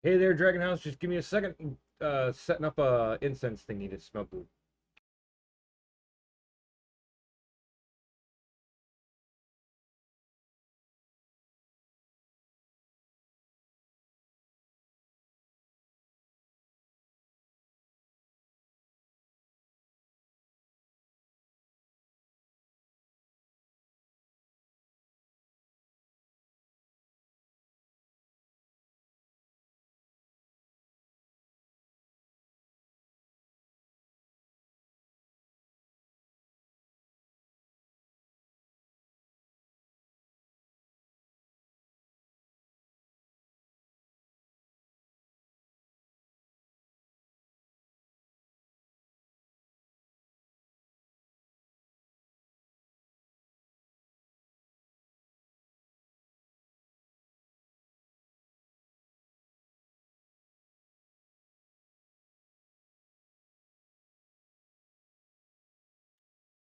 Hey there, Dragon House. Just give me a second. Setting up a incense thingy to smoke weed.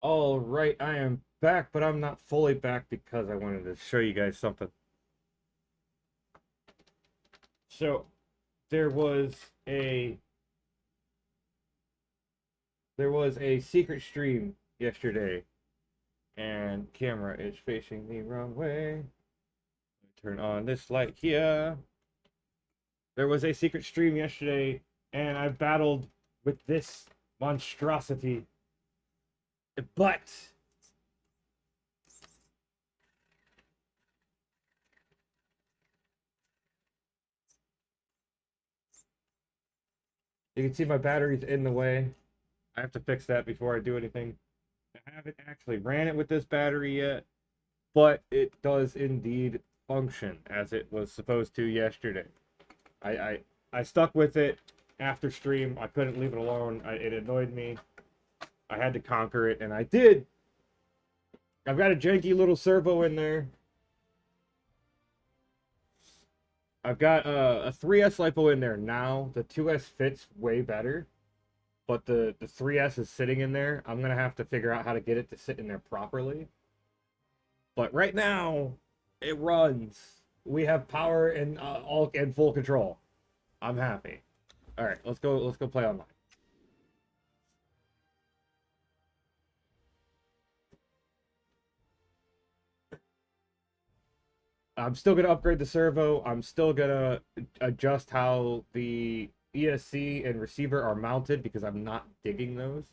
All right, I am back, but I'm not fully back because I wanted to show you guys something. So there was a there was a secret stream yesterday, and camera is facing the wrong way. Turn on this light here. There was a secret stream yesterday, and I battled with this monstrosity, but you can see my battery's in the way. I have to fix that before I do anything. I haven't actually ran it with this battery yet, but it does indeed function as it was supposed to yesterday. I I, I stuck with it after stream. I couldn't leave it alone. It annoyed me. I had to conquer it, and I did. I've got a janky little servo in there. I've got a 3S lipo in there now. The 2S fits way better, but the 3S is sitting in there. I'm gonna have to figure out how to get it to sit in there properly. But right now, it runs. We have power and all and full control. I'm happy. All right, let's go. Let's go play online. I'm still gonna upgrade the servo. I'm still gonna adjust how the ESC and receiver are mounted because I'm not digging those.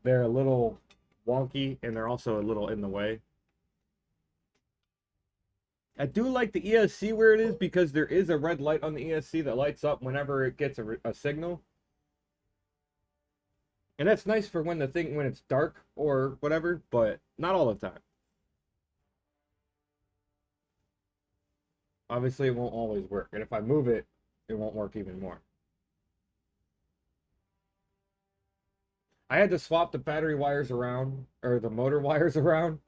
They're a little wonky and they're also a little in the way. I do like the ESC where it is because there is a red light on the ESC that lights up whenever it gets a signal. And that's nice for when it's dark or whatever, but not all the time. Obviously, it won't always work, and if I move it, it won't work even more. I had to swap the battery wires around or the motor wires around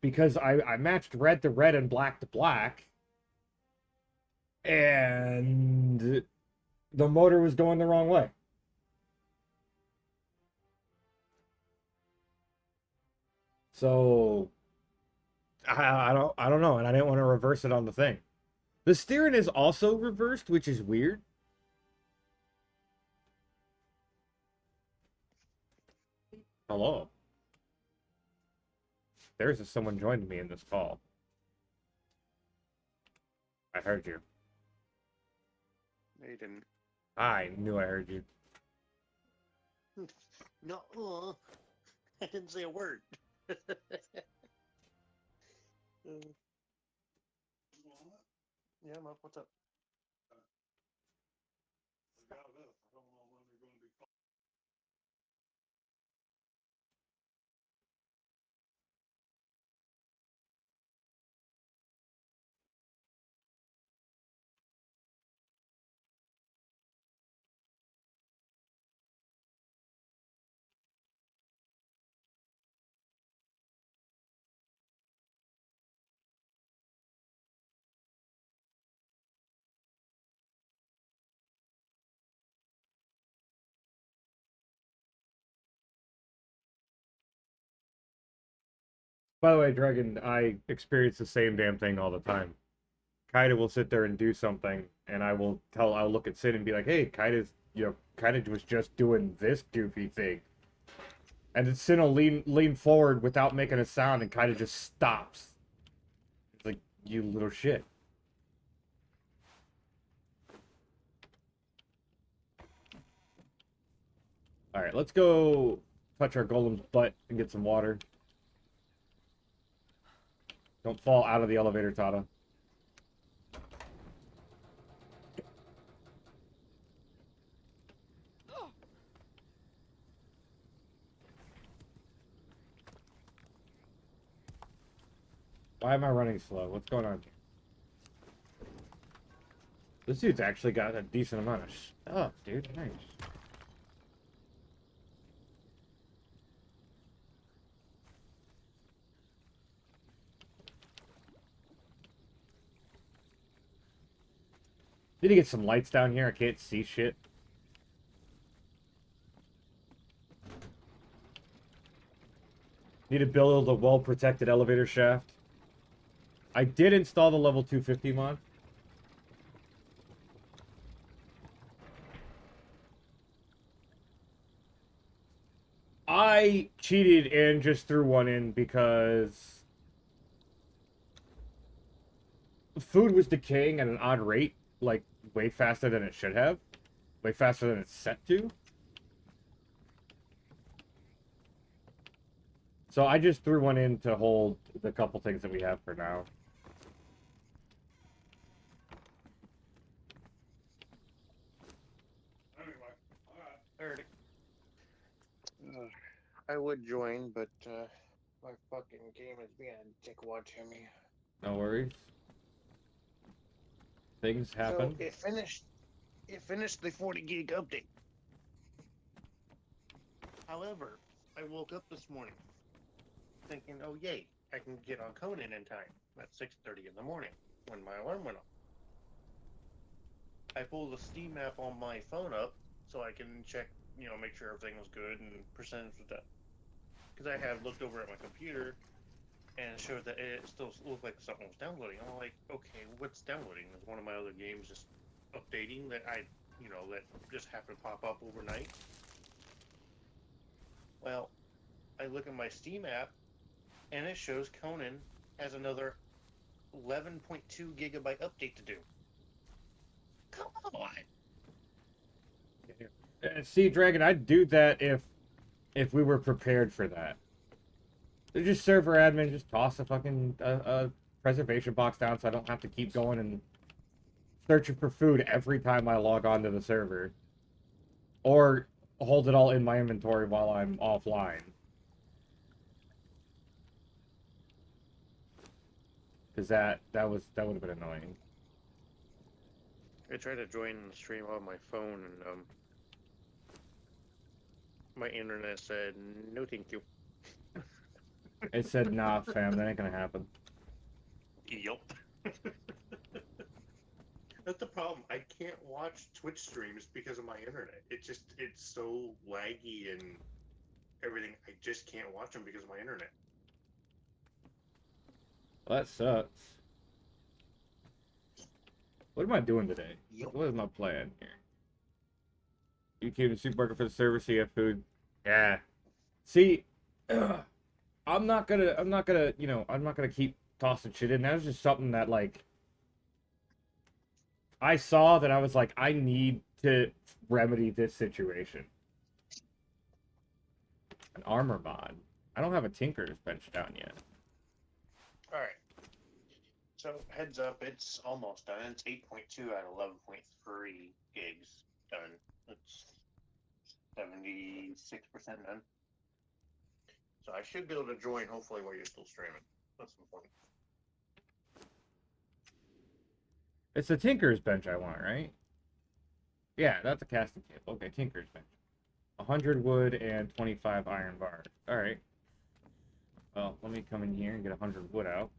because I matched red to red and black to black, and the motor was going the wrong way. So I don't know, and I didn't want to reverse it on the thing. The steering is also reversed, which is weird. Hello. There's someone joined me in this call. I heard you. No, you didn't. I knew I heard you. No, I didn't say a word. Yeah, what's up? By the way, Dragon, I experience the same damn thing all the time. Kaida will sit there and do something, and I'll look at Sid and be like, "Hey, Kaida was just doing this goofy thing," and then Sid will lean forward without making a sound, and Kaida just stops. It's like, you little shit. All right, let's go touch our golem's butt and get some water. Don't fall out of the elevator, Tata. Why am I running slow? What's going on here? This dude's actually got a decent amount of stuff, dude. Nice. Need to get some lights down here. I can't see shit. Need to build a well-protected elevator shaft. I did install the level 250 mod. I cheated and just threw one in because food was decaying at an odd rate, like way faster than it should have. Way faster than it's set to. So I just threw one in to hold the couple things that we have for now. I would join, but my fucking game is being a dickwad to me. No worries. Things happen. So it finished the 40 gig update. However, I woke up this morning thinking, oh yay, I can get on Conan in time at 6:30 in the morning when my alarm went off. I pulled the Steam app on my phone up so I can check, make sure everything was good and percentage was done. Because I had looked over at my computer and it showed that it still looked like something was downloading. I'm like, okay, what's downloading? Is one of my other games just updating that that just happened to pop up overnight? Well, I look at my Steam app and it shows Conan has another 11.2 gigabyte update to do. Come on. See, Dragon, I'd do that if we were prepared for that. They're just server admin, just toss a fucking preservation box down so I don't have to keep going and searching for food every time I log on to the server. Or hold it all in my inventory while I'm offline. Because that would have been annoying. I tried to join the stream on my phone and my internet said no thank you. It said, nah, fam, that ain't gonna happen. Yup. That's the problem. I can't watch Twitch streams because of my internet. It's so laggy and everything. I just can't watch them because of my internet. Well, that sucks. What am I doing today? Yep. What is my plan here? You came to Supermarket for the service, so you have food. Yeah. See, I'm not gonna keep tossing shit in. That was just something that, like, I saw that I was like, I need to remedy this situation. An armor mod. I don't have a Tinker's bench down yet. Alright. So, heads up, it's almost done. It's 8.2 out of 11.3 gigs done. It's 76% done. So I should be able to join, hopefully, while you're still streaming. That's important. It's the Tinker's bench I want, right? Yeah, that's a casting table. Okay, Tinker's bench. 100 wood and 25 iron bars. Alright. Well, let me come in here and get 100 wood out.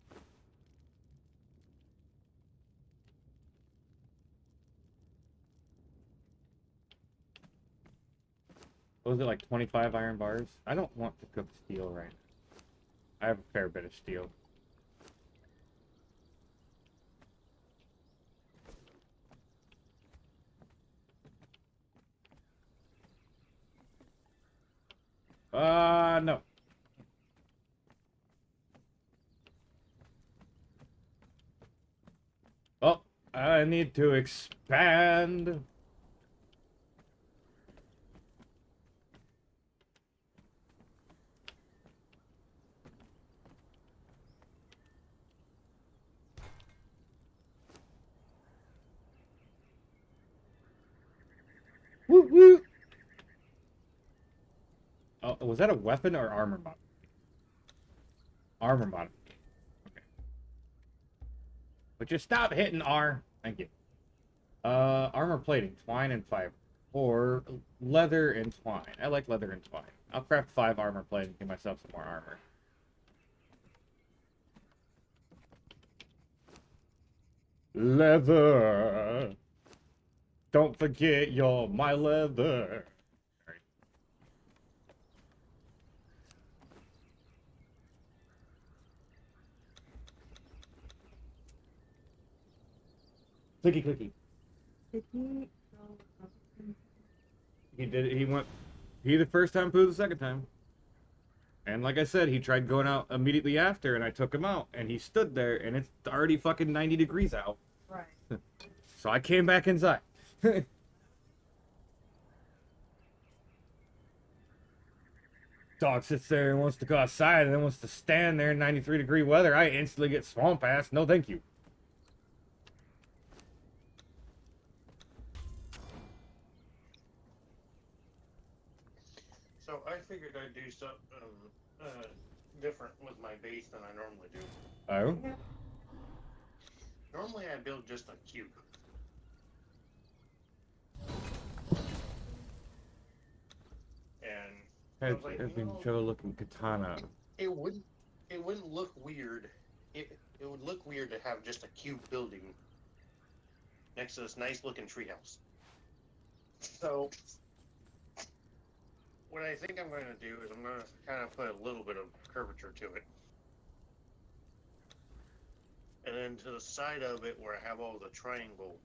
What was it, like 25 iron bars? I don't want to cook steel right now. I have a fair bit of steel. No. Oh, I need to expand. Woo woo. Oh, was that a weapon or armor mod? Armor mod. Okay. But just stop hitting R. Thank you. Armor plating, twine and fiber. Or leather and twine. I like leather and twine. I'll craft 5 armor plating and give myself some more armor. Leather. Don't forget you're my leather. Sorry. Clicky clicky. He did it. He went. He the first time, poo the second time. And like I said, he tried going out immediately after, and I took him out, and he stood there, and it's already fucking 90 degrees out. Right. So I came back inside. Dog sits there and wants to go outside, and then wants to stand there in 93-degree weather. I instantly get swamp ass. No, thank you. So I figured I'd do something different with my base than I normally do. Oh? Normally I build just a cube. And I was like, you know, trouble-looking katana. it wouldn't look weird. It would look weird to have just a cube building next to this nice looking treehouse. So what I think I'm going to do is I'm going to kind of put a little bit of curvature to it. And then to the side of it where I have all the triangle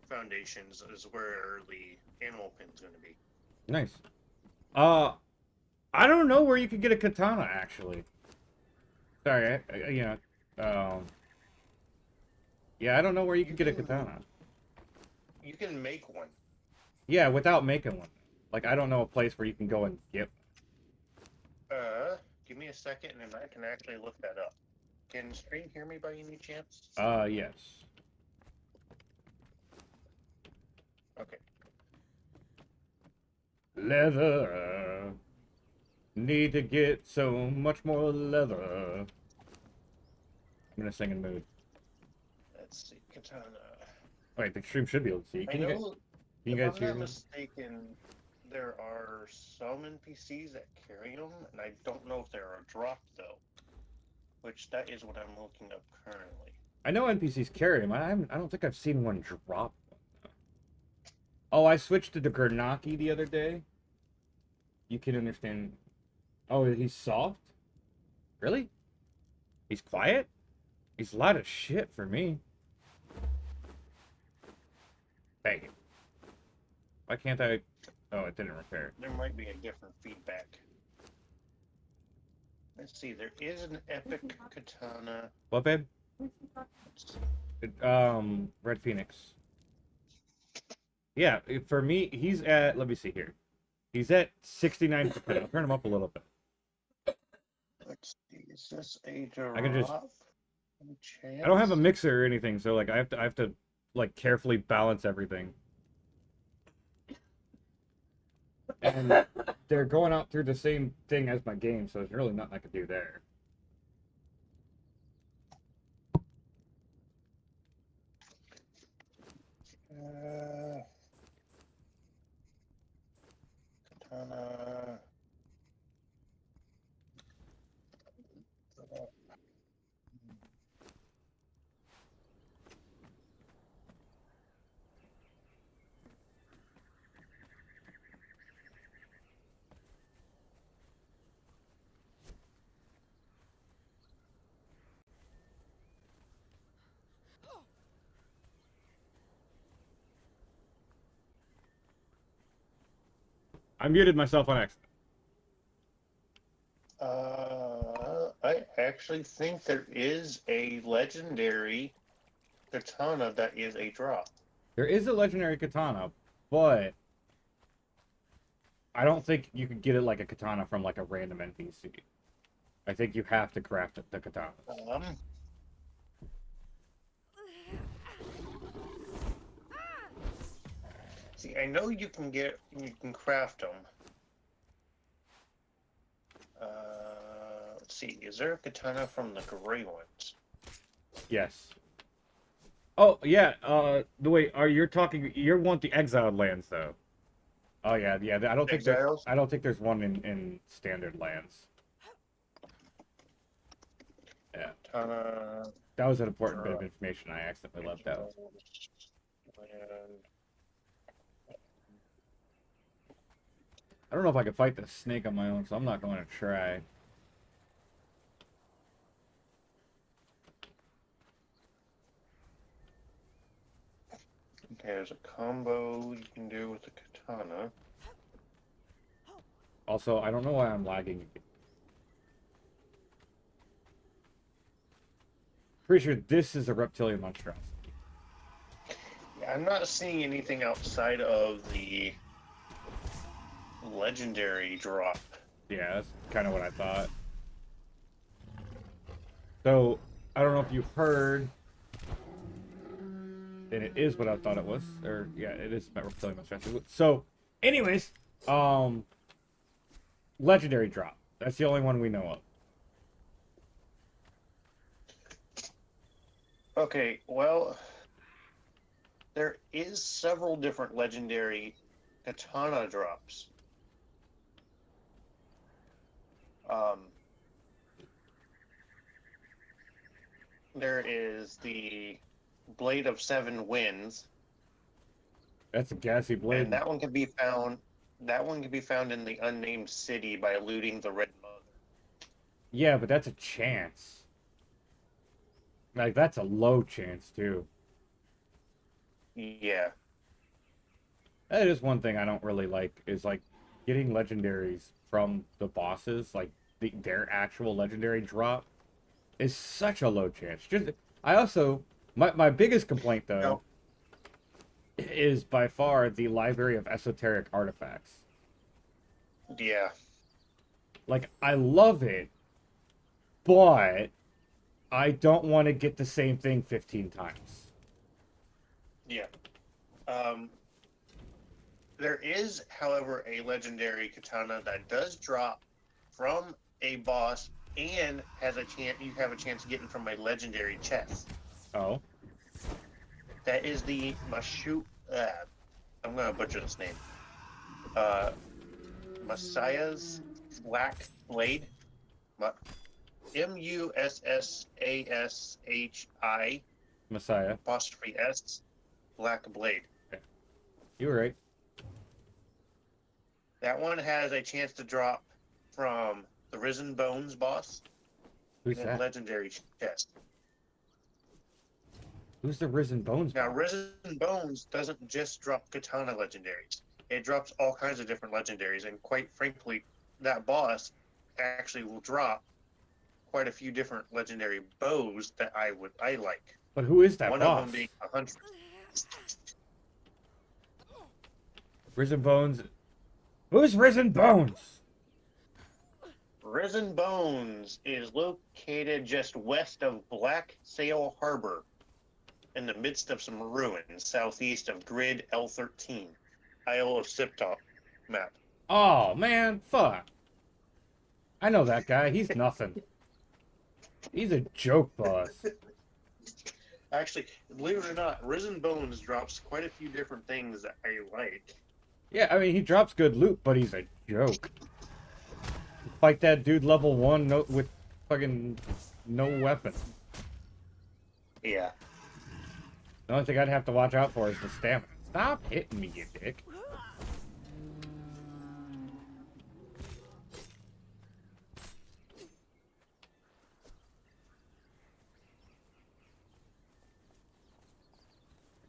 foundations is where the animal pin's going to be. Nice. I don't know where you could get a katana, actually. Sorry, yeah, I don't know where you could get a katana. You can make one. Yeah, without making one. Like, I don't know a place where you can go and get. Give me a second and I can actually look that up. Can stream hear me by any chance? Yes. Okay. Leather. Need to get so much more leather. I'm in a singing mood. Let's see, katana. Wait, the stream should be able to see. I know, Can you if guys I'm hear not me? mistaken, there are some NPCs that carry them, and I don't know if they are dropped though. Which that is what I'm looking up currently. I know NPCs carry them. I don't think I've seen one drop one. Oh, I switched to the Granaki the other day. You can understand. Oh, he's soft? Really? He's quiet? He's loud as shit for me. Dang it. Why can't I... Oh, it didn't repair. There might be a different feedback. Let's see, there is an epic katana. What, babe? Let's see. Red Phoenix. Yeah, for me, he's at... Let me see here. He's at 69%. I'll turn him up a little bit. Let's see, is this a drop? I can just... Any chance? I don't have a mixer or anything, so like I have to like carefully balance everything. And they're going out through the same thing as my game, so there's really nothing I could do there. Katana. I muted myself on accident. I actually think there is a legendary katana that is a drop. There is a legendary katana, but I don't think you could get it like a katana from like a random NPC. I think you have to craft the katana. Um, See, I know you can craft them. Let's see, is there a katana from the gray ones? Yes. Oh yeah. The way are you're talking? You want the exiled lands though? Oh yeah, yeah. Exiles? I don't think there's one in standard lands. Yeah, Katana. that was an important bit of information I accidentally left out. Land. I don't know if I could fight the snake on my own, so I'm not going to try. Okay, there's a combo you can do with the katana. Also, I don't know why I'm lagging. Pretty sure this is a reptilian monstrosity. Yeah, I'm not seeing anything outside of the legendary drop. Yeah, that's kind of what I thought. So, I don't know if you heard, and it is what I thought it was. Or, yeah, it is reptilian monstrosity. So, anyways, legendary drop. That's the only one we know of. Okay, well, there is several different legendary katana drops. There is the Blade of Seven Winds, That's a gassy blade. and that one can be found. That one can be found in the unnamed city by looting the Red Mother. Yeah, but that's a chance. Like, that's a low chance, too. Yeah, That is one thing I don't really like, is, like, getting legendaries from the bosses, like, their actual legendary drop, is such a low chance. Just, I also, my biggest complaint, though, no, is by far the library of esoteric artifacts. yeah, Like, I love it, but I don't want to get the same thing 15 times. yeah. Um, there is, however, a legendary katana that does drop from a boss and has a chance. You have a chance of getting from a legendary chest. Oh, That is the Mashu. I'm gonna butcher this name. Uh, Messiah's Black Blade. Mussashi Messiah. apostrophe S Black Blade. Okay. You were right. That one has a chance to drop from the Risen Bones boss Who's and that? legendary chest. Who's the Risen Bones? Now, Risen Bones doesn't just drop katana legendaries. It drops all kinds of different legendaries, and quite frankly, that boss actually will drop quite a few different legendary bows that I like. But who is that One boss? of them being a huntress. Risen Bones. Who's Risen Bones? Risen Bones is located just west of Black Sail Harbor, in the midst of some ruins, southeast of Grid L13, Isle of Siptop map. Oh man, fuck. I know that guy. He's nothing. He's a joke boss. Actually, believe it or not, Risen Bones drops quite a few different things that I like. Yeah, I mean he drops good loot, but he's a joke. Fight that dude level 1 with fucking no weapon. Yeah. The only thing I'd have to watch out for is the stamina. Stop hitting me, you dick.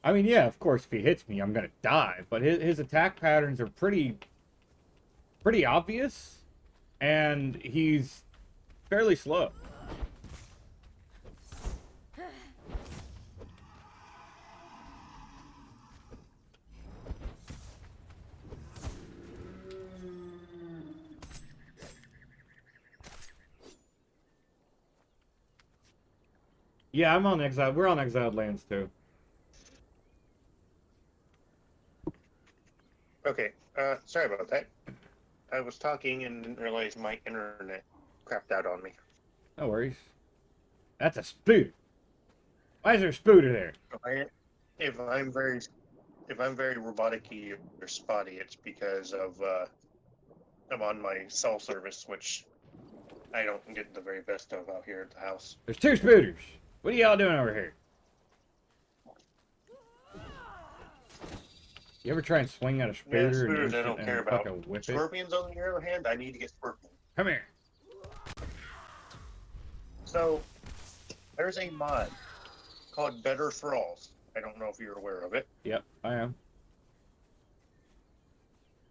I mean, yeah, of course, if he hits me, I'm gonna die. But his attack patterns are pretty pretty obvious, and he's fairly slow. Yeah, I'm on exile. We're on exiled lands too. Okay, sorry about that. I was talking and didn't realize my internet crapped out on me. No worries. That's a spoot. Why is there a spooter there? If I'm very if I'm very robotic-y or spotty, it's because of I'm on my cell service, which I don't get the very best of out here at the house. There's two spooters. What are y'all doing over here? You ever try and swing at a Yeah, spooter spooters I don't care and about. fucking whip it? Scorpions, on the other hand, I need to get scorpions. Come here. So there's a mod called Better Thralls. I don't know if you're aware of it, Yep, I am.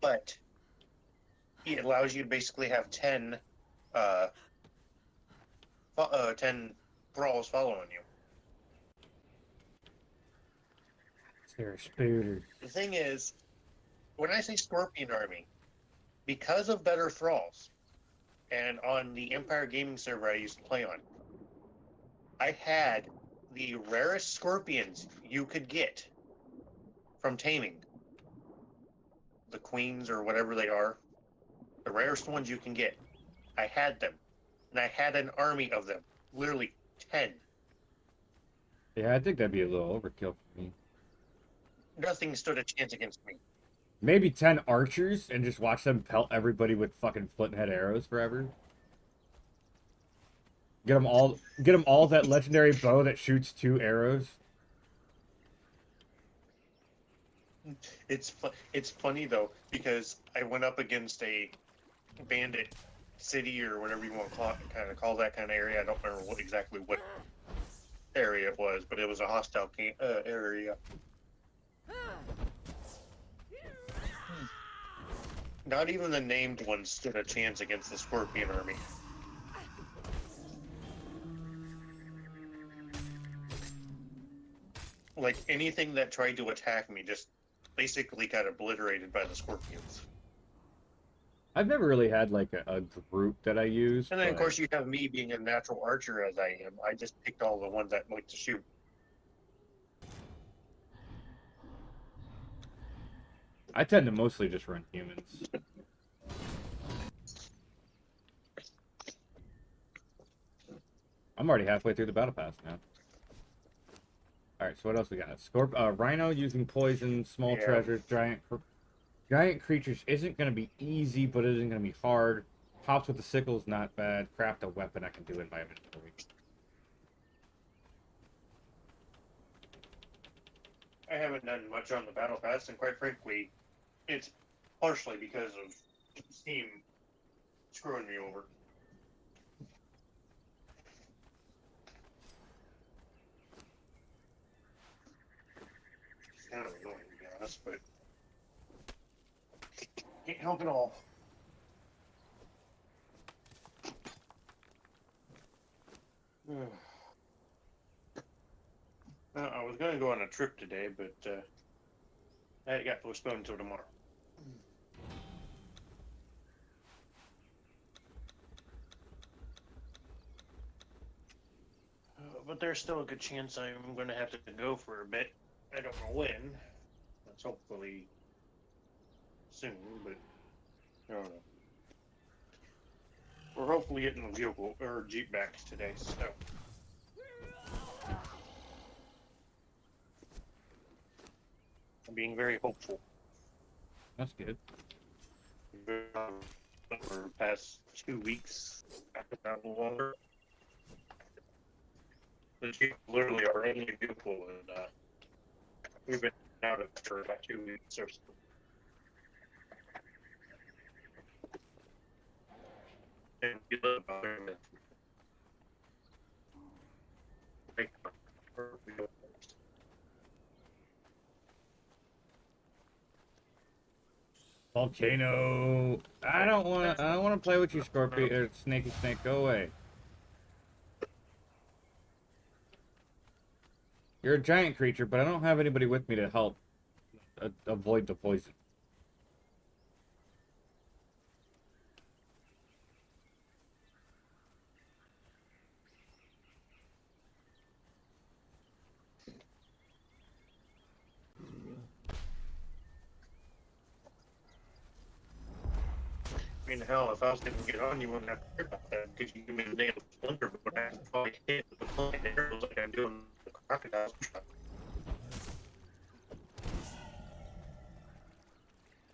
but it allows you to basically have 10 thralls following you. Is there a spooter? The thing is, when I say Scorpion Army, because of Better Thralls, and on the Empire Gaming server I used to play on, I had the rarest scorpions you could get from taming. The queens or whatever they are, the rarest ones you can get. I had them, and I had an army of them, literally 10. Yeah, I think that'd be a little overkill for me. Nothing stood a chance against me. Maybe 10 archers and just watch them pelt everybody with fucking flint head arrows forever. Get them all that legendary bow that shoots 2 arrows. It's funny though, because I went up against a bandit city or whatever you want to call that kind of area. I don't remember exactly what area it was, but it was a hostile area. Not even the named ones stood a chance against the Scorpion Army. Like anything that tried to attack me just basically got obliterated by the Scorpions. I've never really had like a group that I use. And then of course you have me being a natural archer as I am. I just picked all the ones that like to shoot. I tend to mostly just run humans. I'm already halfway through the battle pass now. Alright, so what else we got? Rhino using poison, small treasures, giant creatures isn't going to be easy, but it isn't going to be hard. Hops with the sickle is not bad. Craft a weapon I can do in my inventory. I haven't done much on the battle pass, and quite frankly, it's partially because of Steam screwing me over. It's kind of annoying, to be honest, but can't help it all. I was going to go on a trip today, but that got postponed until tomorrow. But there's still a good chance I'm going to have to go for a bit. I don't know when. That's hopefully soon, but I don't know. We're hopefully getting the vehicle or Jeep back today, so. I'm being very hopeful. That's good. For the past 2 weeks, not longer. The Jeep literally our only vehicle, and we've been out of it for about 2 weeks or so. And we live out there in the Volcano. I don't want to. I don't want to play with you, Scorpion or Snaky Snake. Go away. You're a giant creature, but I don't have anybody with me to help avoid the poison. I mean, hell, if I was going to get on, you wouldn't have to worry about that because you give me the damn splinter, but I have to probably hit with the flying arrows like I'm doing the crocodiles.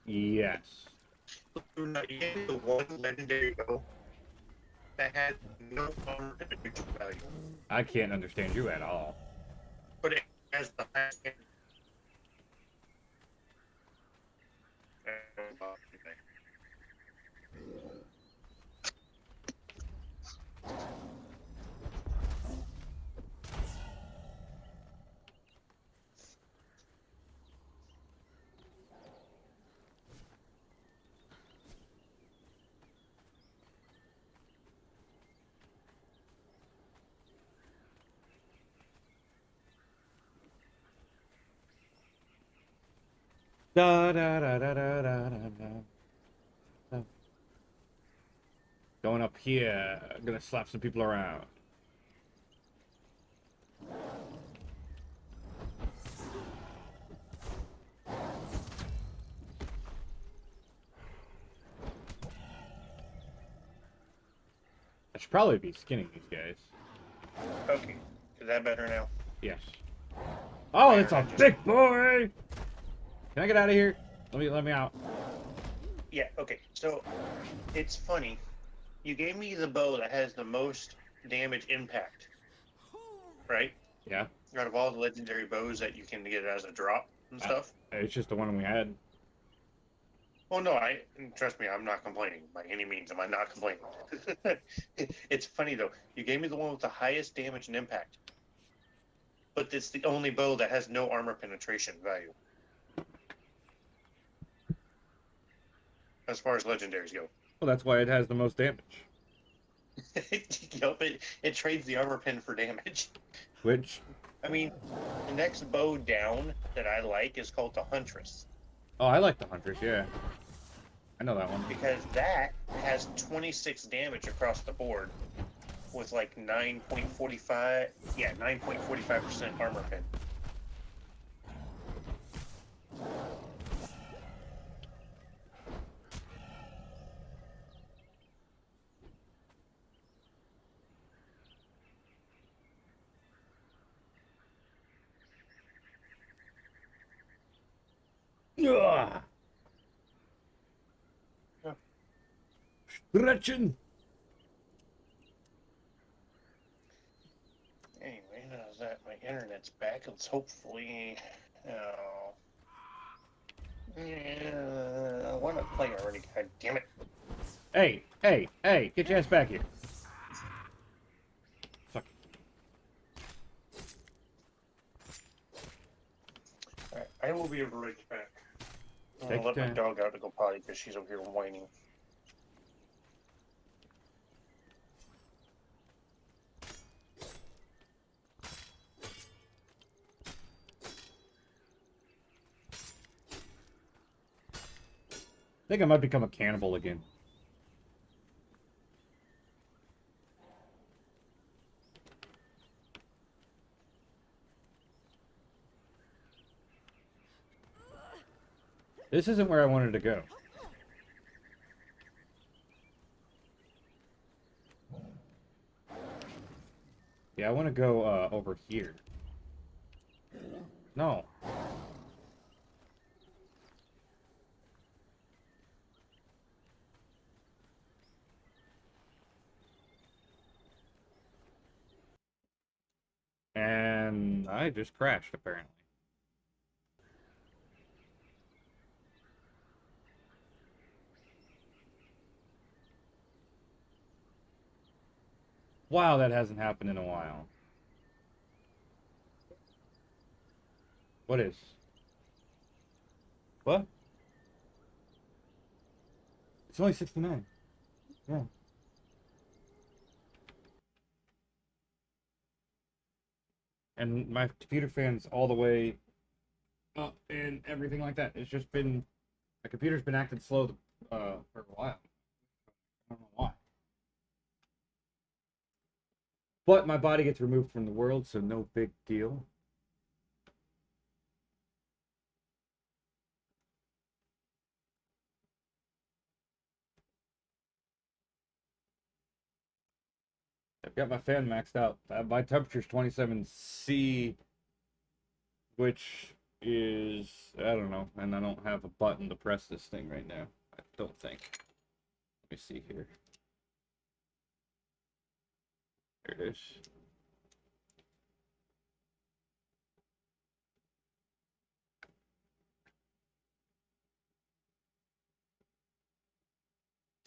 Yes. You gave me the one legendary bow that had no armor penetration value, I can't understand you at all. but it has the highest. Da da da da da da da da. Going up here, gonna slap some people around. I should probably be skinning these guys. Okay, is that better now? Yes. Oh, it's a big boy! Can I get out of here? Let me out. Yeah, okay. So it's funny. You gave me the bow that has the most damage impact, right? Yeah. Out of all the legendary bows that you can get as a drop and stuff. It's just the one we had. Well, no, trust me, I'm not complaining by any means. Am I not complaining? It's funny though. You gave me the one with the highest damage and impact, but it's the only bow that has no armor penetration value, as far as legendaries go. Well, that's why it has the most damage. Yep, it trades the armor pen for damage. Which, I mean, the next bow down that I like is called the Huntress. oh, I like the Huntress, yeah. I know that one. Because that has 26 damage across the board with like 9.45% armor pen. Ugh. Yeah. Stretching. Anyway, how's that? My internet's back. Let's hopefully. Oh. Yeah, I want to play already. God damn it. Hey, hey, hey, get your ass back here. Fuck. Alright, I will be right back. I'm Take gonna let your my time. dog out to go potty because she's over here whining. I think I might become a cannibal again. This isn't where I wanted to go. Yeah, I want to go over here. No. And I just crashed, apparently. Wow, that hasn't happened in a while. What is? What? It's only 69. Yeah. And my computer fan's all the way up and everything like that. It's just been my computer's been acting slow for a while. I don't know why. But my body gets removed from the world, so no big deal. I've got my fan maxed out. My temperature's 27°C, which is, I don't know, and I don't have a button to press this thing right now. I don't think. Let me see here. There it is.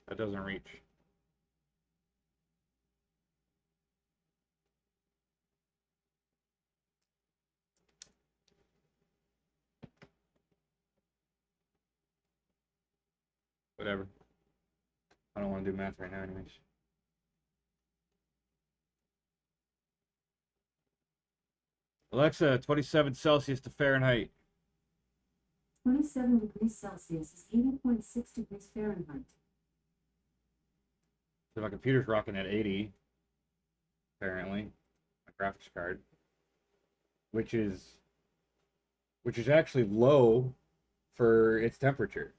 That doesn't reach. Whatever. I don't want to do math right now anyways. Alexa, 27 Celsius to Fahrenheit. 27 degrees Celsius is 80.6 degrees Fahrenheit. So my computer's rocking at 80, apparently. My graphics card. Which is actually low for its temperature.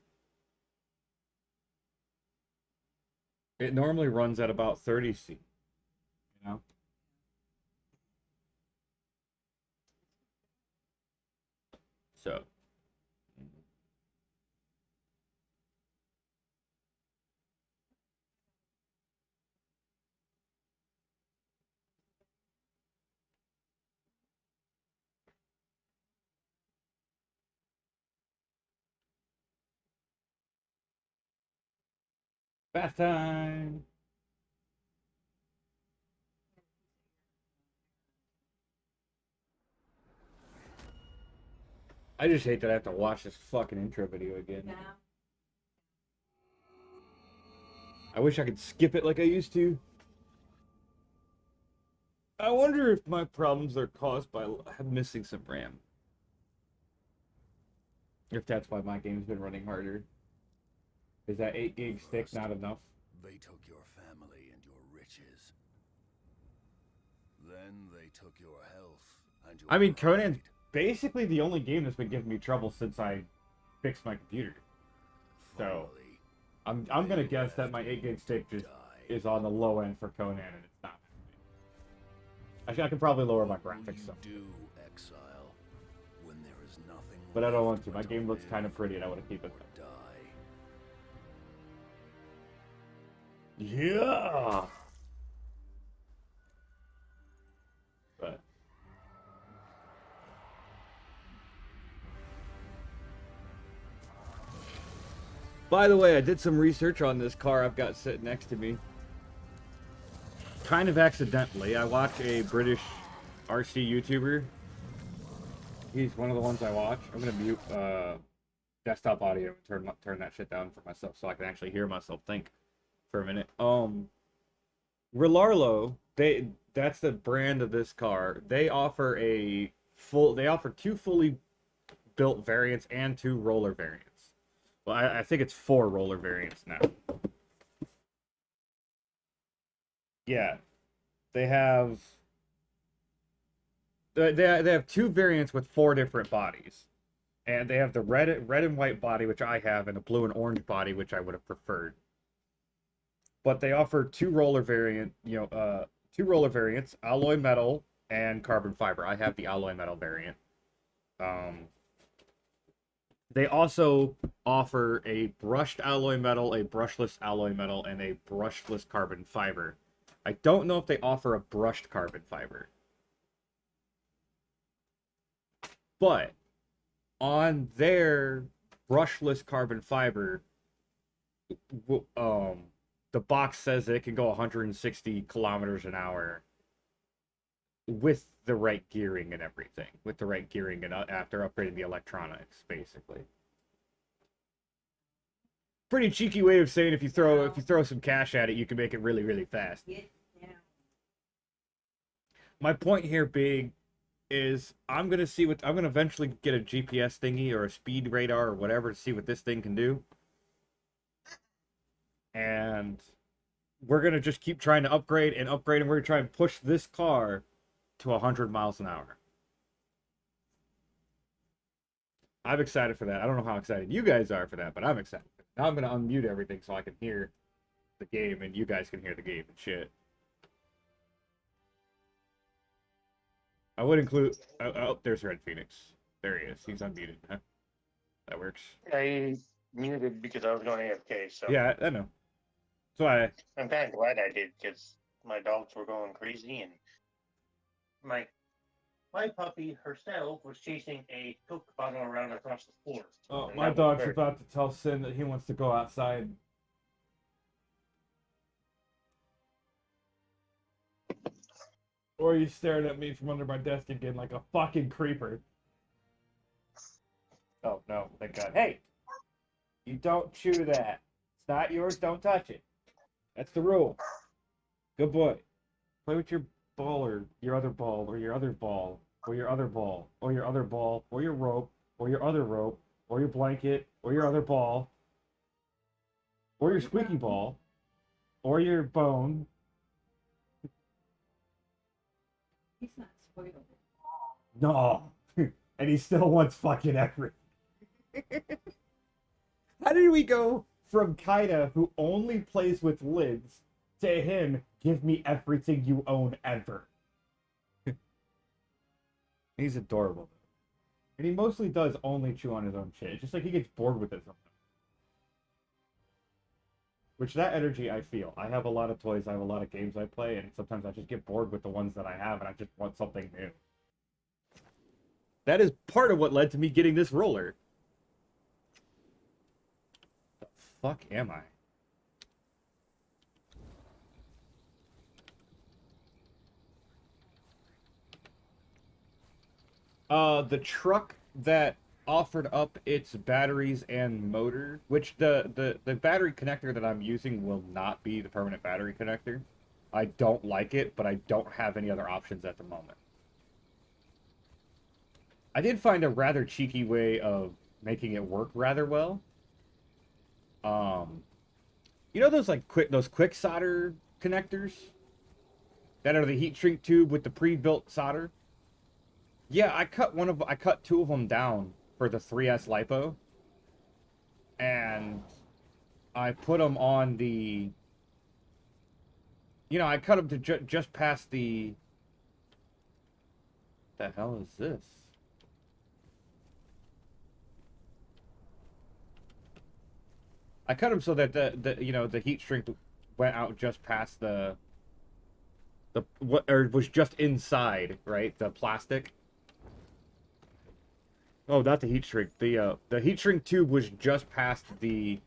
It normally runs at about 30°C, you know? So bath time. I just hate that I have to watch this fucking intro video again. Yeah. I wish I could skip it like I used to. I wonder if my problems are caused by missing some RAM. If that's why my game's been running harder. Is that 8 gig stick not enough? They took your family and your riches. Then they took your health and your I mean, pride. Conan's basically the only game that's been giving me trouble since I fixed my computer. So Finally, I'm gonna they guess that left my 8 gig stick to just die. is on the low end for Conan, and it's not. Actually, I can probably lower my What will graphics you some, do, exile, when there is nothing but I don't want left to. but My game looks live kind of pretty, and I want to keep it. or die? Yeah. But by the way, I did some research on this car I've got sitting next to me. Kind of accidentally. I watch a British RC YouTuber. He's one of the ones I watch. I'm gonna mute desktop audio and turn that shit down for myself so I can actually hear myself think for a minute. Relarlo, that's the brand of this car. They offer two fully built variants and 2 roller variants. Well, I think it's 4 roller variants now. Yeah, they have they have 2 variants with 4 different bodies, and they have the red and white body, which I have, and a blue and orange body, which I would have preferred. But they offer 2 roller variants, alloy metal and carbon fiber. I have the alloy metal variant. They also offer a brushed alloy metal, a brushless alloy metal, and a brushless carbon fiber. I don't know if they offer a brushed carbon fiber. But on their brushless carbon fiber, the box says that it can go 160 kilometers an hour with the right gearing and everything, with the right gearing and after upgrading the electronics, basically. pretty cheeky way of saying if you throw some cash at it, you can make it really, really fast. Get down. My point here being is I'm gonna eventually get a GPS thingy or a speed radar or whatever to see what this thing can do. And we're gonna just keep trying to upgrade and upgrade, and we're gonna try and push this car to 100 miles an hour. I'm excited for that. I don't know how excited you guys are for that, but I'm excited. Now I'm gonna unmute everything so I can hear the game and you guys can hear the game and shit. I would include. Oh, there's Red Phoenix. There he is. He's unmuted. Huh? That works. I muted because I was going AFK, so Yeah, I know. So I'm kind of glad I did because my dogs were going crazy and my puppy herself was chasing a Coke bottle around across the floor. Oh, And my that was dog's fair. about to tell Sin that he wants to go outside. Or he's staring at me from under my desk again like a fucking creeper. Oh, no, thank God. Hey! You don't chew that. It's not yours, don't touch it. That's the rule. Good boy. Play with your ball or your other ball or your other ball or your other ball or your other ball or your rope or your other rope or your blanket or your other ball or your squeaky ball or your bone. He's not spoiled. No. And he still wants fucking everything. How did we go from Kaida, who only plays with lids, to him, give me everything you own ever? He's adorable. And he mostly does only chew on his own shit. It's just like he gets bored with it sometimes. Which, that energy I feel. I have a lot of toys, I have a lot of games I play, and sometimes I just get bored with the ones that I have, and I just want something new. That is part of what led to me getting this roller. The fuck am I? The truck that offered up its batteries and motor, which the battery connector that I'm using will not be the permanent battery connector. I don't like it, but I don't have any other options at the moment. I did find a rather cheeky way of making it work rather well. You know those those quick solder connectors that are the heat shrink tube with the pre-built solder? Yeah, I cut two of them down for the 3S LiPo, and I put them on the. You know, I cut them to just past the. What the hell is this? I cut them so that the heat shrink went out just past or was just inside, right? The plastic. Oh, not the heat shrink. The heat shrink tube was just past the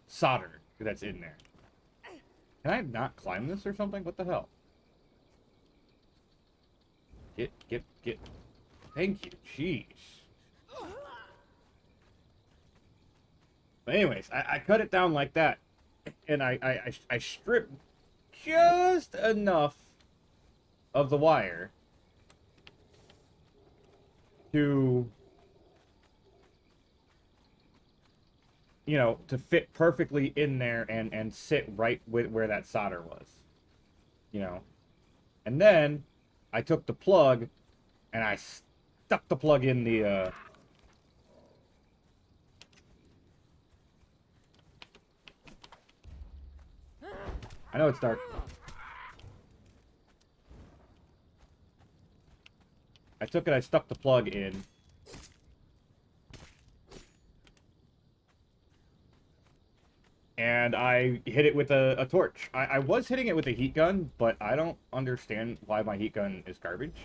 solder that's in there. Can I not climb this or something? What the hell? Get. Thank you. Jeez. But anyways, I cut it down like that, and I stripped just enough of the wire to, to fit perfectly in there and sit right with where that solder was, and then I took the plug and I stuck the plug in the I know it's dark. I stuck the plug in. And I hit it with a torch. I was hitting it with a heat gun, but I don't understand why my heat gun is garbage.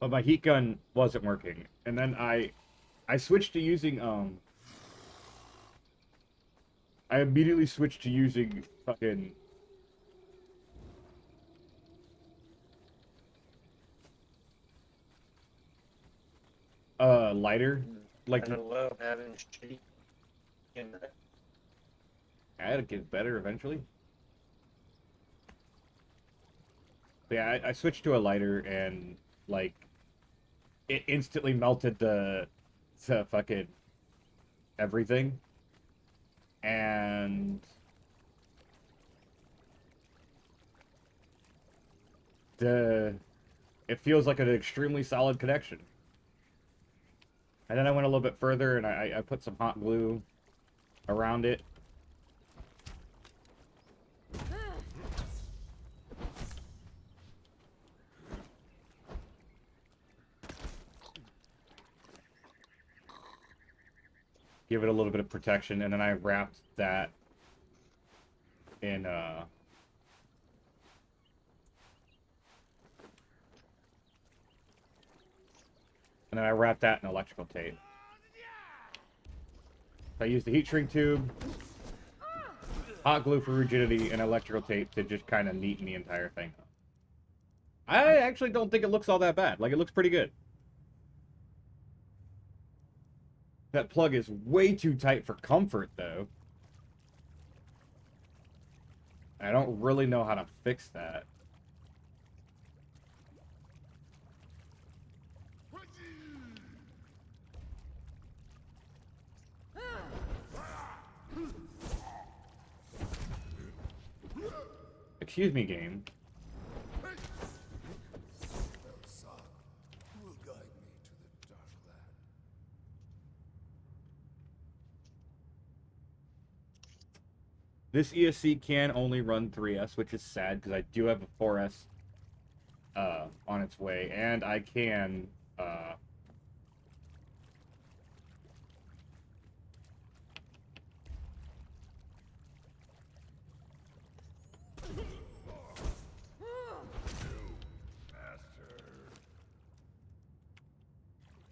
but my heat gun wasn't working. And then I switched to using I immediately switched to using fucking lighter. Like I love having shitty in that. I had to get better eventually. But yeah, I switched to a lighter and like it instantly melted the fucking everything. And it feels like an extremely solid connection. And then I went a little bit further and I put some hot glue around it. Give it a little bit of protection, and then I wrapped that in and then I wrapped that in electrical tape. I used the heat shrink tube, hot glue for rigidity, and electrical tape to just kind of neaten the entire thing up. I actually don't think it looks all that bad. Like, it looks pretty good. That plug is way too tight for comfort, though. I don't really know how to fix that. Excuse me, game. This ESC can only run 3S, which is sad because I do have a 4S on its way, and I can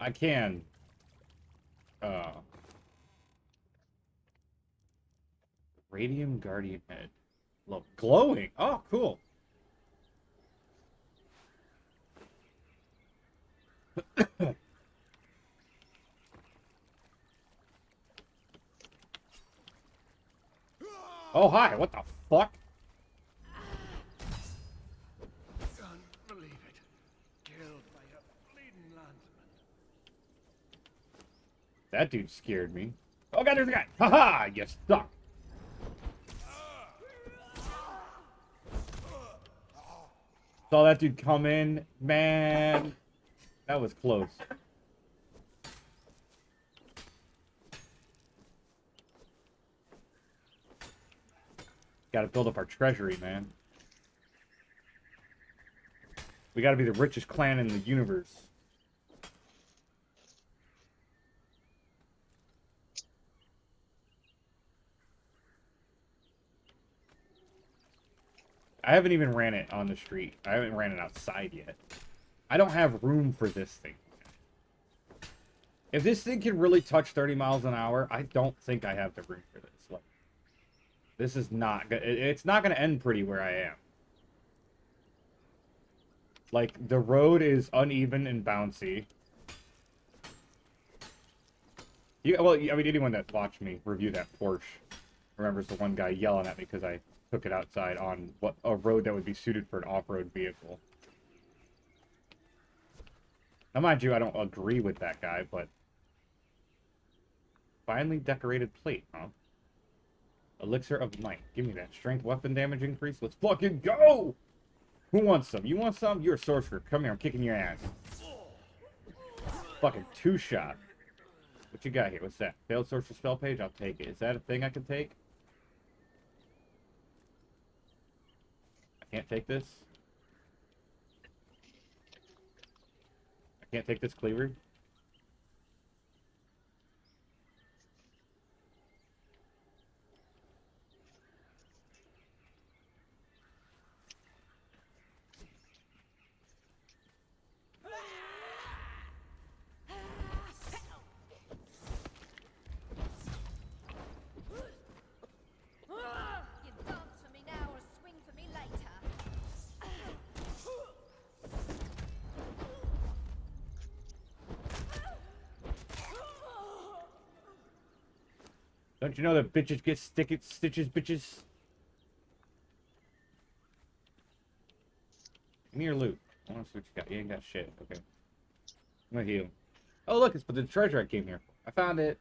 I can Radium Guardian Head. Look, glowing. Oh, cool. Oh, hi. What the fuck? Can't believe it. Killed by a bleeding landsman. That dude scared me. Oh god, there's a guy. Haha, you suck. Saw that dude come in, man. That was close. Gotta build up our treasury, man. We gotta be the richest clan in the universe. I haven't even ran it on the street. I haven't ran it outside yet. I don't have room for this thing. If this thing can really touch 30 miles an hour, I don't think I have the room for this. Like, this is not good. It's not going to end pretty where I am. Like, the road is uneven and bouncy. Well, I mean, anyone that watched me review that Porsche remembers the one guy yelling at me because I took it outside on a road that would be suited for an off-road vehicle. Now, mind you, I don't agree with that guy, but finely decorated plate, huh? Elixir of Might. Give me that strength weapon damage increase. Let's fucking go! Who wants some? You want some? You're a sorcerer. Come here, I'm kicking your ass. Fucking two-shot. What you got here? What's that? Failed sorcerer spell page? I'll take it. Is that a thing I can take? I can't take this. I can't take this cleaver. Don't you know that bitches get stitches, bitches? Give me your loot. I want to see what you got. You ain't got shit. Okay. I'm gonna heal. Oh, look, it's the treasure I came here for. I found it.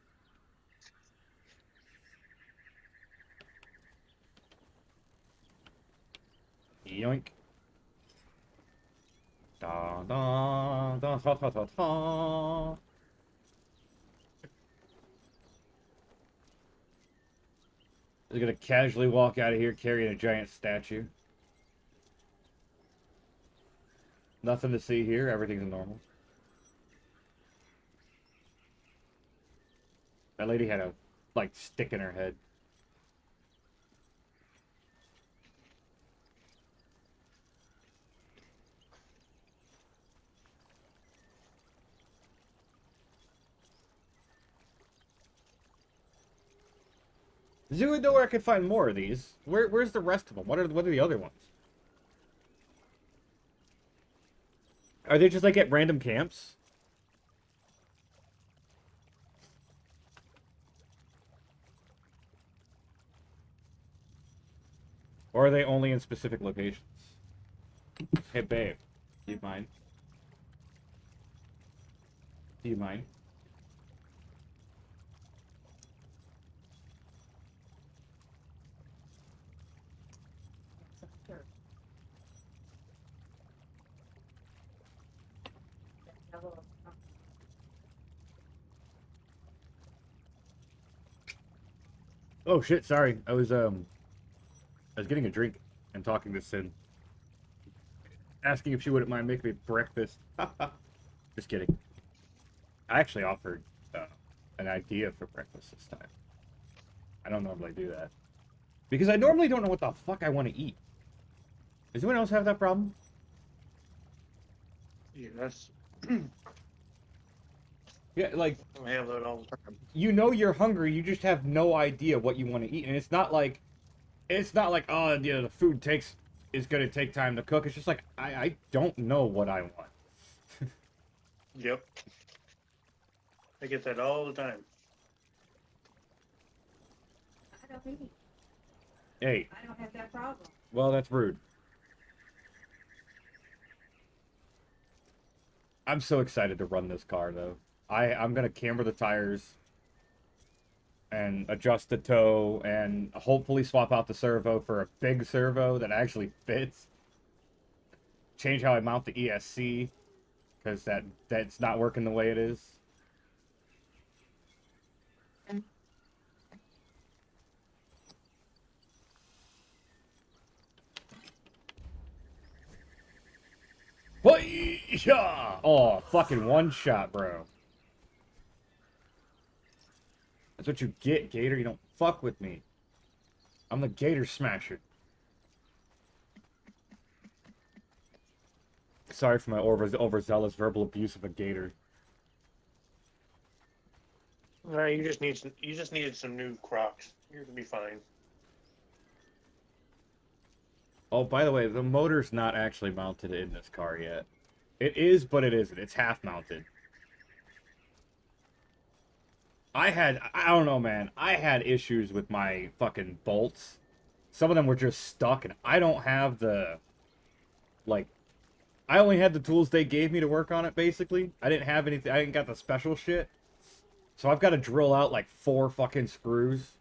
Yoink. Da da da da da da da. They're gonna casually walk out of here carrying a giant statue. Nothing to see here. Everything's normal. That lady had a like stick in her head. Does anyone know where I could find more of these? Where's the rest of them? What are the other ones? Are they just like at random camps? Or are they only in specific locations? Hey babe, do you mind? Do you mind? Oh shit, sorry. I was getting a drink and talking to Sin. Asking if she wouldn't mind making me breakfast. Just kidding. I actually offered an idea for breakfast this time. I don't normally do that. Because I normally don't know what the fuck I want to eat. Does anyone else have that problem? Yes. Yeah, like, I have that all the time. you know you're hungry, you just have no idea what you want to eat. And it's not like, oh, you know, the food is going to take time to cook. It's just like, I don't know what I want. Yep. I get that all the time. I don't eat. Hey, I don't have that problem. well, that's rude. I'm so excited to run this car, though. I'm going to camber the tires and adjust the toe and hopefully swap out the servo for a big servo that actually fits. Change how I mount the ESC because that's not working the way it is. Hoy-ya! Oh, fucking one shot, bro. That's what you get, Gator. You don't fuck with me. I'm the Gator Smasher. Sorry for my overzealous verbal abuse of a gator. No, you just needed some new Crocs. You're gonna be fine. Oh, by the way, the motor's not actually mounted in this car yet. It is, but it isn't. It's half mounted. I don't know, man. I had issues with my fucking bolts. Some of them were just stuck, and I don't have the, like, I only had the tools they gave me to work on it, basically. I didn't have anything. I didn't got the special shit. So I've got to drill out, like, 4 fucking screws.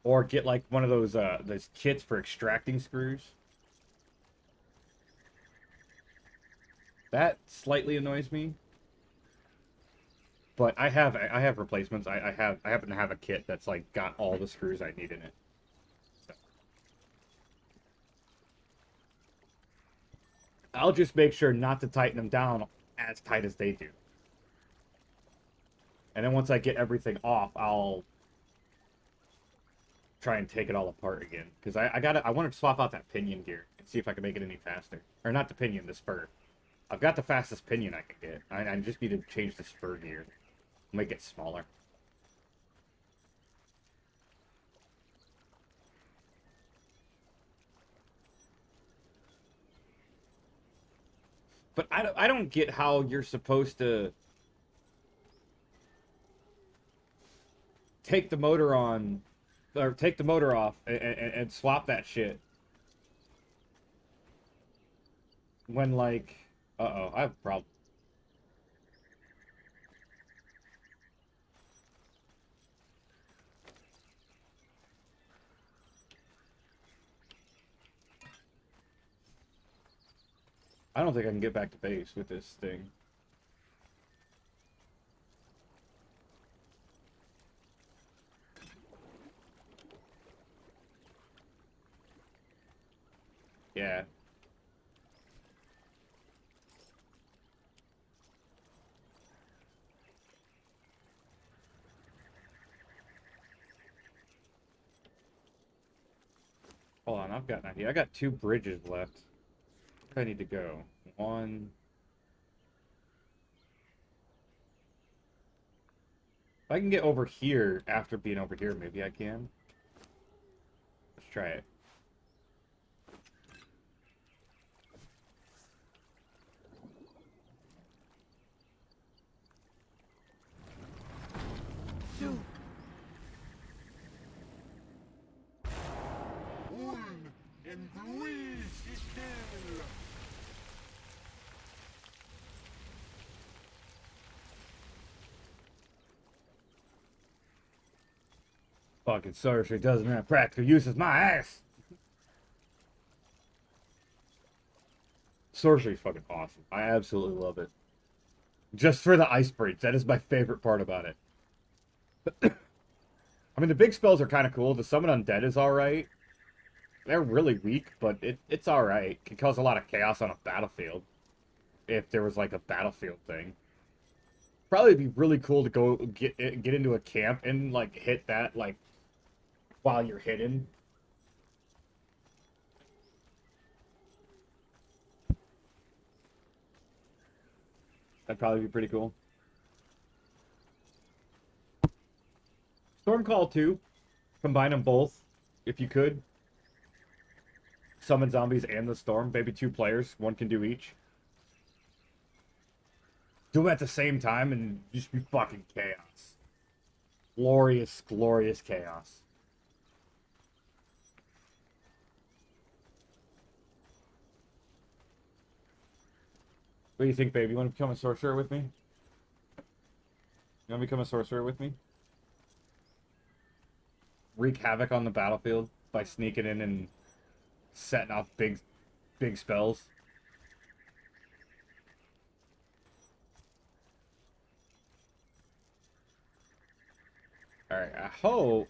Or get, like, one of those kits for extracting screws. That slightly annoys me. But I have replacements. I happen to have a kit that's, like, got all the screws I need in it. I'll just make sure not to tighten them down as tight as they do. And then once I get everything off, I'll try and take it all apart again. Because I want to swap out that pinion gear and see if I can make it any faster. Or not the pinion, the spur. I've got the fastest pinion I can get. I just need to change the spur gear. Make it smaller. But I don't get how you're supposed to take the motor on, or take the motor off and swap that shit. When like, uh-oh, I have a problem. I don't think I can get back to base with this thing. Yeah. Hold on, I've got an idea. I got 2 bridges left. Where do I need to go? One. If I can get over here after being over here, maybe I can. Let's try it. Fucking sorcery doesn't have practical uses, my ass! Sorcery's fucking awesome. I absolutely love it. Just for the ice bridge. That is my favorite part about it. I mean, the big spells are kind of cool. The summon undead is alright. They're really weak, but it's alright. Can cause a lot of chaos on a battlefield. If there was like a battlefield thing. Probably be really cool to go get into a camp and like hit that like while you're hidden. That'd probably be pretty cool. Stormcall 2. Combine them both, if you could. Summon zombies and the storm. Maybe 2 players. One can do each. Do them at the same time and just be fucking chaos. Glorious, glorious chaos. What do you think, babe? You want to become a sorcerer with me? You want to become a sorcerer with me? Wreak havoc on the battlefield by sneaking in and setting off big spells. Alright, I hope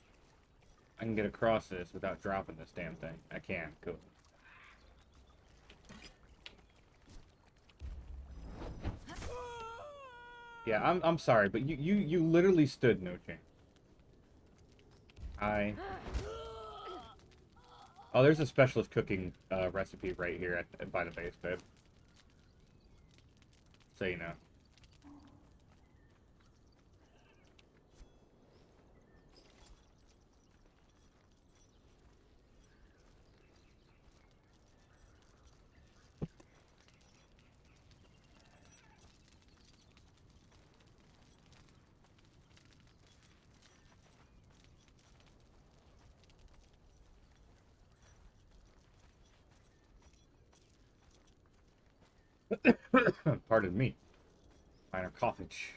I can get across this without dropping this damn thing. I can. Cool. Yeah, I'm sorry, but you literally stood no chance. Oh, there's a specialist cooking recipe right here by the base, babe. So you know. Pardon me. Minor coughage.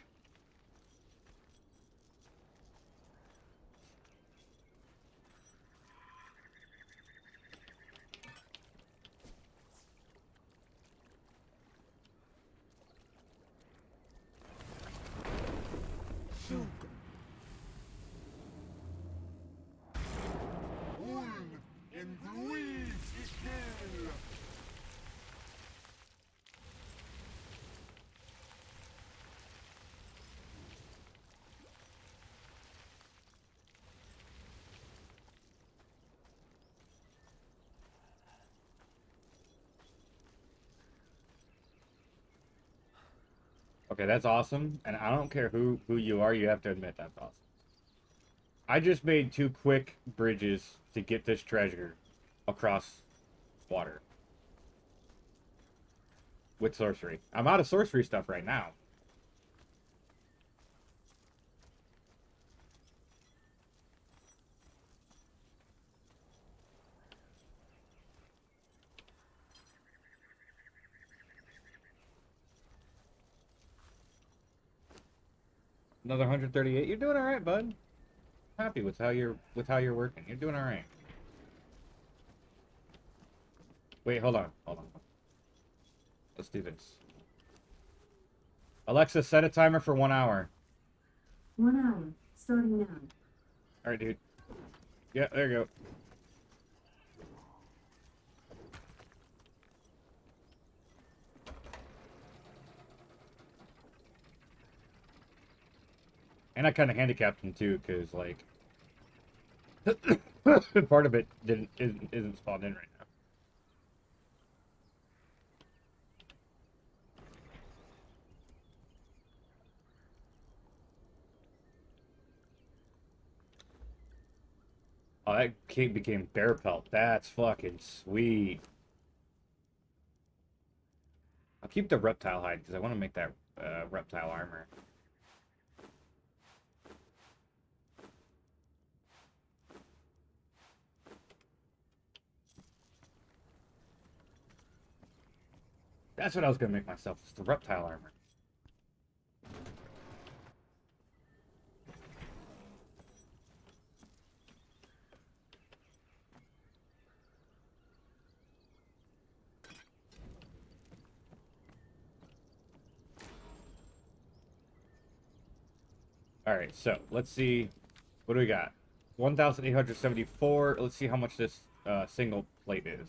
Okay, that's awesome, and I don't care who you are, you have to admit that's awesome. I just made 2 quick bridges to get this treasure across water. With sorcery. I'm out of sorcery stuff right now. Another 138. You're doing all right, bud. Happy with how you're working. You're doing all right. Wait, hold on. Hold on. Let's do this. Alexa, set a timer for 1 hour. 1 hour, starting now. All right, dude. Yeah, there you go. And I kind of handicapped him too, because like part of it isn't spawned in right now. Oh, that cape became bear pelt. That's fucking sweet. I'll keep the reptile hide because I want to make that reptile armor. That's what I was gonna make myself. It's the reptile armor. All right, so let's see. What do we got? 1,874. Let's see how much this single plate is.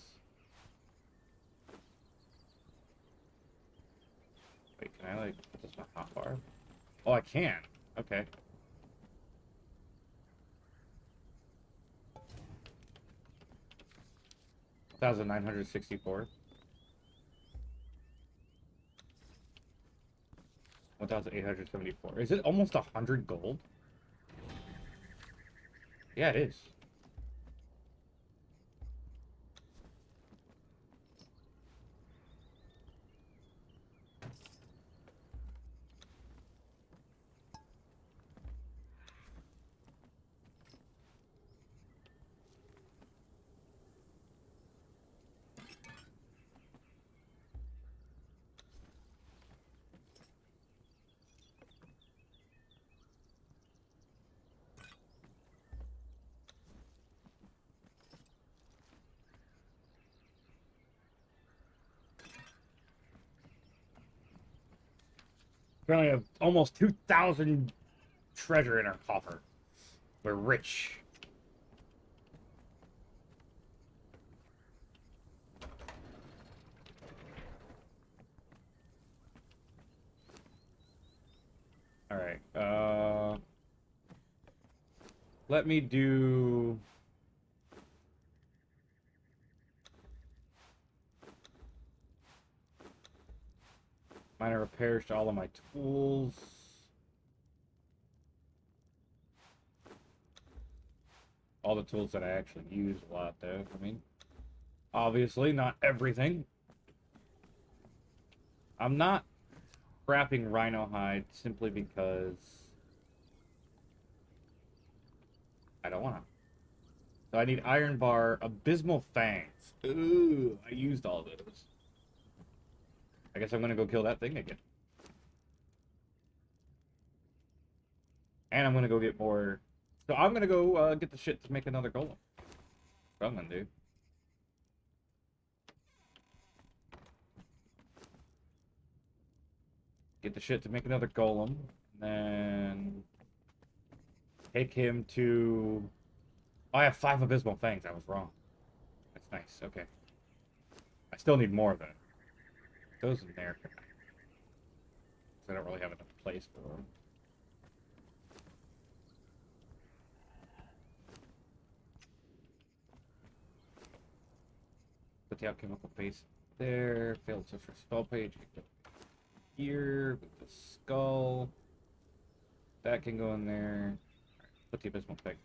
Wait, can I like put this in my hotbar? Oh, I can. Okay. $1,964. 1,874. Is it almost 100 gold? Yeah, it is. We only have almost 2,000 treasure in our coffer. We're rich. All right. Let me do. Minor repairs to all of my tools. All the tools that I actually use a lot, though. I mean, obviously, not everything. I'm not scrapping rhino hide simply because I don't want to. So I need iron bar, abysmal fangs. Ooh, I used all those. I guess I'm gonna go kill that thing again. And I'm gonna go get more. So I'm gonna go get the shit to make another golem. That's what I'm gonna do. Get the shit to make another golem. And then take him to. Oh, I have 5 abysmal fangs. I was wrong. That's nice. Okay. I still need more of it. Those in there. I don't really have enough place for them. Put the alchemical base there. Failed social spell page. Here with the skull. That can go in there. Put the abysmal thing.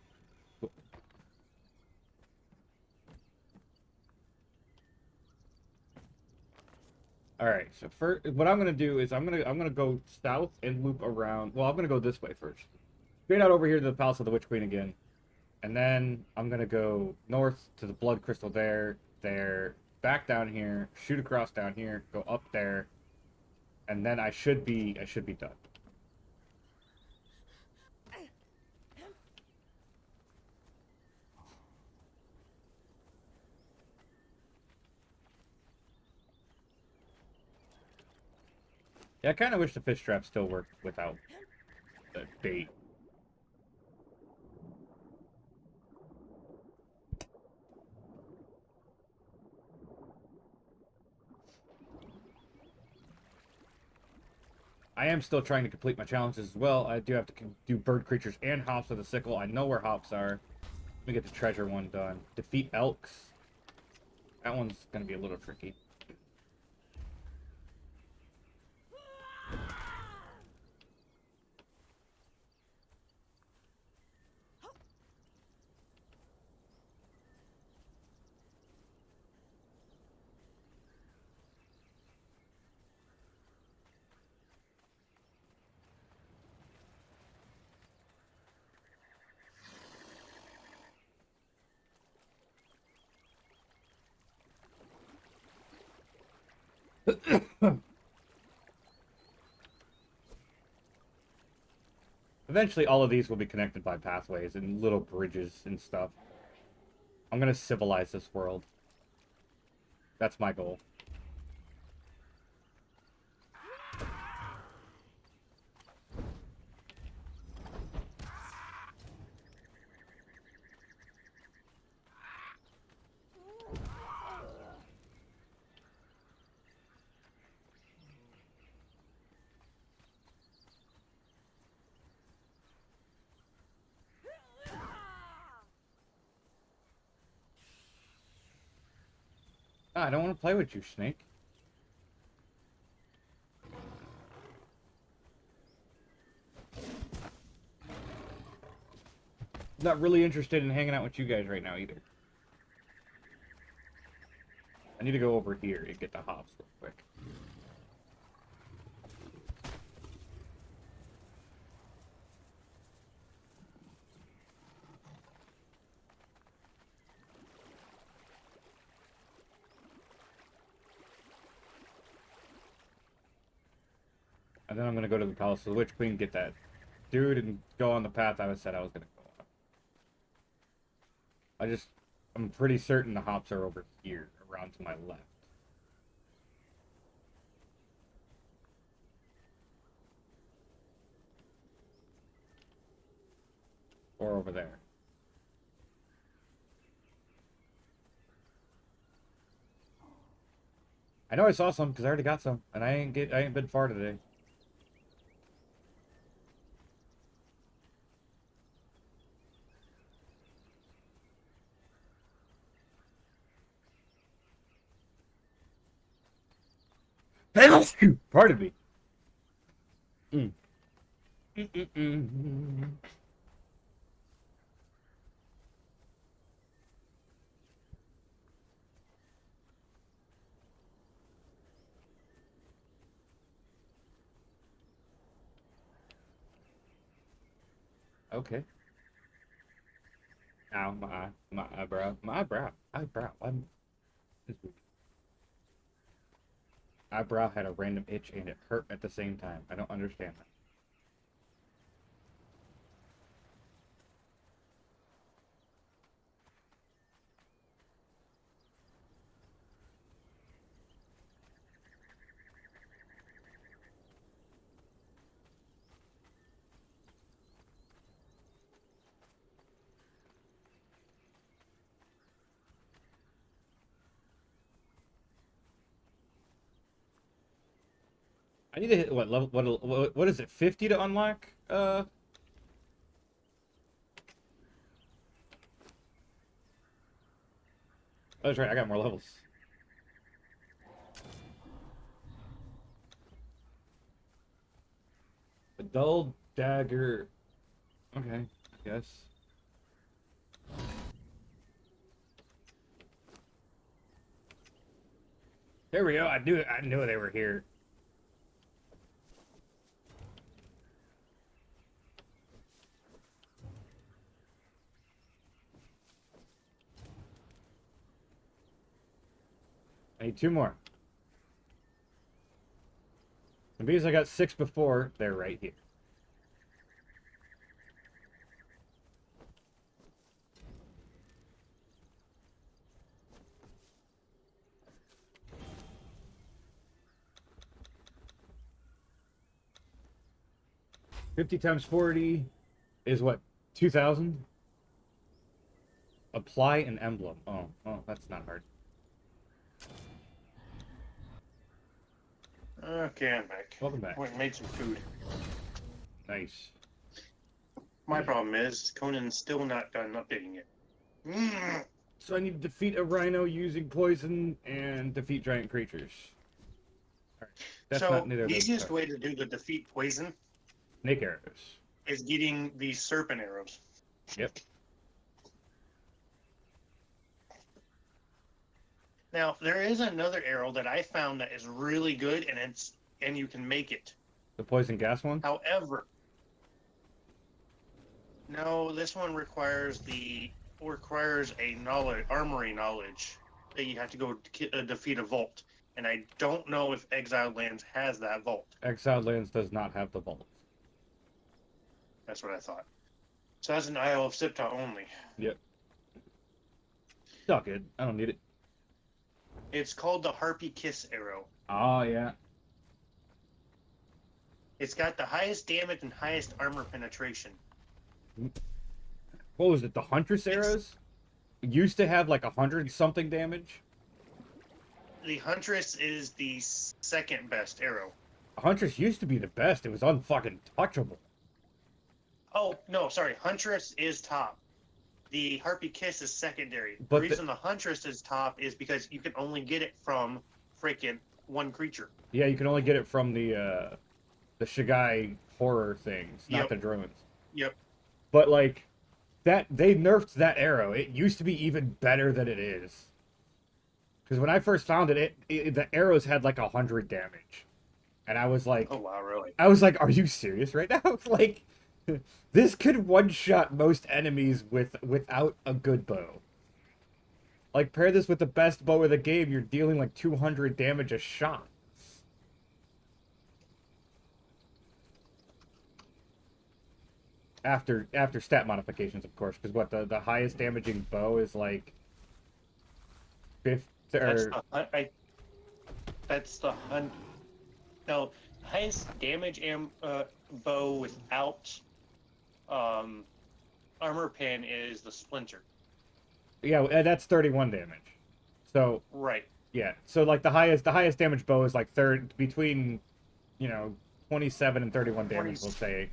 Cool. All right. So first, what I'm gonna do is I'm gonna go south and loop around. Well, I'm gonna go this way first. Straight out over here to the Palace of the Witch Queen again, and then I'm gonna go north to the Blood Crystal there, back down here, shoot across down here, go up there, and then I should be done. Yeah, I kind of wish the fish trap still worked without the bait. I am still trying to complete my challenges as well. I do have to do bird creatures and hops with a sickle. I know where hops are. Let me get the treasure one done. Defeat elks. That one's going to be a little tricky. Eventually, all of these will be connected by pathways and little bridges and stuff. I'm going to civilize this world. That's my goal. Ah, I don't want to play with you, Snake. Not really interested in hanging out with you guys right now either. I need to go over here and get the hops real quick. And then I'm going to go to the Palace of the Witch Queen, get that dude, and go on the path I said I was going to go on. I'm pretty certain the hops are over here, around to my left. Or over there. I know I saw some, because I already got some, and I ain't been far today. Pardon me. Mm. Mm-mm-mm. Okay. Ow, my eye, my eyebrow, my eyebrow. Eyebrow had a random itch and it hurt at the same time. I don't understand that. I need to hit what level? What is it? 50 to unlock? Oh, that's right. I got more levels. A dull dagger. Okay, I guess. There we go. I knew they were here. I need 2 more. And because I got 6 before, they're right here. 50 times 40 is what? 2,000? Apply an emblem. Oh, that's not hard. Okay, I'm back. Welcome back. Went and made some food. Nice. My problem is Conan's still not done updating it. So I need to defeat a rhino using poison and defeat giant creatures. Alright. That's So not neither of the those. easiest way to do the defeat poison Snake arrows. is getting these serpent arrows. Yep. Now there is another arrow that I found that is really good, and you can make it. The poison gas one? However, no, this one requires a armory knowledge that you have to go defeat a vault, and I don't know if Exiled Lands has that vault. Exiled Lands does not have the vault. That's what I thought. So that's an Isle of Sipta only. Yep. It's all good. I don't need it. It's called the Harpy Kiss arrow. Oh, yeah. It's got the highest damage and highest armor penetration. What was it? The Huntress arrows? It used to have like 100-something damage. The Huntress is the second best arrow. Huntress used to be the best. It was unfucking touchable. Oh, no, sorry. Huntress is top. The Harpy Kiss is secondary. But the reason the Huntress is top is because you can only get it from freaking one creature. Yeah, you can only get it from the Shigai horror things, not Yep. the drones. Yep. But like that, they nerfed that arrow. It used to be even better than it is. Because when I first found it, the arrows had like 100 damage, and I was like, Oh, wow, really? are you serious right now? Like, this could one-shot most enemies without a good bow. Like, pair this with the best bow of the game, you're dealing like 200 damage a shot. After stat modifications, of course, because what the highest damaging bow is like 50 or That's the no, highest damage bow without armor pen is the splinter. yeah, that's 31 damage. So Right. yeah, so like the highest damage bow is like between 27 and 31 damage, we'll say.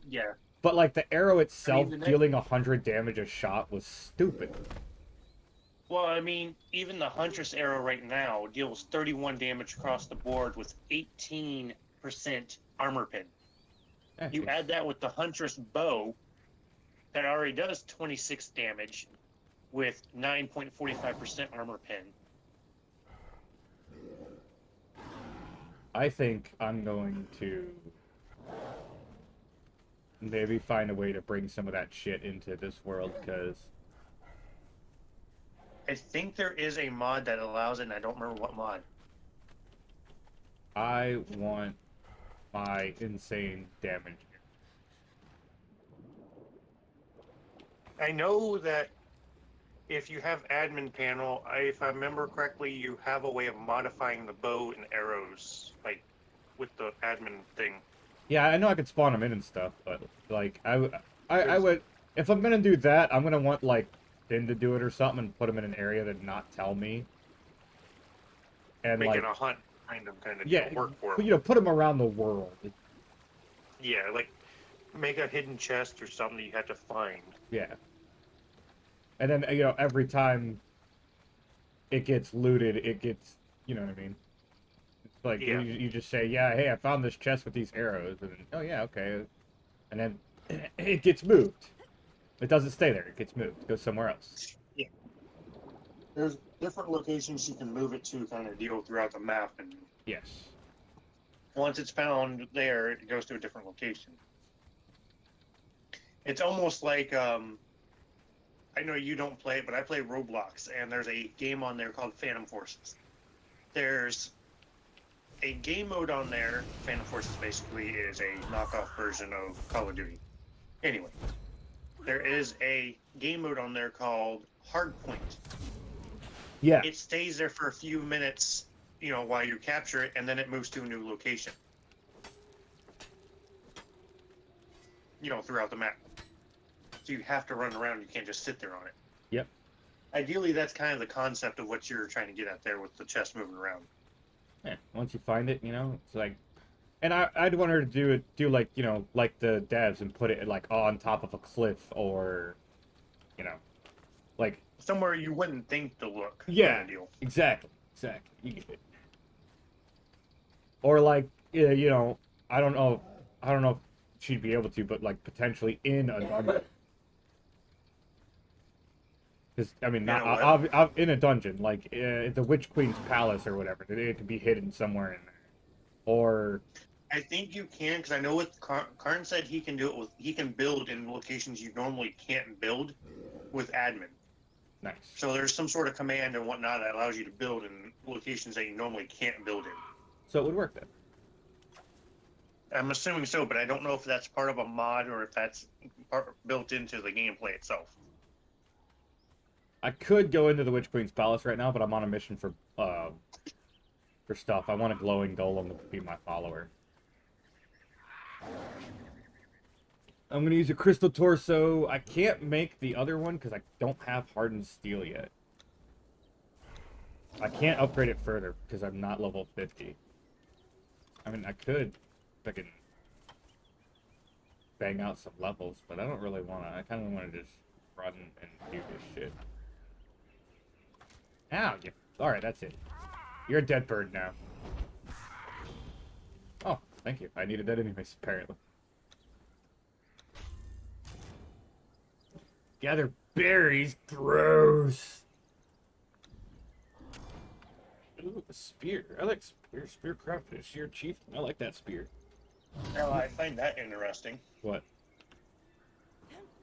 Yeah. But like the arrow itself the dealing 100 damage a shot was stupid. Well, I mean, even the Huntress arrow right now deals 31 damage across the board with 18% armor pen. You add that with the Huntress bow, that already does 26 damage with 9.45% armor pen. I think I'm going to maybe find a way to bring some of that shit into this world, because I think there is a mod that allows it, and I don't remember what mod. I want my insane damage. I know that if you have admin panel, if I remember correctly, you have a way of modifying the bow and arrows, like with the admin thing. Yeah, I know I could spawn them in and stuff, but like I would, if I'm gonna do that, I'm gonna want like Finn to do it or something and put them in an area that not tell me. And Making like a hunt kind of yeah, work for them. put them around the world. Yeah, like make a hidden chest or something that you have to find. Yeah. And then every time it gets looted, it gets, you know what I mean? It's like Yeah. you just say, yeah, hey, I found this chest with these arrows, and then, oh yeah, okay, and then it gets moved. It doesn't stay there. It gets moved. It goes somewhere else. Yeah. There's different locations you can move it to, kind of deal throughout the map, and Yes. once it's found there, it goes to a different location. It's almost like I know you don't play it, but I play Roblox, and there's a game on there called Phantom Forces. There's a game mode on there. Phantom Forces basically is a knockoff version of Call of Duty. Anyway, there is a game mode on there called Hardpoint. Yeah. It stays there for a few minutes, while you capture it, and then it moves to a new location. throughout the map. So you have to run around. You can't just sit there on it. Yep. Ideally, that's kind of the concept of what you're trying to get at there with the chest moving around. Yeah. Once you find it, it's like, and I'd want her to do like like the devs and put it like on top of a cliff or, like Somewhere you wouldn't think to look. yeah, Kind of deal. exactly. You get it. Or like I don't know if she'd be able to, but like potentially in a dungeon. Because I mean, not in a dungeon, like the Witch Queen's palace or whatever. It could be hidden somewhere in there, or I think you can, because I know what Karn said he can do it with. He can build in locations you normally can't build with admin. nice. So there's some sort of command and whatnot that allows you to build in locations that you normally can't build in. So it would work then. I'm assuming so, but I don't know if that's part of a mod or if that's built into the gameplay itself. I could go into the Witch Queen's palace right now, but I'm on a mission for stuff. I want a glowing golem to be my follower. I'm gonna use a crystal torso. I can't make the other one because I don't have hardened steel yet. I can't upgrade it further because I'm not level 50. I mean, I could fucking bang out some levels, but I don't really want to. I kind of want to just run and do this shit. Ow, alright, that's it. You're a dead bird now. Oh, thank you. I needed that anyways, apparently. Gather berries? Gross! Ooh, a spear. I like spear. Spear crafted. Sheer chieftain. I like that spear. Now, I find that interesting. What?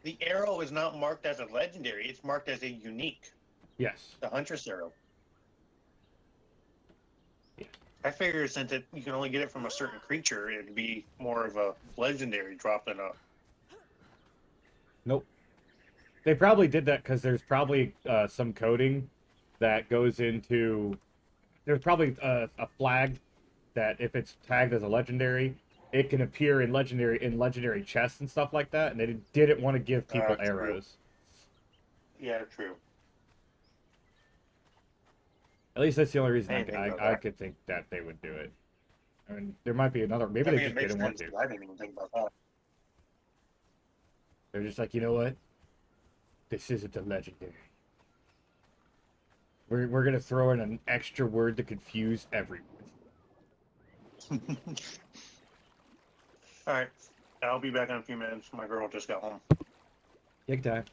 The arrow is not marked as a legendary. It's marked as a unique. Yes. The Huntress arrow. Yeah. I figured since you can only get it from a certain creature, it'd be more of a legendary drop than a... Nope. They probably did that because there's probably some coding that goes into... There's probably a flag that if it's tagged as a legendary, it can appear in legendary chests and stuff like that, and they didn't want to give people arrows. Yeah, true. At least that's the only reason I I could think that they would do it. I mean, there might be another. Maybe they just didn't want to. I didn't even think about that. They're just like, you know what? This isn't a legendary. We're gonna throw in an extra word to confuse everyone. All right, I'll be back in a few minutes. My girl just got home. Take time.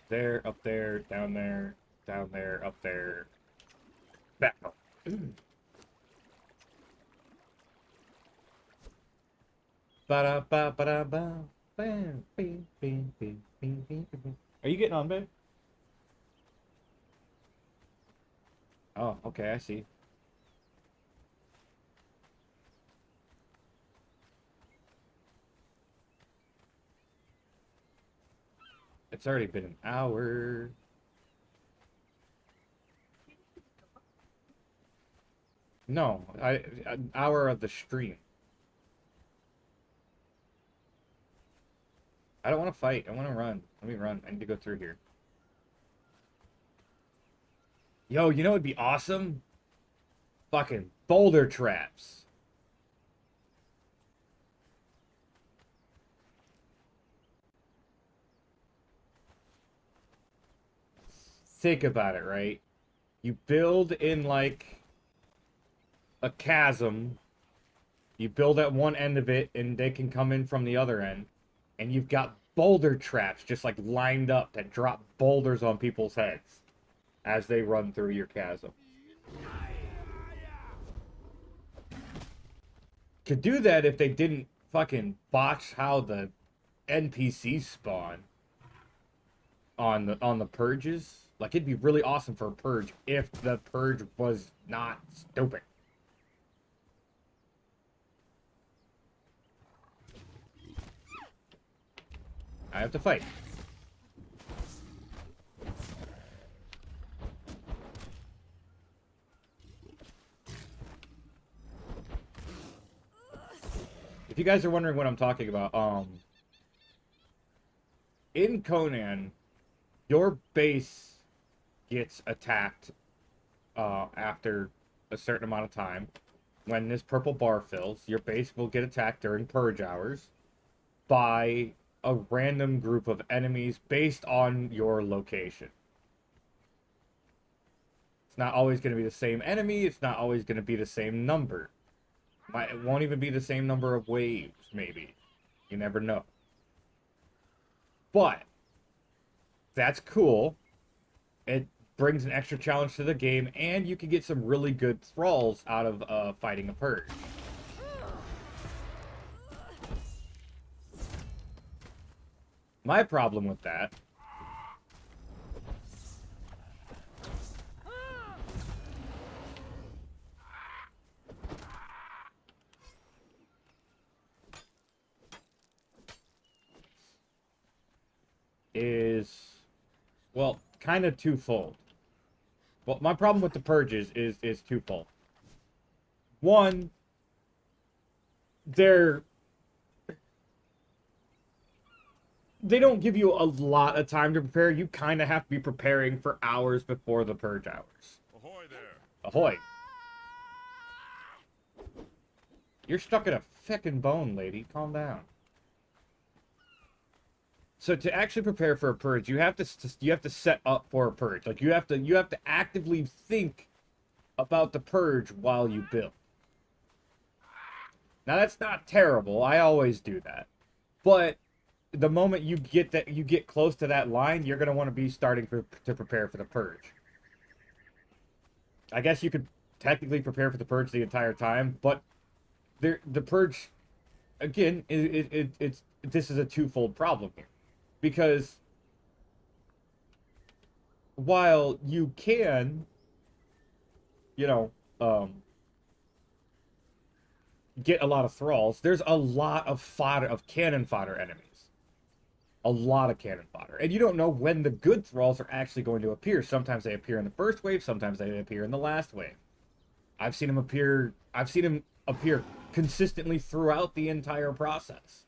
There, up there, down there, up there, back up. Ba-da-ba-ba-da-ba. Bam, bing, bing, bing, bing, bing, bing. Are you getting on, babe? Oh, okay, I see. It's already been an hour. No, an hour of the stream. I don't want to fight. I want to run. Let me run. I need to go through here. Yo, you know what'd be awesome? Fucking boulder traps. Think about it, right? You build in like a chasm. You build at one end of it and they can come in from the other end. And you've got boulder traps just like lined up that drop boulders on people's heads as they run through your chasm. Could do that if they didn't fucking botch how the NPCs spawn on the purges. Like, it'd be really awesome for a purge if the purge was not stupid. I have to fight. If you guys are wondering what I'm talking about, in Conan, your base gets attacked after a certain amount of time. When this purple bar fills, your base will get attacked during purge hours by a random group of enemies based on your location. It's not always going to be the same enemy. It's not always going to be the same number. It won't even be the same number of waves, maybe. You never know. But that's cool. It brings an extra challenge to the game, and you can get some really good thralls out of fighting a purge. My problem with that is, well, kind of twofold. Well, my problem with the purges is twofold. One, they don't give you a lot of time to prepare. You kind of have to be preparing for hours before the purge hours. Ahoy there. Ahoy. You're stuck in a feckin' bone, lady. Calm down. So to actually prepare for a purge, you have to set up for a purge. Like you have to actively think about the purge while you build. Now that's not terrible. I always do that. But the moment you get close to that line, you're going to want to be starting to prepare for the purge. I guess you could technically prepare for the purge the entire time, but the purge, again, this is a twofold problem here. Because while you can, get a lot of thralls, there's a lot of fodder, of cannon fodder enemies. A lot of cannon fodder. And you don't know when the good thralls are actually going to appear. Sometimes they appear in the first wave, sometimes they appear in the last wave. I've seen them appear consistently throughout the entire process.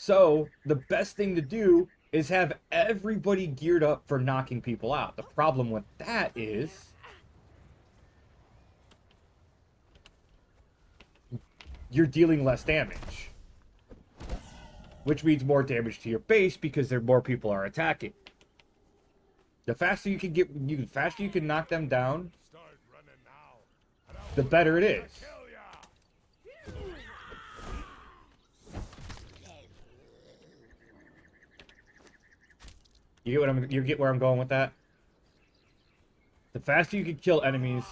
So, the best thing to do is have everybody geared up for knocking people out. The problem with that is you're dealing less damage. Which means more damage to your base because more people are attacking. The faster you can knock them down, the better it is. You get where I'm going with that? The faster you can kill enemies,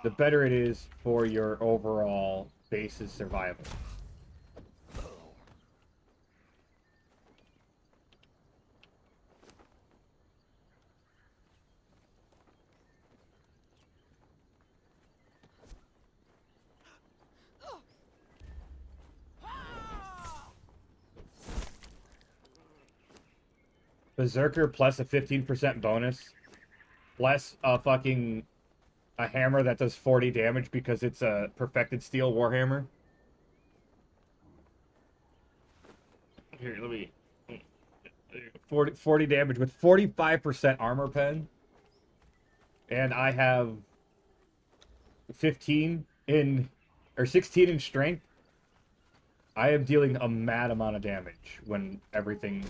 the better it is for your overall base's survival. Berserker plus a 15% bonus, plus a hammer that does 40 damage because it's a perfected steel warhammer. Here, let me 40 damage with 45% armor pen, and I have 16 in strength. I am dealing a mad amount of damage when everything.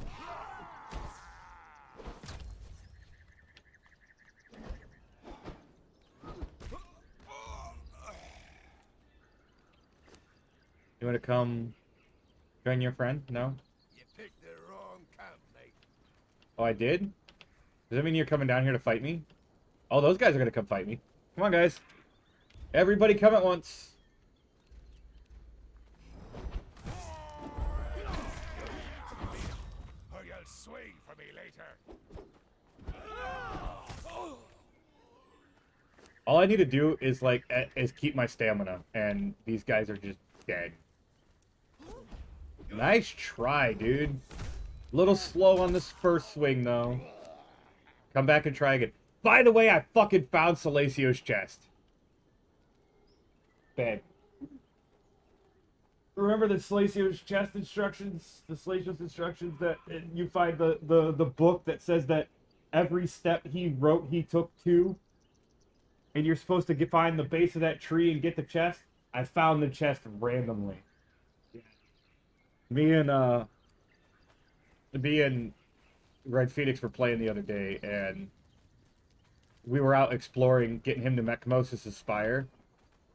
You want to come join your friend? No? You picked the wrong camp, mate. Oh, I did? Does that mean you're coming down here to fight me? Oh, those guys are going to come fight me. Come on, guys. Everybody come at once. Or you'll swing for me later. All I need to do is, keep my stamina, and these guys are just dead. Nice try, dude. A little slow on this first swing, though. Come back and try again. By the way, I fucking found Salacio's chest. Bad. remember the Slacio's chest instructions? The Slacio's instructions that you find the book that says that every step he wrote he took two, and you're supposed to find the base of that tree and get the chest. I found the chest randomly. Me and me and Red Phoenix were playing the other day, and we were out exploring, getting him to Mechmosis' Spire,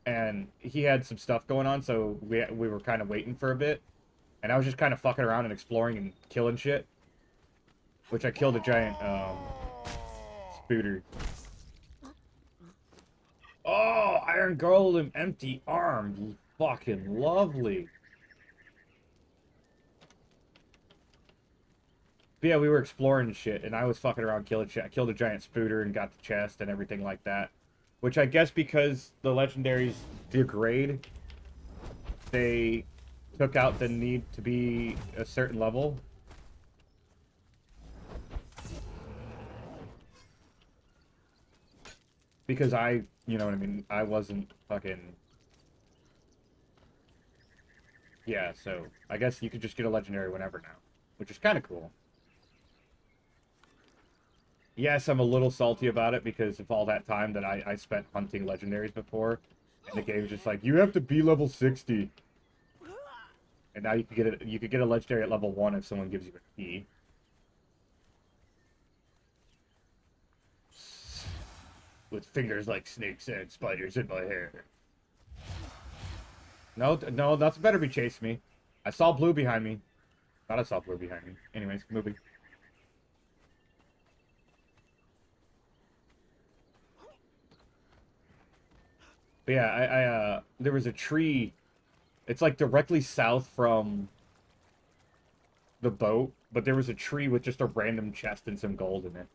and he had some stuff going on, so we were kind of waiting for a bit, and I was just kind of fucking around and exploring and killing shit, which I killed a giant spooter. Oh, Iron Golem, empty arm, fucking lovely. But yeah, we were exploring shit, and I was fucking around killing shit. I killed a giant spooter and got the chest and everything like that. Which I guess because the legendaries degrade, they took out the need to be a certain level. Because you know what I mean, I wasn't fucking... Yeah, so I guess you could just get a legendary whenever now, which is kind of cool. Yes, I'm a little salty about it because of all that time that I spent hunting legendaries before. And the game's just like, you have to be level 60. And now you could get a legendary at level 1 if someone gives you a key. With fingers like snakes and spiders in my hair. No, that's better be chasing me. I saw blue behind me. Thought I saw blue behind me. Anyways, moving. But yeah, there was a tree. It's like directly south from the boat, but there was a tree with just a random chest and some gold in it.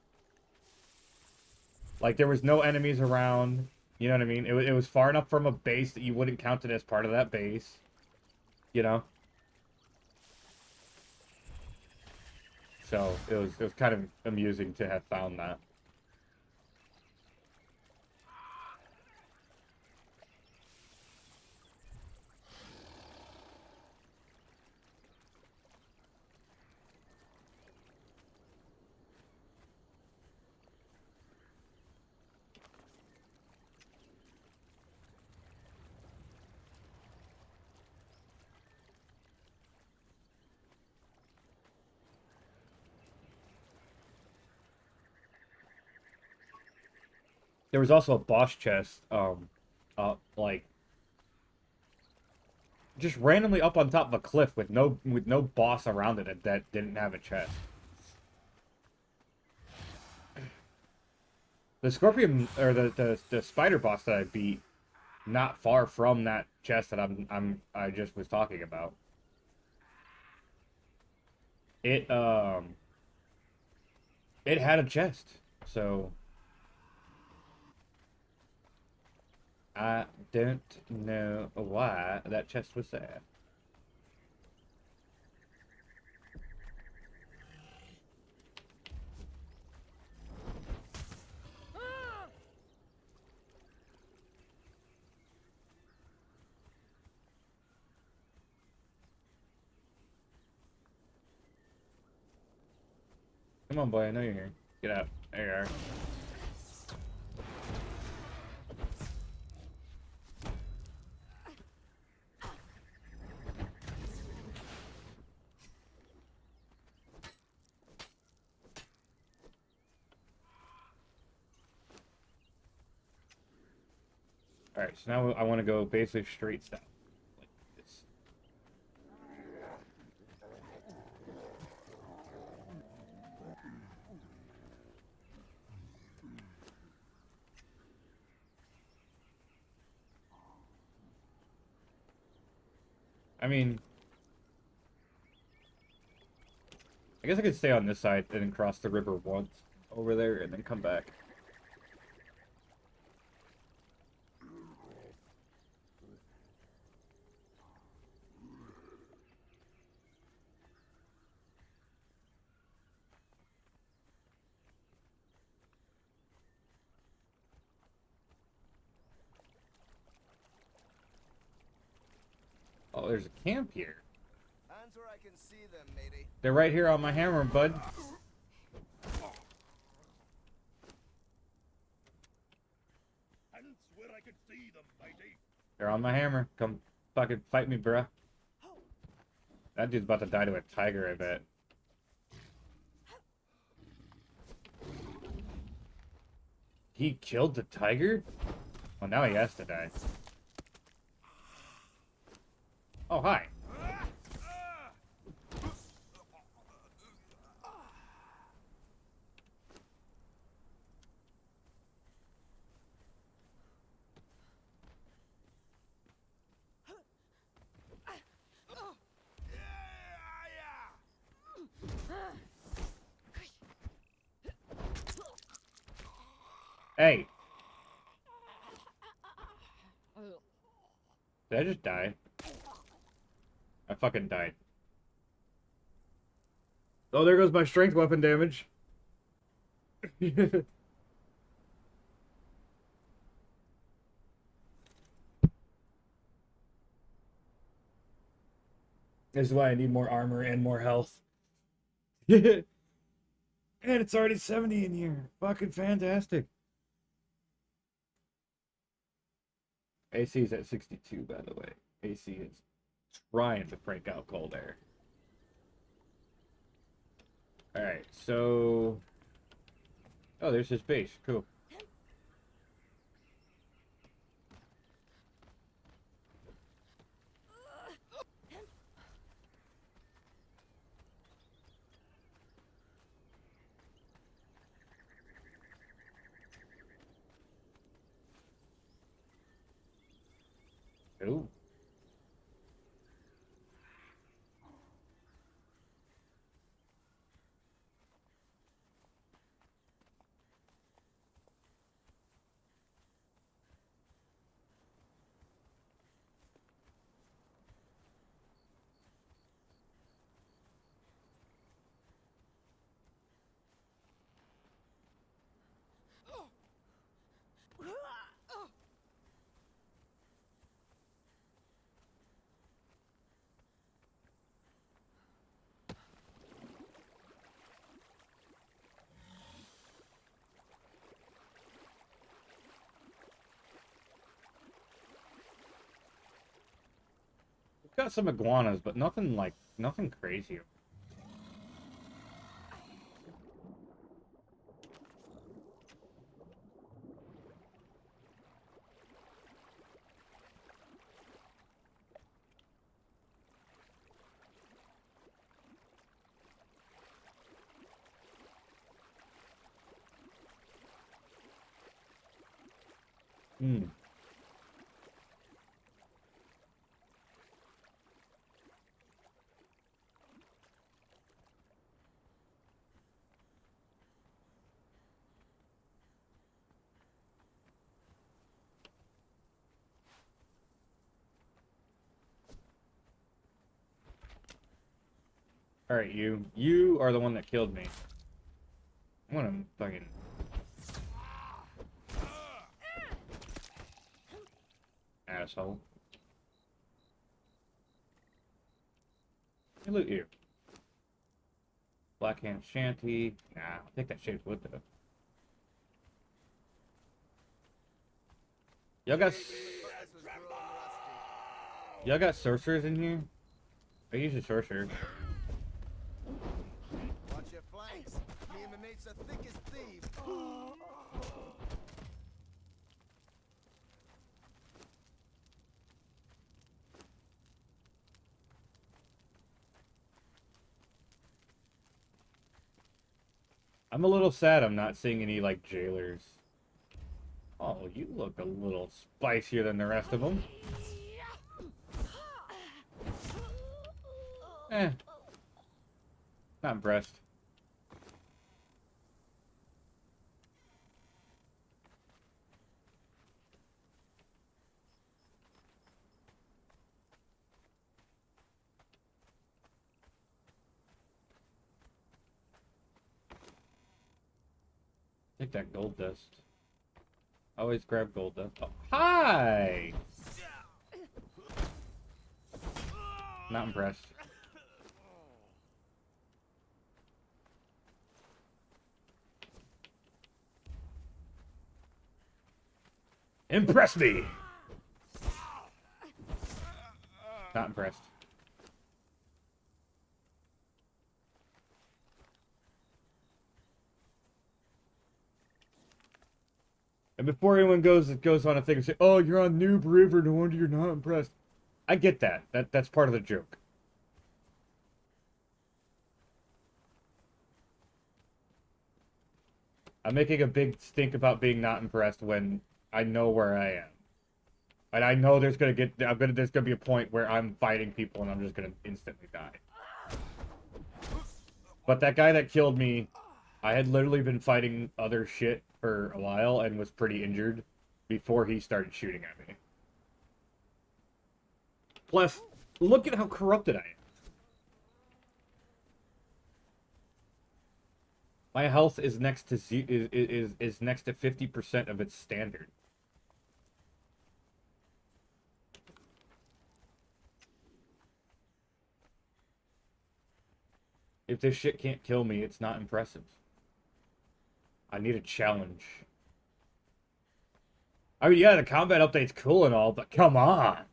Like, there was no enemies around. You know what I mean? It was far enough from a base that you wouldn't count it as part of that base. You know? So, it was kind of amusing to have found that. There was also a boss chest, like just randomly up on top of a cliff with no boss around it that didn't have a chest. The scorpion or the spider boss that I beat, not far from that chest that I just was talking about. It it had a chest, so I don't know why that chest was there. Come on, boy, I know you're here. Get out. There you are. Alright, so now I want to go basically straight south. Like this. I mean, I guess I could stay on this side and then cross the river once over there and then come back. Oh, there's a camp here. Hands where I can see them, matey. They're right here on my hammer, bud. Hands where I could see them, matey. They're on my hammer. Come fucking fight me, bruh. That dude's about to die to a tiger, I bet. He killed the tiger? Well, now he has to die. Oh, hi. Hey. Did I just die? I fucking died. Oh, there goes my strength weapon damage. This is why I need more armor and more health. And it's already 70 in here. Fucking fantastic. AC is at 62, by the way. AC is trying to crank out cold air. Alright, so... Oh, there's his base. Cool. Ooh. Got some iguanas, but nothing crazy. Hmm. Alright, you. You are the one that killed me. I'm gonna fucking... Asshole. Hey, loot you. Blackhand shanty. Nah, I'll take that shaped wood though. Y'all got... Y'all got sorcerers in here? I use a sorcerer. Watch your flanks. Me and my mates are thick as thieves. I'm a little sad I'm not seeing any, like, jailers. Oh, you look a little spicier than the rest of them. Eh. Not impressed. Take that gold dust. Always grab gold dust. Oh, hi! Not impressed. Impress me! Not impressed. And before anyone goes on a thing and say, "Oh, you're on Noob River, no wonder you're not impressed." I get that. That's part of the joke. I'm making a big stink about being not impressed when I know where I am. And I know there's gonna be a point where I'm fighting people and I'm just gonna instantly die. But that guy that killed me, I had literally been fighting other shit for a while and was pretty injured before he started shooting at me. Plus, look at how corrupted I am. My health is next to is next to 50% of its standard. If this shit can't kill me, it's not impressive. I need a challenge. I mean, yeah, the combat update's cool and all, but come on.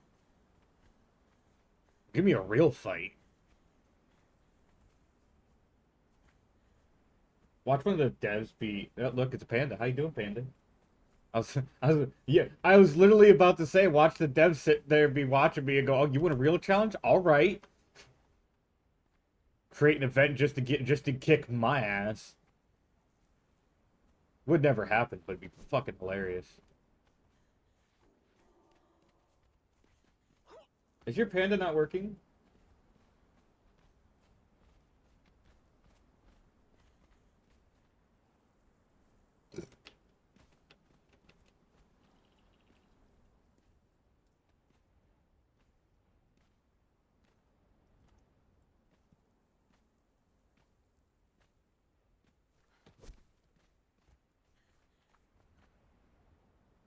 Give me a real fight. Watch one of the devs be... Oh, look, it's a panda. How you doing, panda? I was literally about to say, watch the devs sit there and be watching me and go, "Oh, you want a real challenge? All right." Create an event just to kick my ass. Would never happen, but it'd be fucking hilarious. Is your panda not working?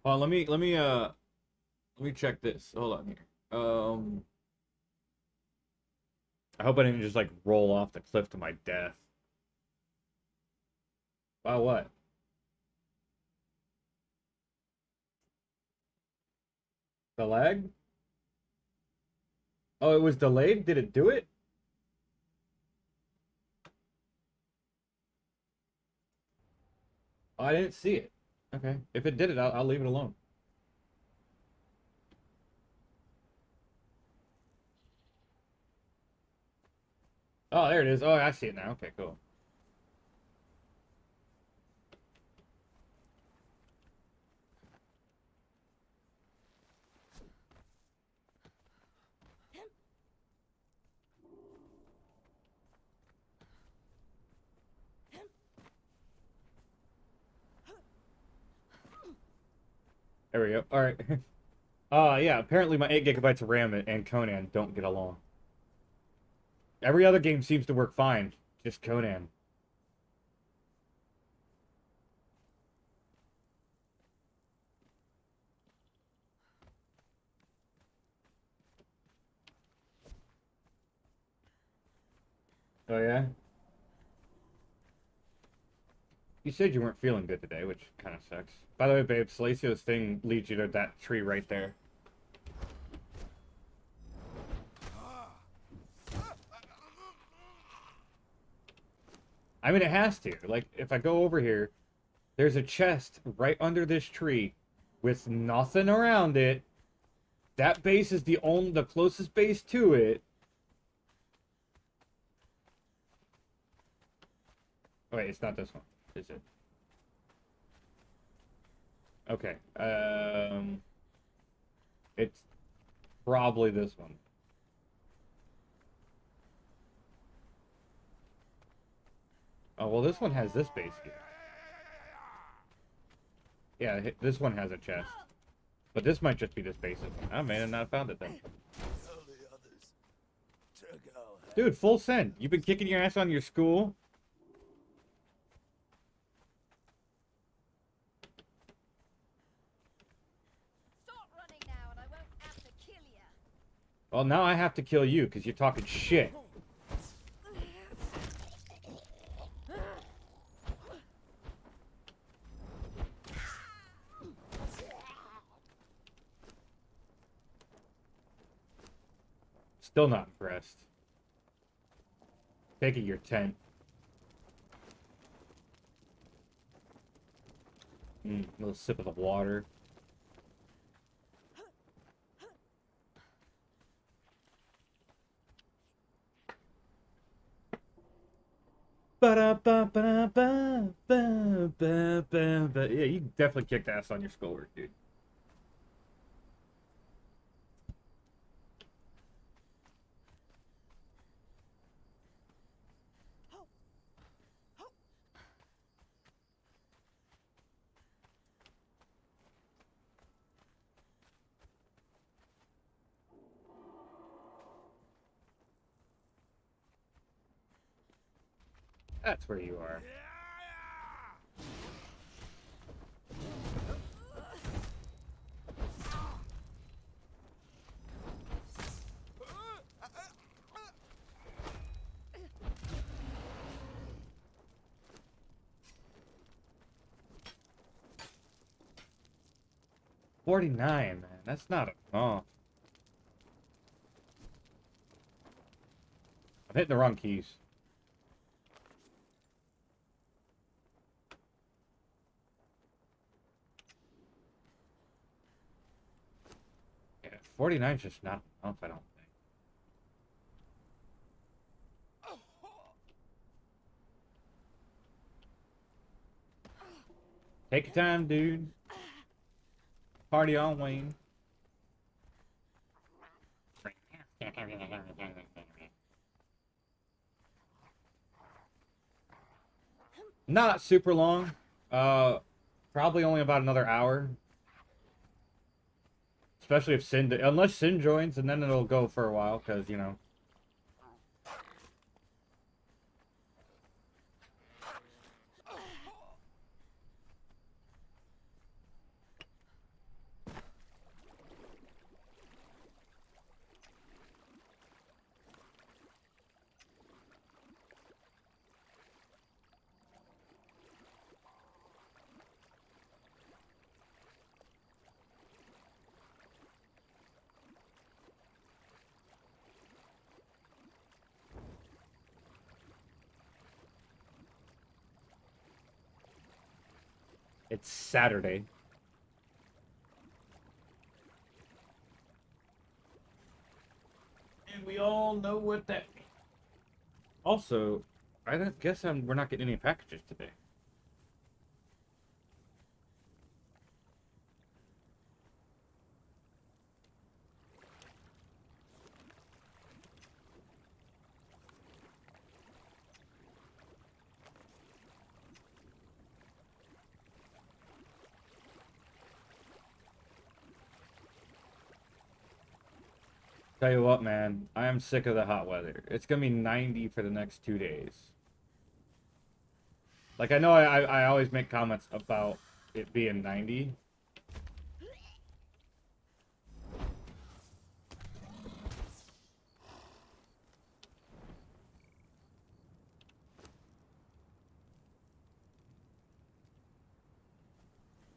Well, let me check this. Hold on here. I hope I didn't just like roll off the cliff to my death. Wow, what? The lag? Oh, it was delayed? Did it do it? Oh, I didn't see it. Okay. If it did it, I'll leave it alone. Oh, there it is. Oh, I see it now. Okay, cool. There we go. All right. Yeah, apparently my 8 gigabytes of RAM and Conan don't get along. Every other game seems to work fine. Just Conan. Oh, yeah? You said you weren't feeling good today, which kind of sucks. By the way, babe, Salacio's thing leads you to that tree right there. I mean, it has to. Like, if I go over here, there's a chest right under this tree with nothing around it. That base is the closest base to it. Oh, wait, it's not this one, is it? Okay. It's probably this one. Oh, well, this one has this base here. Yeah, this one has a chest. But this might just be this basic one. I may have not found it then. Dude, full send. You've been kicking your ass on your school? Stop running now and I won't have to kill you. Well, now I have to kill you because you're talking shit. Still not impressed. Taking your tent. Little sip of the water. Yeah, you definitely kicked ass on your schoolwork, dude. That's where you are. $49, man. That's not enough. I'm hitting the wrong keys. Yeah, 49 is just not enough, I don't think. Take your time, dude. Party on, Wayne. Not super long. Probably only about another hour. Especially if Sin, unless Sin joins, and then it'll go for a while, because, you know. It's Saturday. And we all know what that means. Also, I don't guess we're not getting any packages today. Tell you what, man, I am sick of the hot weather. It's gonna be 90 for the next 2 days. Like, I know I always make comments about it being 90.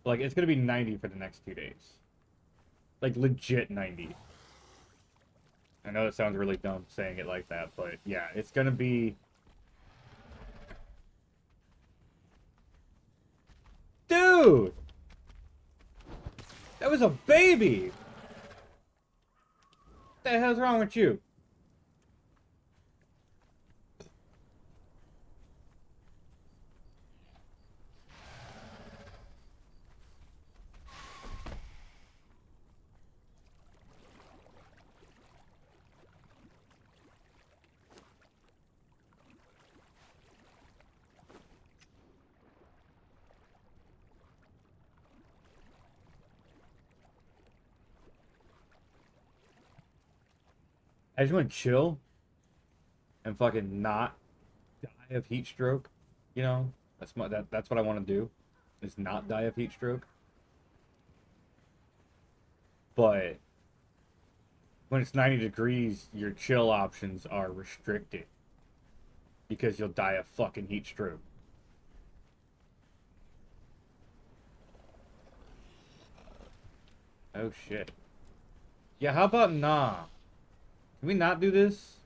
Like, it's gonna be 90 for the next 2 days. Like, legit 90. I know it sounds really dumb saying it like that, but yeah, it's gonna be... Dude! That was a baby! What the hell's wrong with you? I just want to chill and fucking not die of heat stroke. You know, that's what I want to do, is not die of heat stroke. But When it's 90 degrees, your chill options are restricted. Because you'll die of fucking heat stroke. Oh shit. Yeah, how about nah? Can we not do this?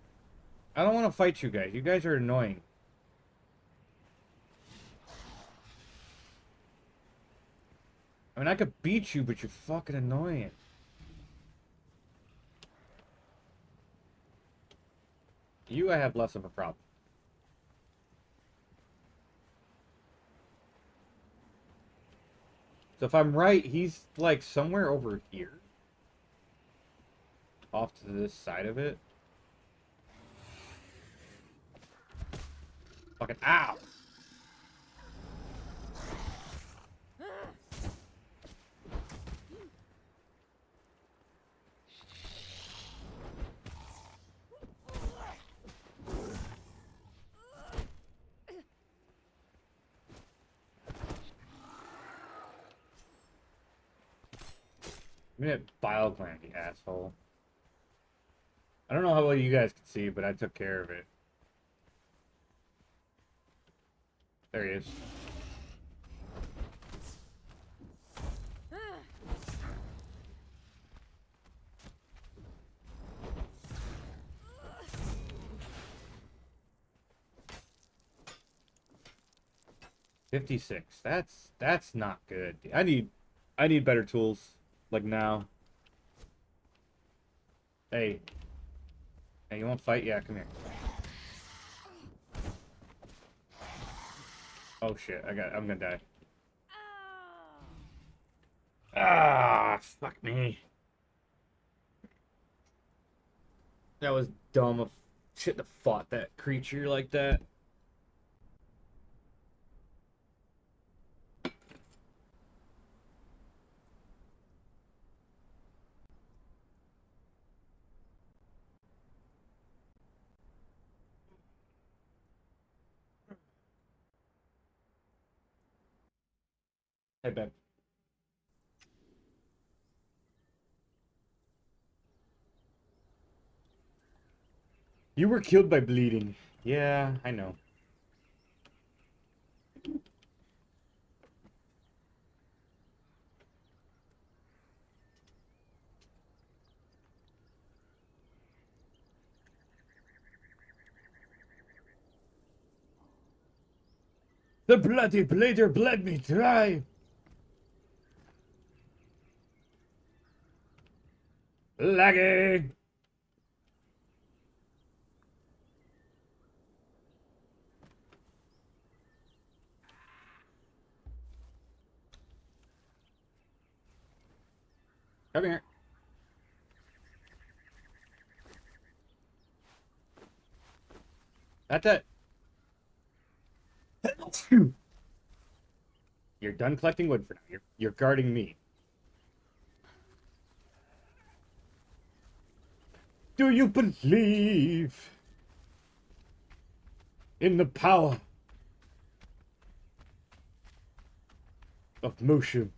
I don't want to fight you guys. You guys are annoying. I mean, I could beat you, but you're fucking annoying. You, I have less of a problem. So if I'm right, he's like somewhere over here. Off to this side of it. Fucking ow! I'm gonna bile gland, you asshole. I don't know how well you guys can see, but I took care of it. There he is. $56. That's not good. I need better tools. Like now. Hey. Hey, you want to fight? Yeah, come here. Oh shit, I'm gonna die. Ah, fuck me. That was dumb of shit to fought that creature like that. Hey, babe. You were killed by bleeding. Yeah, I know. The bloody blader bled me dry. Laggy. Come here. That's it. You're done collecting wood for now. You're guarding me. Do you believe in the power of Mushu?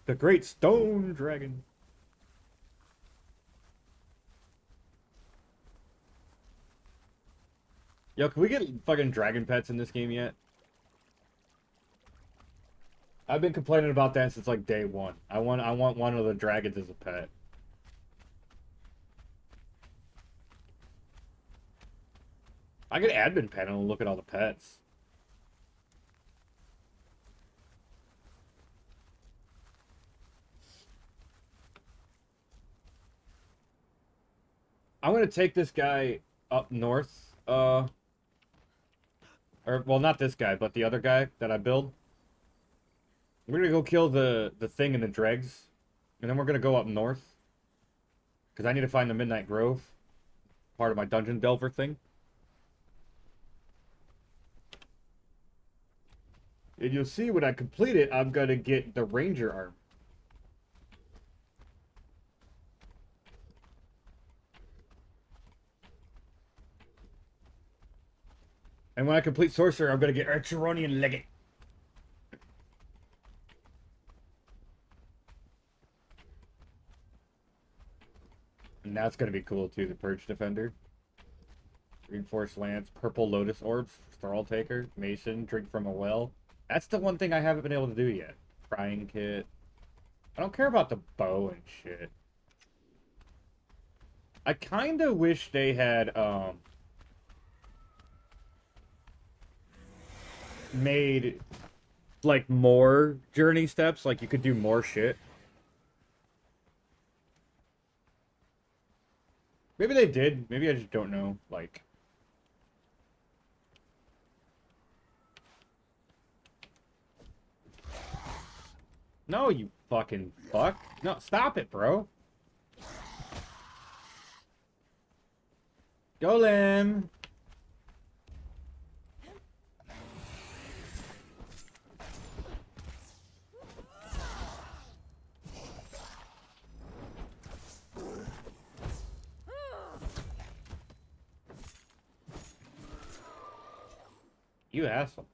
The great stone dragon. Yo, can we get fucking dragon pets in this game yet? I've been complaining about that since like day one. I want one of the dragons as a pet. I get admin panel and look at all the pets. I'm gonna take this guy up north, or well, not this guy, but the other guy that I build. We're gonna go kill the thing in the dregs, and then we're gonna go up north, because I need to find the Midnight Grove, part of my dungeon delver thing. And you'll see when I complete it, I'm gonna get the ranger arm. And when I complete sorcerer, I'm gonna get Archeronian Legate. And that's gonna be cool too, the Purge Defender. Reinforced Lance, Purple Lotus Orbs, Thrall Taker, Mason, Drink from a Well. That's the one thing I haven't been able to do yet. Prying Kit. I don't care about the bow and shit. I kinda wish they had, made, like, more journey steps. Like, you could do more shit. Maybe they did. Maybe I just don't know. Like... No, you fucking fuck. No, stop it, bro. Golem. You asshole.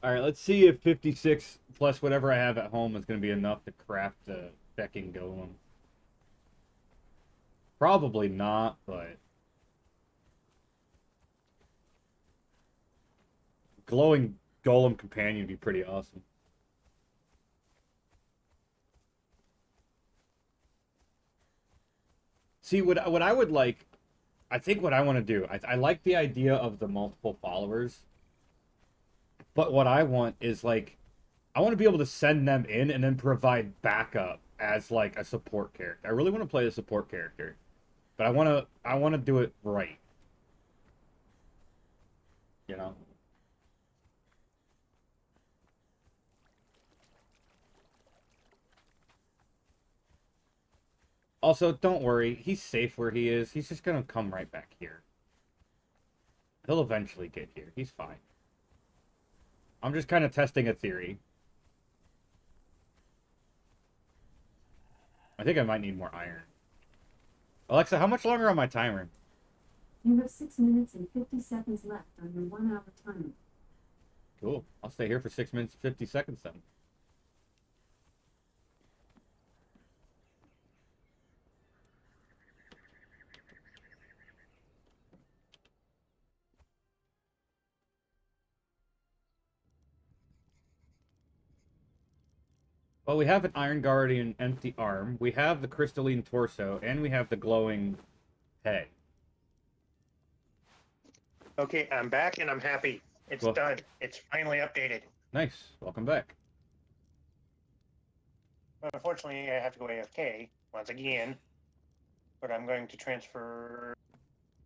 Alright, let's see if 56 plus whatever I have at home is going to be enough to craft the Becking Golem. Probably not, but... Glowing Golem Companion would be pretty awesome. See, what I would like... I think what I want to do... I like the idea of the multiple followers. But what I want is, like... I want to be able to send them in and then provide backup as, like, a support character. I really want to play a support character. But I want to do it right. You know? Also, don't worry. He's safe where he is. He's just gonna come right back here. He'll eventually get here. He's fine. I'm just kind of testing a theory. I think I might need more iron. Alexa, how much longer on my timer? You have 6 minutes and 50 seconds left on your 1-hour timer. Cool. I'll stay here for 6 minutes and 50 seconds then. Well, we have an Iron Guardian empty arm, we have the crystalline torso, and we have the glowing head. Okay, I'm back and I'm happy. It's Well- done. It's finally updated. Nice. Welcome back. Unfortunately, I have to go AFK once again, but I'm going to transfer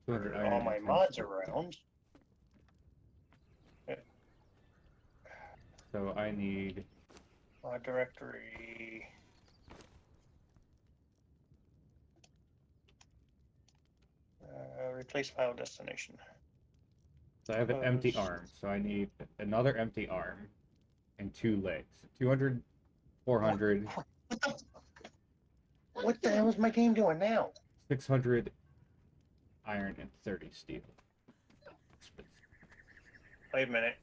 200 all iron my and mods 10. around. So I need... Mod directory. Replace file destination. So I have an empty Suppose- arm, so I need another empty arm and 2 legs. 200, 400, What the hell is my game doing now? 600 iron, and 30 steel. Wait a minute.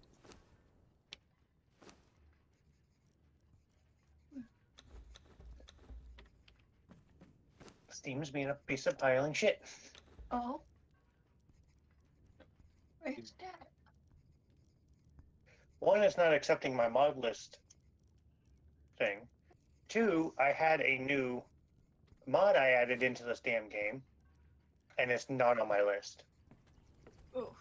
Steam's being a piece of piling shit. Oh. Where's that? One, it's not accepting my mod list thing. Two, I had a new mod I added into this damn game, and it's not on my list. Oh.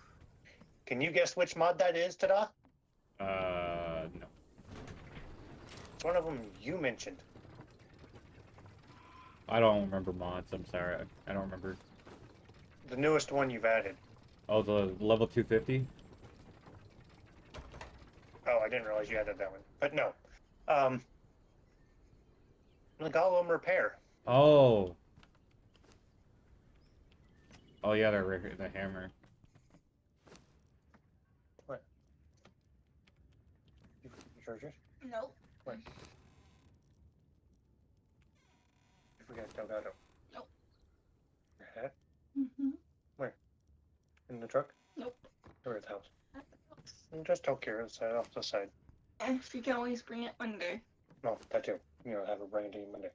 Can you guess which mod that is, Tada? No. It's one of them you mentioned. I don't remember mods. I'm sorry. I don't remember. The newest one you've added. Oh, the level 250? Oh, I didn't realize you added that one. But no. The Golem repair. Oh. Oh, yeah, the hammer. What? You chargers? Nope. What? You forgot Delgado. Nope. Your hat? Mm-hmm. Where? In the truck? Nope. Or at the house? Just take care of the side off the side. If you can always bring it Monday. No, that too. You know, have a bring it to you Monday.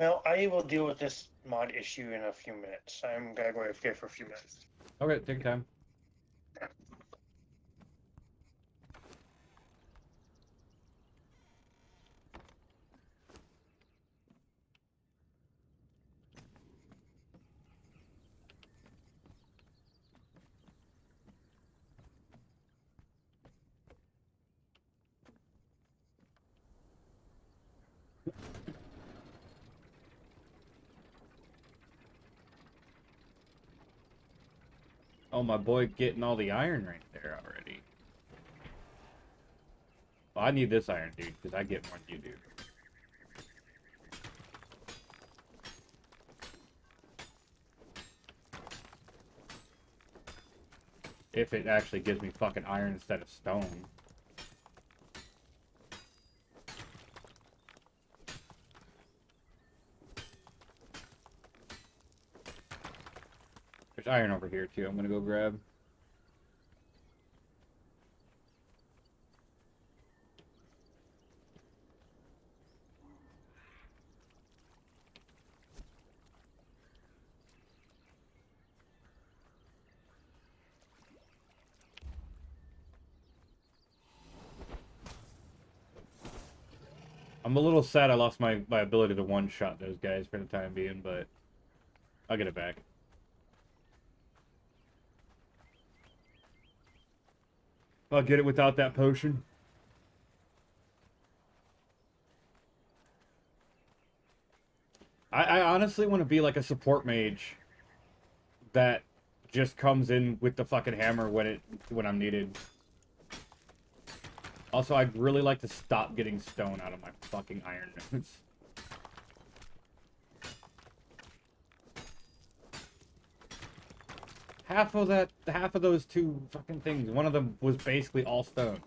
Well, I will deal with this mod issue in a few minutes. I'm gonna go AFK for a few minutes. Okay, take your time. Oh, my boy getting all the iron right there already. Well, I need this iron, dude, because I get more than you do. If it actually gives me fucking iron instead of stone. There's iron over here, too. I'm gonna go grab. I'm a little sad I lost my ability to one-shot those guys for the time being, but I'll get it back. I'll get it without that potion. I honestly want to be like a support mage that just comes in with the fucking hammer when I'm needed. Also, I'd really like to stop getting stone out of my fucking iron nodes. Half of those two fucking things, one of them was basically all stone.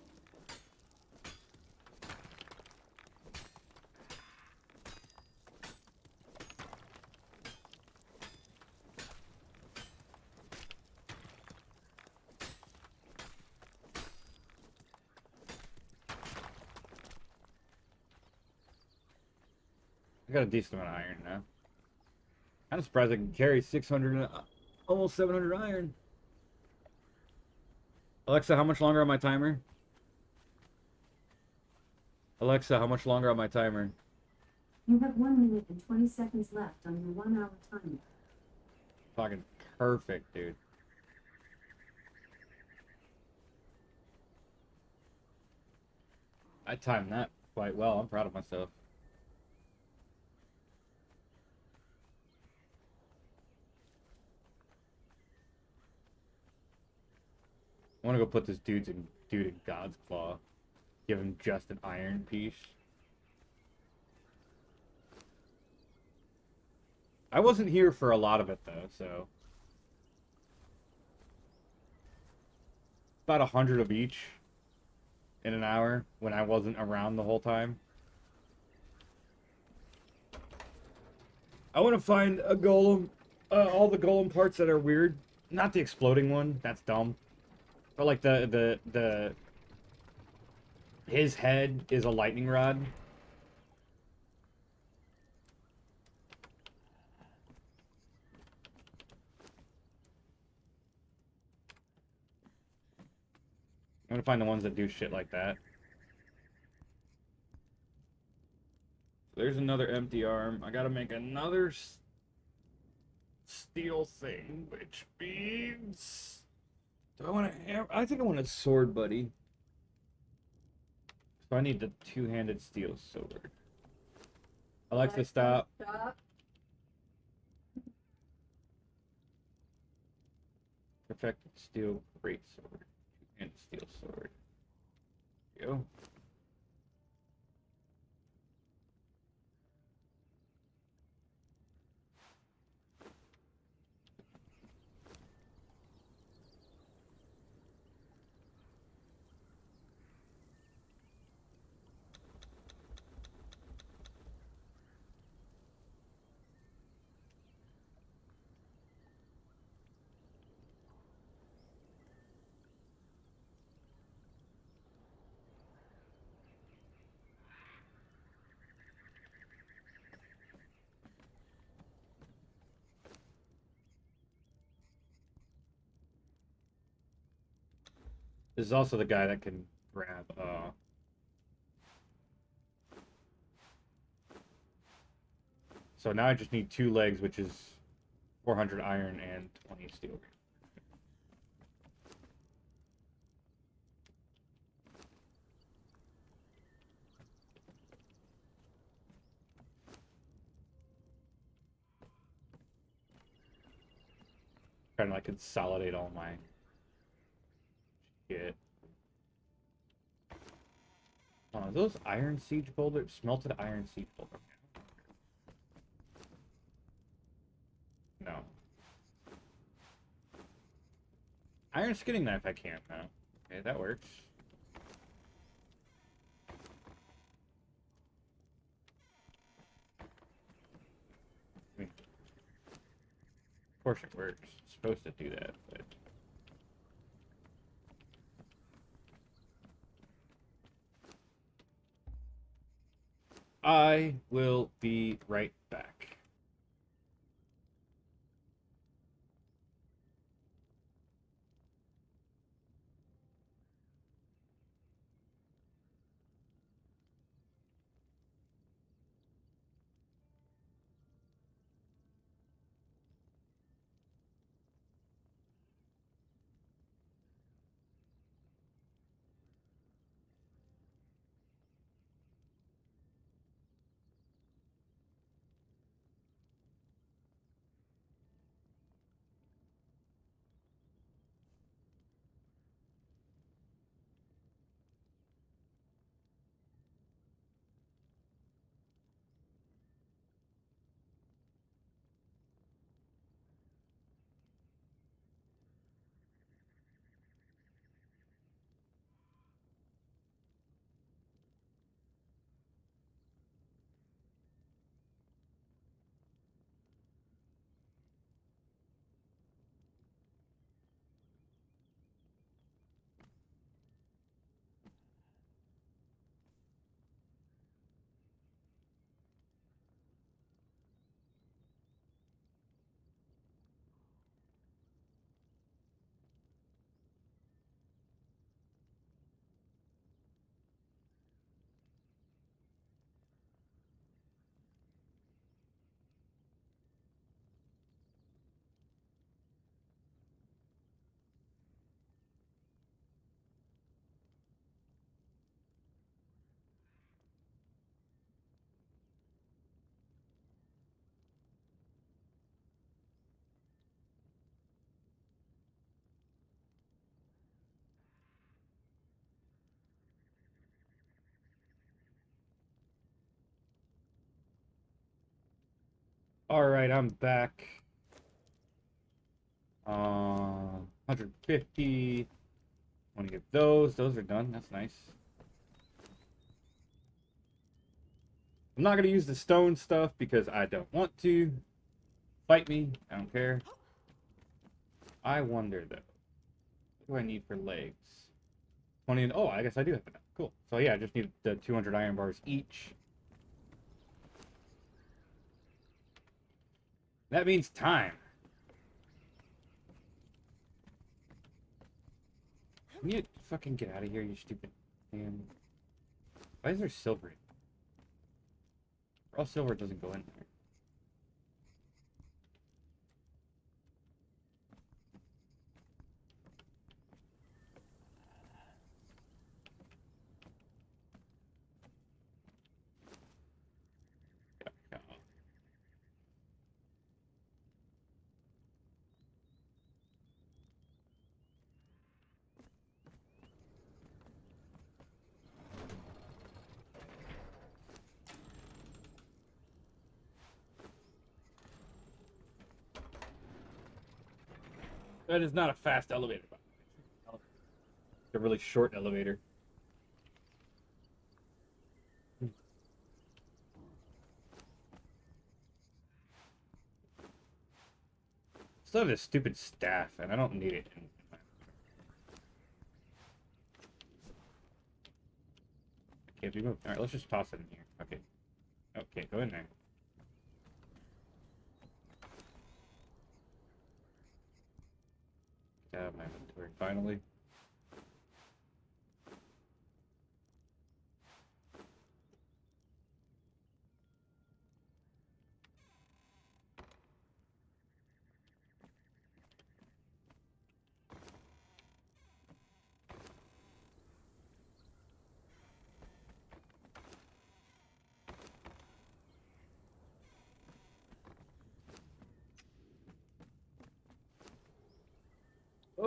I got a decent amount of iron now. I'm surprised I can carry 600, almost 700 iron. Alexa, how much longer on my timer? Alexa, how much longer on my timer? You have 1 minute and 20 seconds left on your 1 hour timer. Fucking perfect, dude. I timed that quite well. I'm proud of myself. I want to go put this dude in God's Claw. Give him just an iron piece. I wasn't here for a lot of it though, so about 100 of each in an hour when I wasn't around the whole time. I want to find a golem, all the golem parts that are weird. Not the exploding one, that's dumb. But like his head is a lightning rod. I'm gonna find the ones that do shit like that. There's another empty arm. I gotta make another steel thing, which means... Do I want a hammer? I think I want a sword, buddy. So I need the two-handed steel sword. Alexa, stop. Stop. Perfected steel great sword. Two-handed steel sword. There you go. This is also the guy that can grab so now I just need 2 legs, which is 400 iron and 20 steel. Trying to like consolidate all my shit. Oh, those iron siege boulders, smelted iron siege boulder. No. Iron skinning knife I can't now. Okay, that works. I mean, of course it works. It's supposed to do that, but I will be right back. All right, I'm back. 150. Want to get those. Those are done. That's nice. I'm not going to use the stone stuff because I don't want to. Fight me. I don't care. I wonder, though. What do I need for legs? 20. Oh, I guess I do have enough. Cool. So, yeah, I just need the 200 iron bars each. That means time. Can you fucking get out of here, you stupid man? Why is there silver in it? Raw silver doesn't go in there. That is not a fast elevator. It's a really short elevator. Still have this stupid staff, and I don't need it. Can't be moved. All right, let's just toss it in here. Okay. Okay, go in there. Get out of my inventory, finally.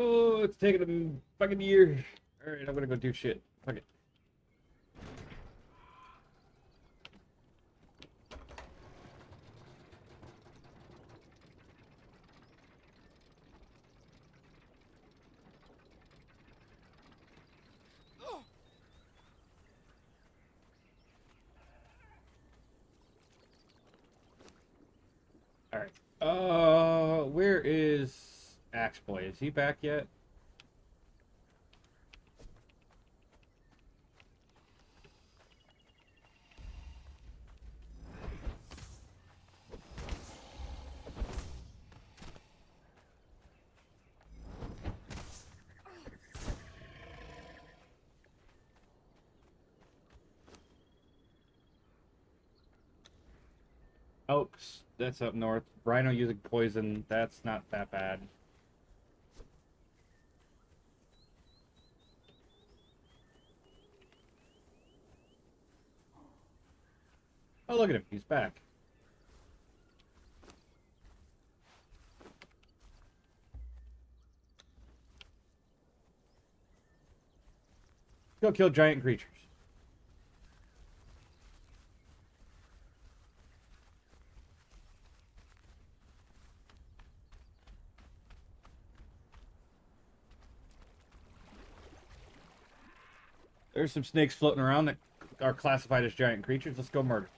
Oh, it's taking a fucking year. Alright, I'm gonna go do shit. Fuck it. Alright. Where is Axe Boy? Is he back yet? Oaks, that's up north. Rhino using poison, that's not that bad. Oh, look at him, he's back. Go kill giant creatures. There's some snakes floating around that are classified as giant creatures. Let's go murder.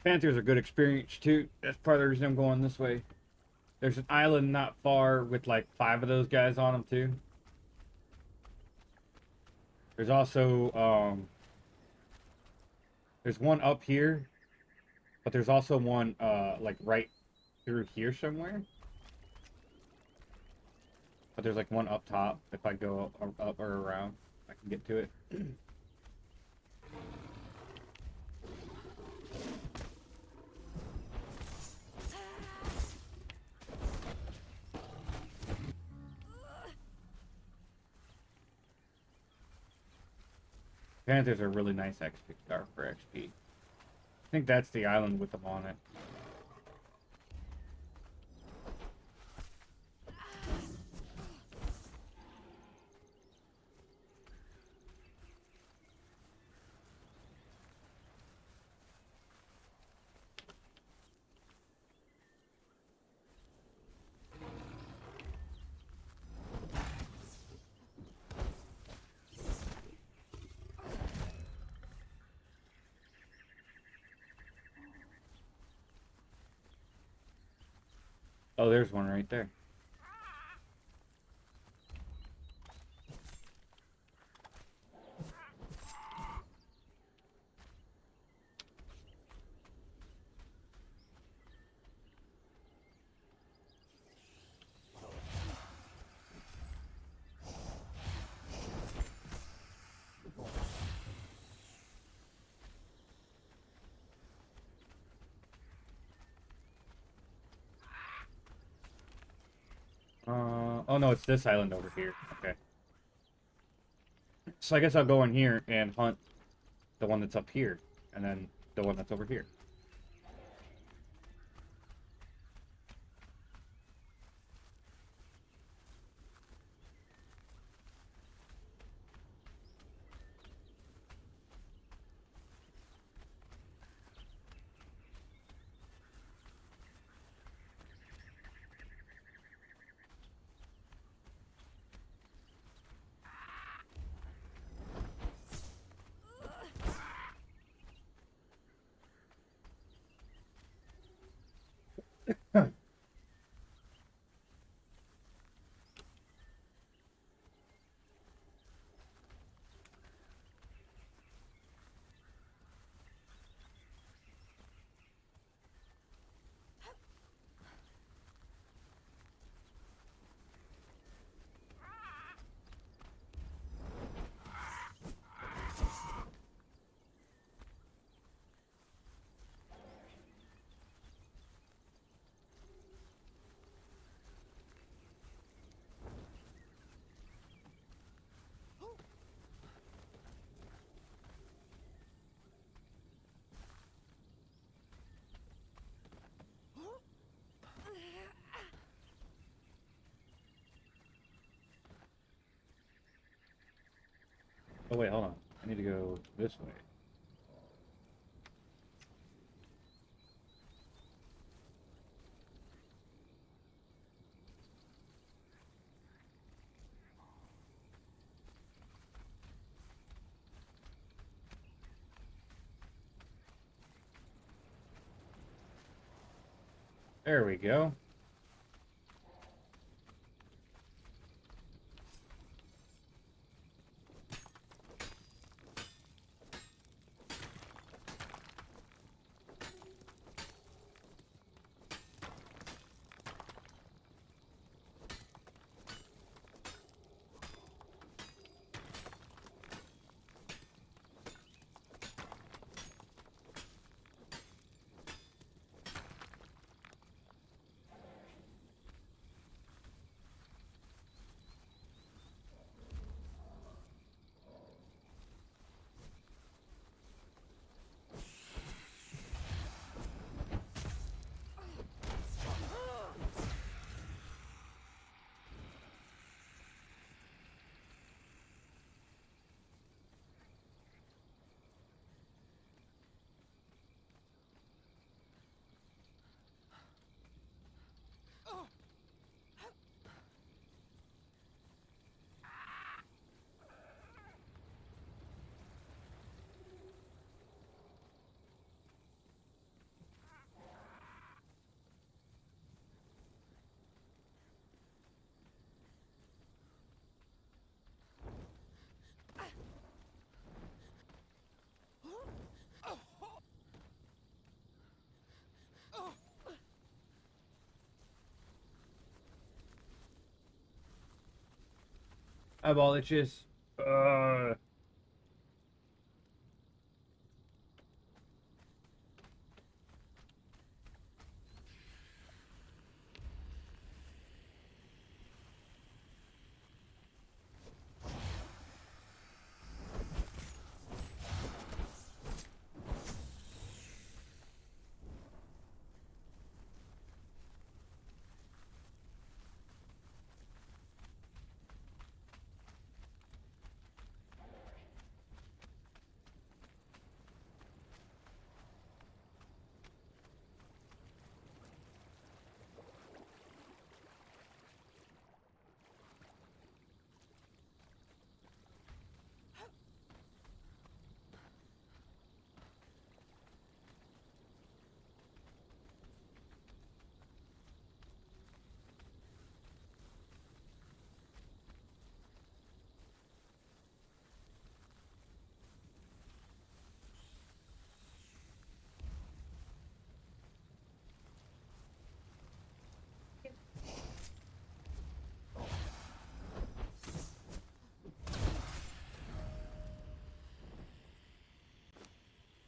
Panthers are good experience too. That's part of the reason I'm going this way. There's an island not far with like 5 of those guys on them too. There's also there's one up here, but there's also one like right through here somewhere. But there's like one up top. If I go up or around, I can get to it. Panthers are really nice XP for XP. I think that's the island with them on it. Oh, there's one right there. Oh no, it's this island over here. Okay. So I guess I'll go in here and hunt the one that's up here, and then the one that's over here. Oh wait, hold on. I need to go this way. There we go. Eyeball itches.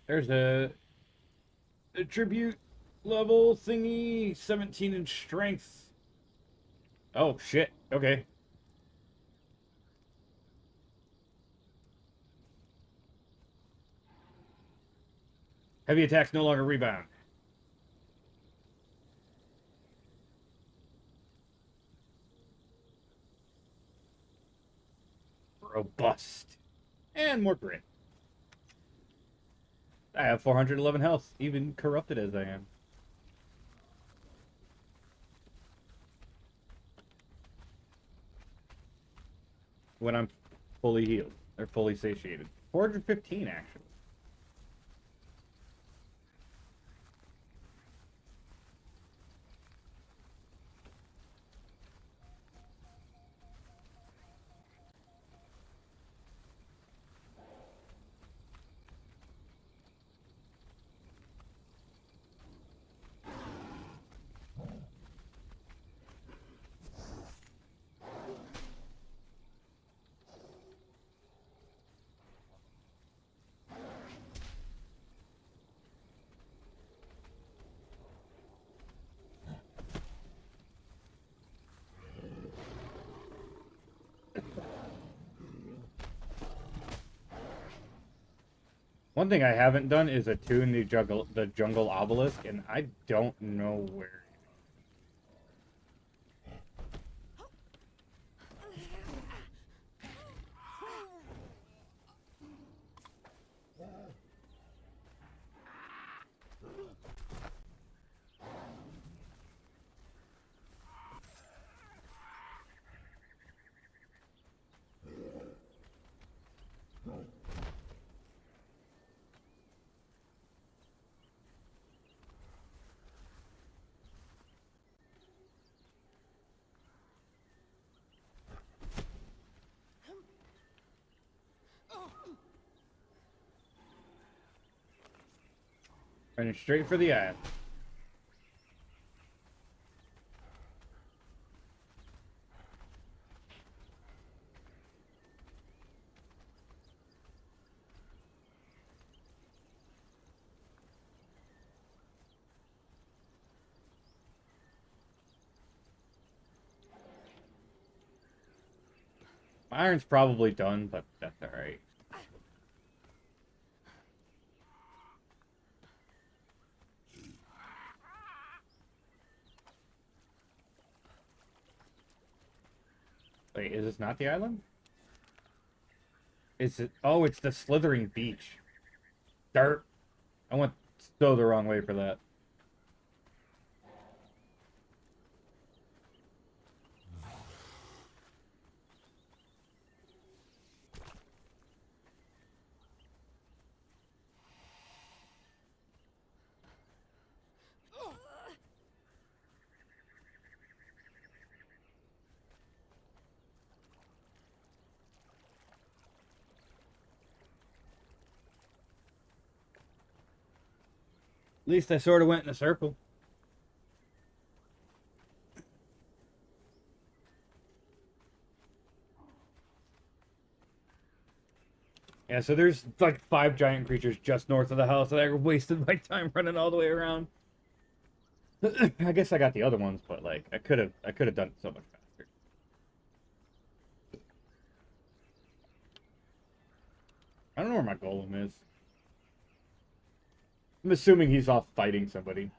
There's a tribute level thingy, 17 in strength. Oh shit. Okay. Heavy attacks no longer rebound. Robust. And more grit. I have 411 health, even corrupted as I am. When I'm fully healed. Or fully satiated. 415, actually. One thing I haven't done is attune the jungle obelisk, and I don't know where. Running straight for the eye. My iron's probably done, but that's alright. Wait, is this not the island? Is it? Oh, it's the slithering beach. Dirt. I went so the wrong way for that. At least I sort of went in a circle. Yeah, so there's like 5 giant creatures just north of the house that I wasted my time running all the way around. I guess I got the other ones, but like I could have done it so much faster. I don't know where my golem is. I'm assuming he's off fighting somebody.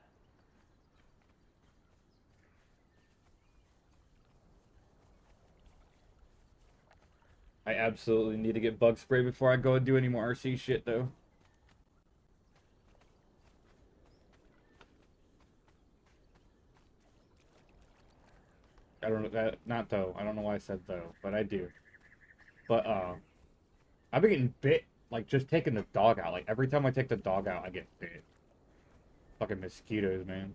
I absolutely need to get bug spray before I go and do any more RC shit, though. I don't know that, not though. I don't know why I said though, but I do. But I've been getting bit, like just taking the dog out. Like every time I take the dog out, I get bit. Fucking mosquitoes, man.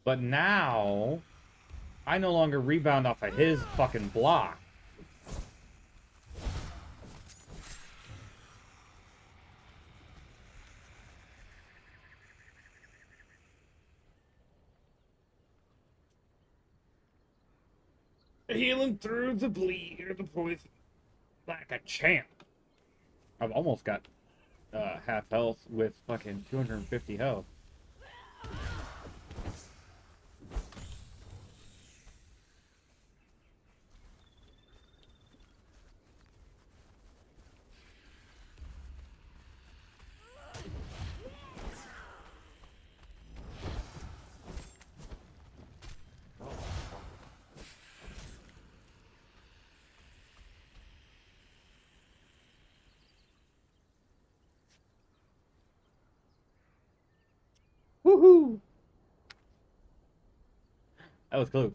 But now, I no longer rebound off of his fucking block. Healing through the bleed or the poison like a champ. I've almost got half health with fucking 250 health. Woohoo! That was close.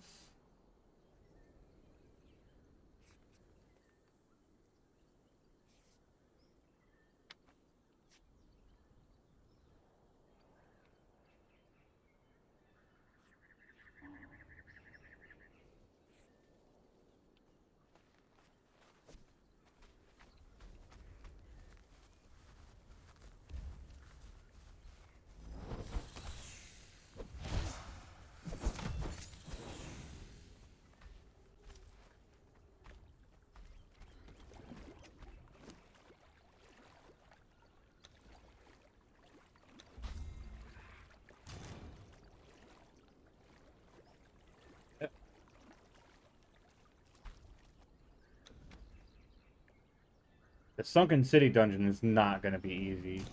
The Sunken City dungeon is not going to be easy.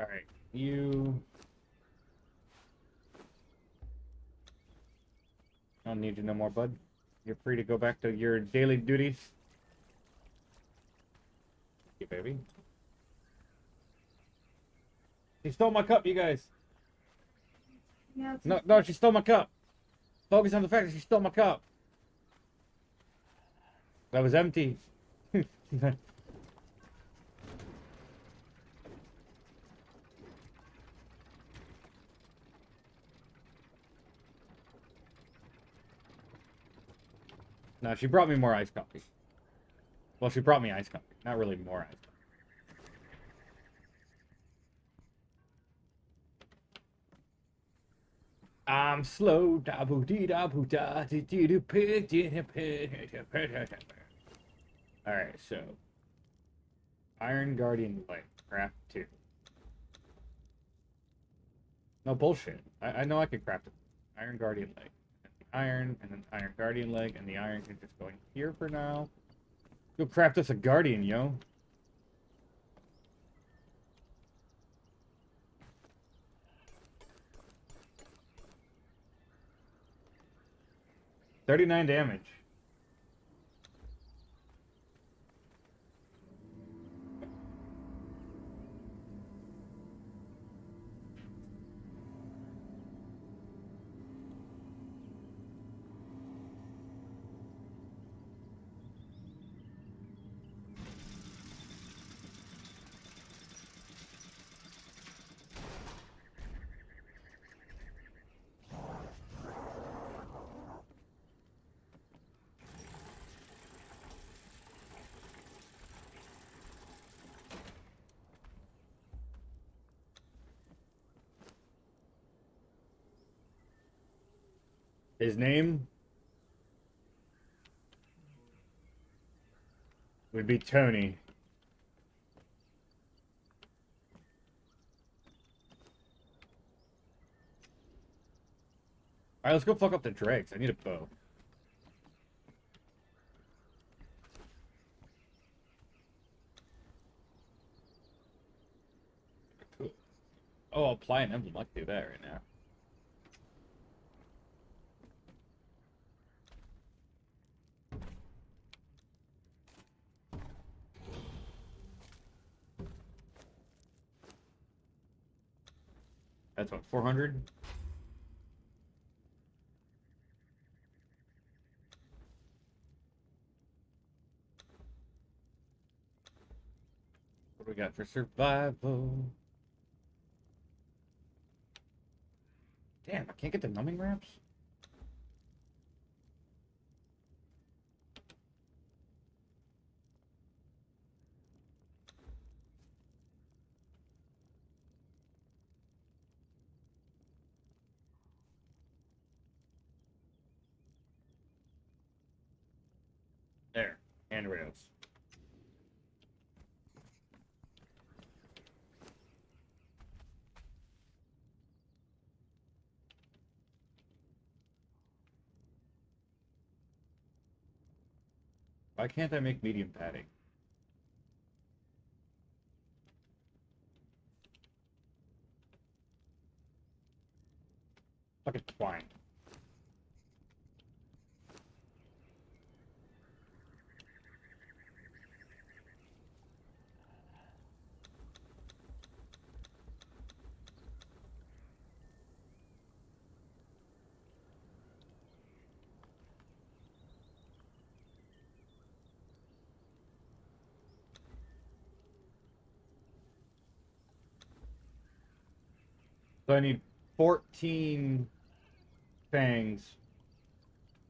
Alright, you... I don't need you no more, bud. You're free to go back to your daily duties. Thank you, baby. She stole my cup, you guys. Yeah, it's No, she stole my cup. Focus on the fact that she stole my cup. That was empty. No, she brought me more iced coffee. Well, she brought me iced coffee. Not really more iced coffee. I'm slow, da boo dee da boo da dee dee doo pig dee dee pig. Alright, so Iron Guardian Light, craft 2. No bullshit. I know I could craft it. Iron Guardian Leg. Iron, and then Iron Guardian Leg, and the iron can just go in here for now. Go craft us a Guardian, yo. $39 damage. His name would be Tony. Alright, let's go fuck up the dregs. I need a bow. Cool. Oh, I'll apply an emblem. I can do that right now. That's what, 400? What do we got for survival? Damn, I can't get the numbing wraps? There, handrails. Why can't I make medium padding? Fucking twine. So I need 14 fangs.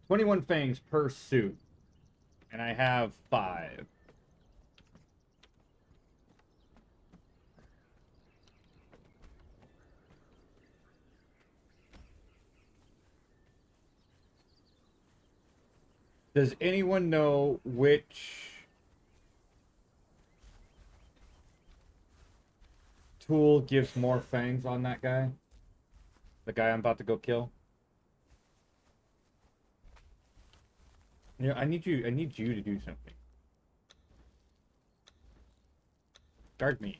21 fangs per suit. And I have 5. Does anyone know which tool gives more fangs on that guy? The guy I'm about to go kill? I need you to do something. Guard me.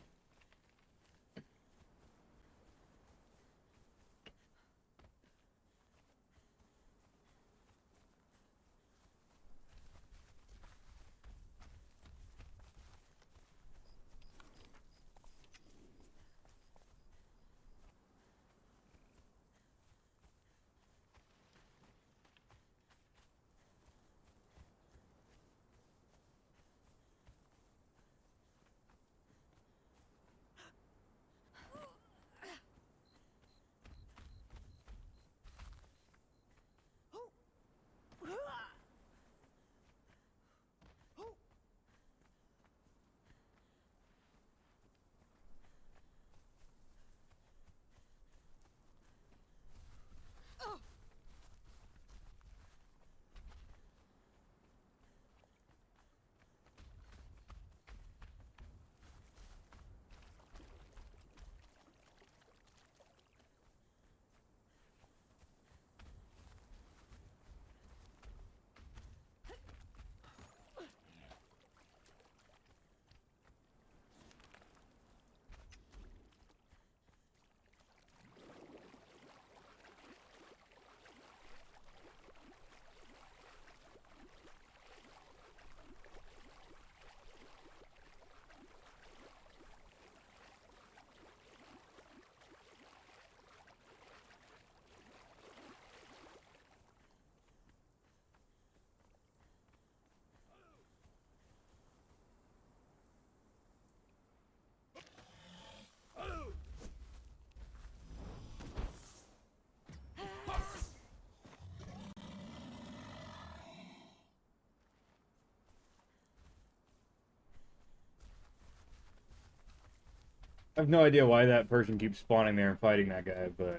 I have no idea why that person keeps spawning there and fighting that guy, but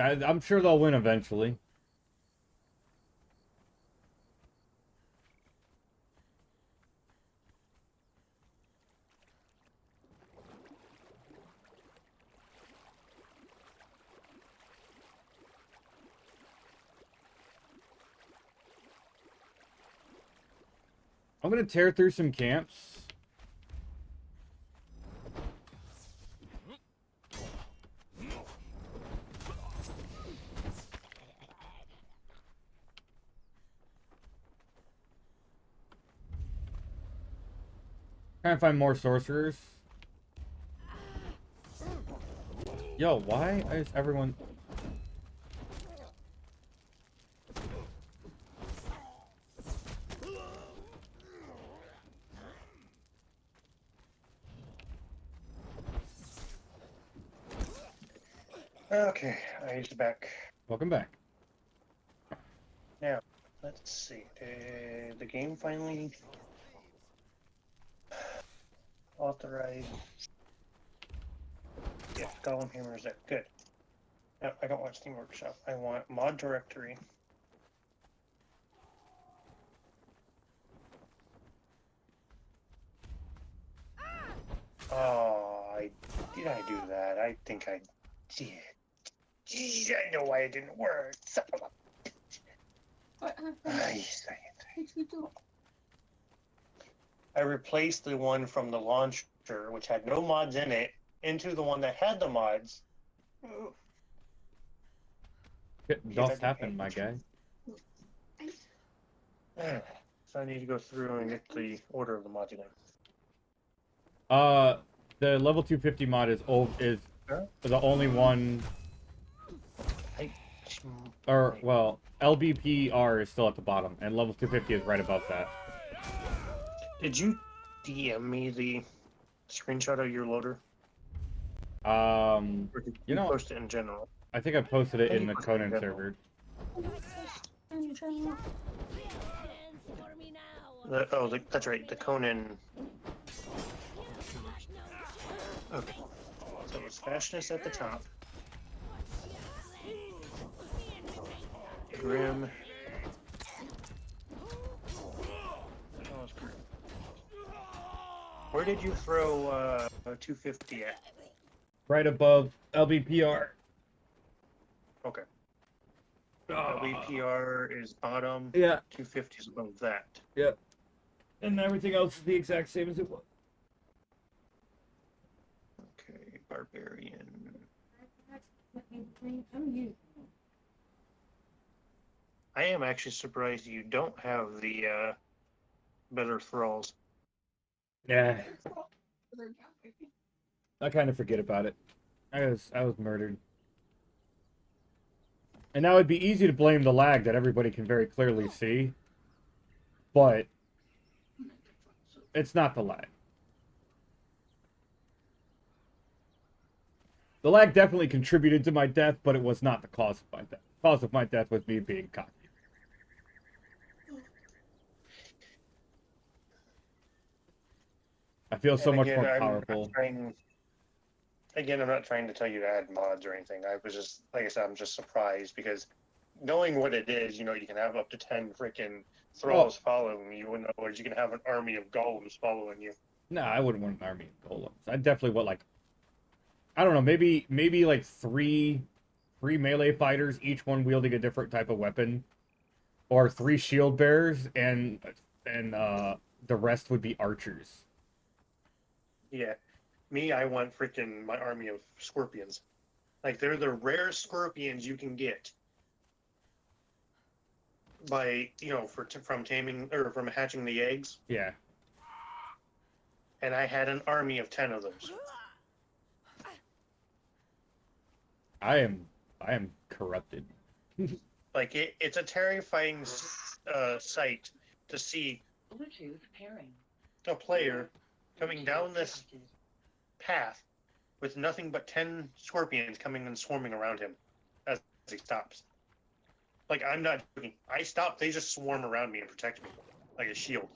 I'm sure they'll win eventually. I'm gonna tear through some camps. Trying to find more sorcerers. Yo, why is everyone... Okay, he's back. Welcome back. Now, let's see. Did the game finally authorize? Yeah, Golem Hammer is there. Good. No, I don't want Steam Workshop. I want mod directory. Oh, did I do that? I think I did. Jeez, I know why it didn't work. Son of a... What happened? I What did you do? replaced the one from the launcher, which had no mods in it, into the one that had the mods. Oh, It does happen, my guy. So I need to go through and get the order of the mods again. The level 250 mod is Huh? the only one, or well, LBPR is still at the bottom, and level 250 is right above that. Did you DM me the screenshot of your loader? Or did You know, post it in general? I think I posted it I in the think it was Conan in server. That's right, the Conan. Okay. So it's fastness at the top. Grim. That was Grim. Where did you throw 250 at? Right above LBPR. Okay. LBPR is bottom. Yeah. 250 is above that. Yeah. And everything else is the exact same as it was. Okay, Barbarian. I am actually surprised you don't have the better thralls. Yeah. I kind of forget about it. I was murdered. And now it'd be easy to blame the lag that everybody can very clearly see. But it's not the lag. The lag definitely contributed to my death, but it was not the cause of my death. The cause of my death was me being cocky. I feel so And much again, more I'm powerful. I'm not trying to tell you to add mods or anything. I was just, like I said, I'm just surprised because knowing what it is, you know, you can have up to 10 freaking thralls following you, in other words, you can have an army of golems following you. No, I wouldn't want an army of golems. I definitely want, like, I don't know, maybe like three melee fighters, each one wielding a different type of weapon, or 3 shield bearers, and the rest would be archers. Yeah. Me, I want freaking my army of scorpions. Like, they're the rare scorpions you can get by, you know, from taming, or from hatching the eggs. Yeah. And I had an army of 10 of those. I am corrupted. Like, it's a terrifying sight to see Bluetooth pairing. a player coming down this path with nothing but 10 scorpions coming and swarming around him as he stops. Like, I'm not joking. I stop, they just swarm around me and protect me like a shield.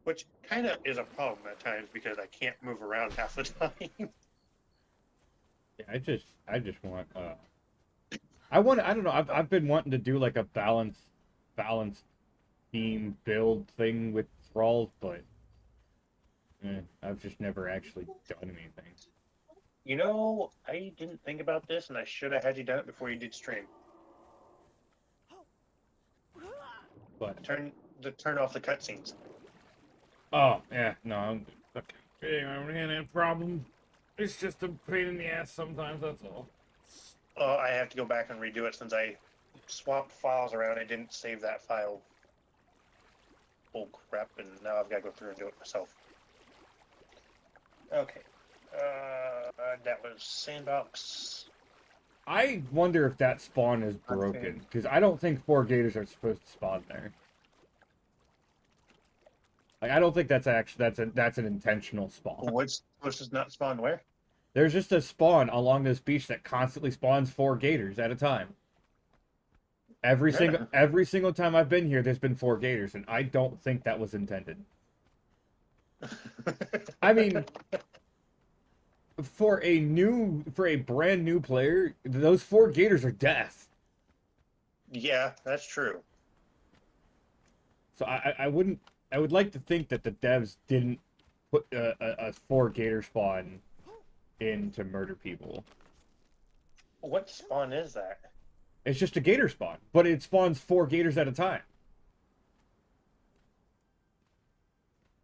Which kind of is a problem at times because I can't move around half the time. Yeah, I just want I don't know, I've been wanting to do like a balanced team build thing with thralls, but I've just never actually done anything. You know, I didn't think about this, and I should have had you done it before you did stream. But Turn off the cutscenes. Oh, yeah, no, I'm okay. I ran a problem. It's just a pain in the ass sometimes, that's all. Oh, I have to go back and redo it since I swapped files around. I didn't save that file. Oh crap! And now I've got to go through and do it myself. Okay. That was sandbox. I wonder if that spawn is broken, because I don't think 4 gators are supposed to spawn there. Like, I don't think that's that's an intentional spawn. What's does not spawn where? There's just a spawn along this beach that constantly spawns 4 gators at a time. Every single time I've been here, there's been 4 gators, and I don't think that was intended. I mean, for a brand new player, those 4 gators are death. Yeah, that's true. So I would like to think that the devs didn't put a 4 gator spawn in to murder people. What spawn is that? It's just a gator spawn, but it spawns 4 gators at a time.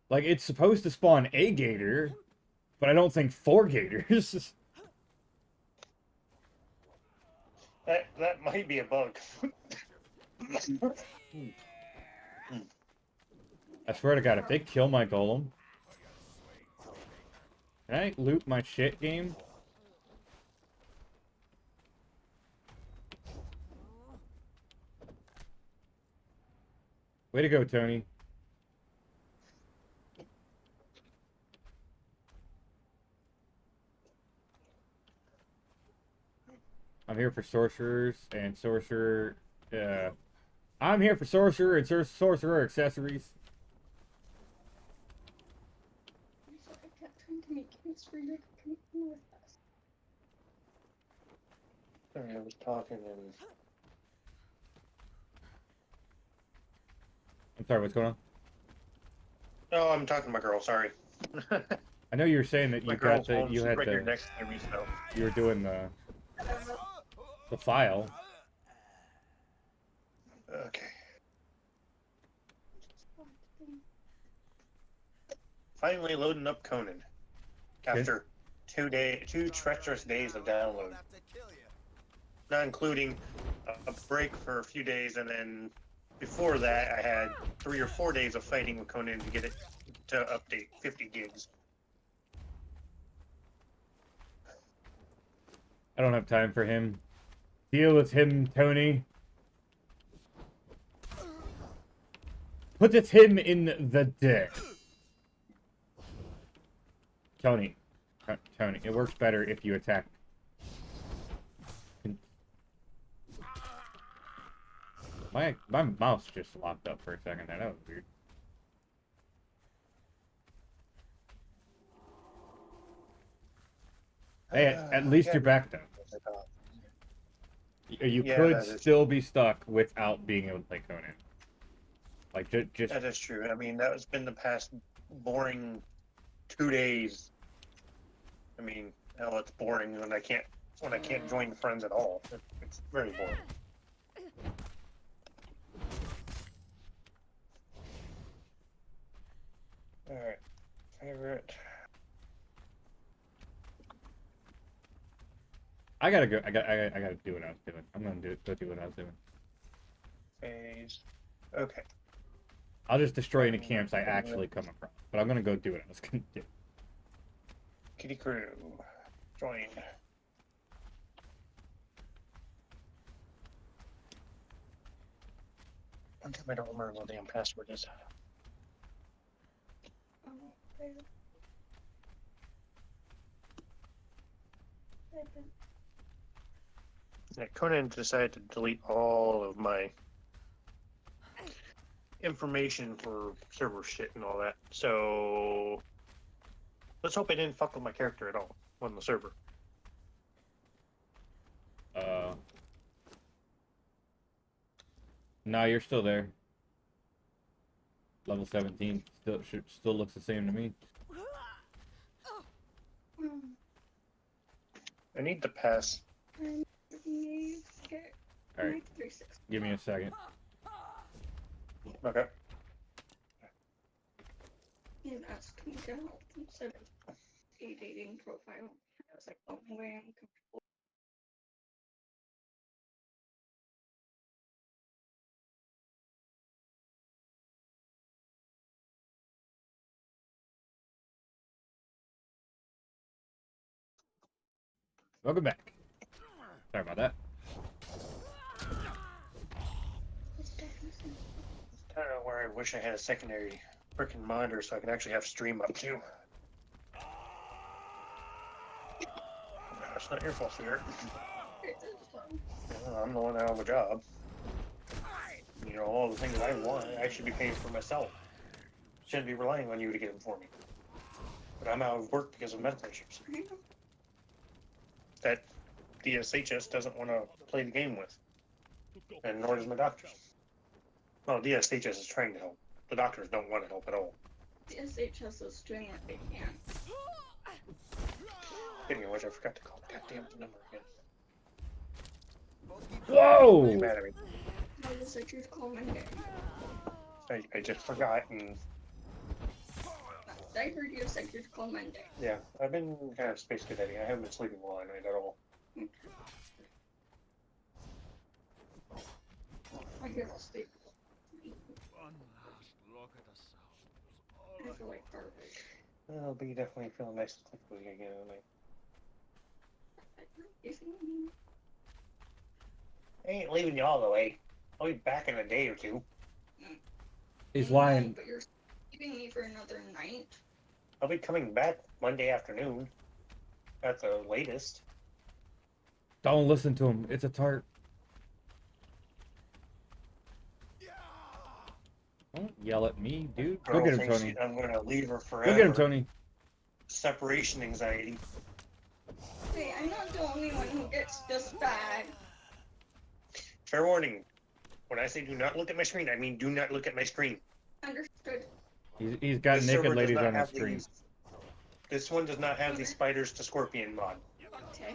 Like, it's supposed to spawn a gator, but I don't think 4 gators. That might be a bug. I swear to God, if they kill my golem, can I loot my shit, game? Way to go, Tony. I'm here for sorcerers and sorcerer. I'm here for sorcerer and sorcerer accessories. I'm sorry, I kept trying to make cakes for your cooking with us. Sorry, I was talking and I'm sorry, what's going on? oh, I'm talking to my girl. Sorry. I know you were saying that My you girl's got the home. you She's had right here the next to me, so. you were doing the file. Okay. Finally loading up Conan after 2 treacherous days of download, Have to kill you. not including a break for a few days, and then before that I had 3 or 4 days of fighting with Conan to get it to update 50 gigs. I don't have time for him. Deal with him, Tony. Put this him in the dick. Tony. Tony, it works better if you attack. My mouse just locked up for a second there. That was weird. Hey, at least Yeah. you're back though. You Yeah, could that is still be stuck without being able to play Conan. Like, just That is true. I mean, that has been the past boring 2 days. I mean, hell, it's boring when I can't join friends at all. It's very boring. All right, favorite. I gotta go. I gotta do what I was doing. I'm gonna go do what I was doing. Phase. Okay. I'll just destroy any camps I actually come across. But I'm gonna go do what I was gonna do. Kitty crew. Join. One time I don't remember what the damn password is. Oh, there. Yeah, Conan decided to delete all of my information for server shit and all that. So let's hope I didn't fuck with my character at all on the server. No, you're still there. Level 17 still looks the same to me. I need to pass. All right, give me a second. Okay. and asked me to help instead of a dating profile. I was like, oh, way I'm comfortable. Welcome back. Sorry about that. It's definitely It's kind of where I wish I had a secondary freaking monitor so I could actually have stream up too. That's not your fault, sweetheart. I'm the one out of a job. You know, all the things I want, I should be paying for myself. Shouldn't be relying on you to get them for me. But I'm out of work because of medical issues that DSHS doesn't want to play the game with. And nor does my doctor. Well, DSHS is trying to help. The doctors don't want to help at all. The SHS is doing what they can. Speaking of which, I forgot to call the goddamn number again. Whoa! You're mad at me. I was like, you'd call Monday. I just forgot, and I heard you said you'd call Monday. yeah, I've been kind of space cadetting. I haven't been sleeping well at night at all. I hear the sleep. One last look at the south. I feel like garbage. I'll be definitely feeling nice and sleepy again tonight. I ain't leaving you all the way. I'll be back in a day or two. He's lying. But you're keeping me for another night. I'll be coming back Monday afternoon. At the latest. Don't listen to him. It's a tart. Don't yell at me, dude. Go Girl get him, thinks Tony. I'm gonna leave her forever. Go get him, Tony. Separation anxiety. Hey, I'm not the only one who gets this bad. Fair warning. When I say do not look at my screen, I mean do not look at my screen. Understood. He's got This naked server does ladies not on the have screen. these- This one does not have the spiders to scorpion mod. Okay.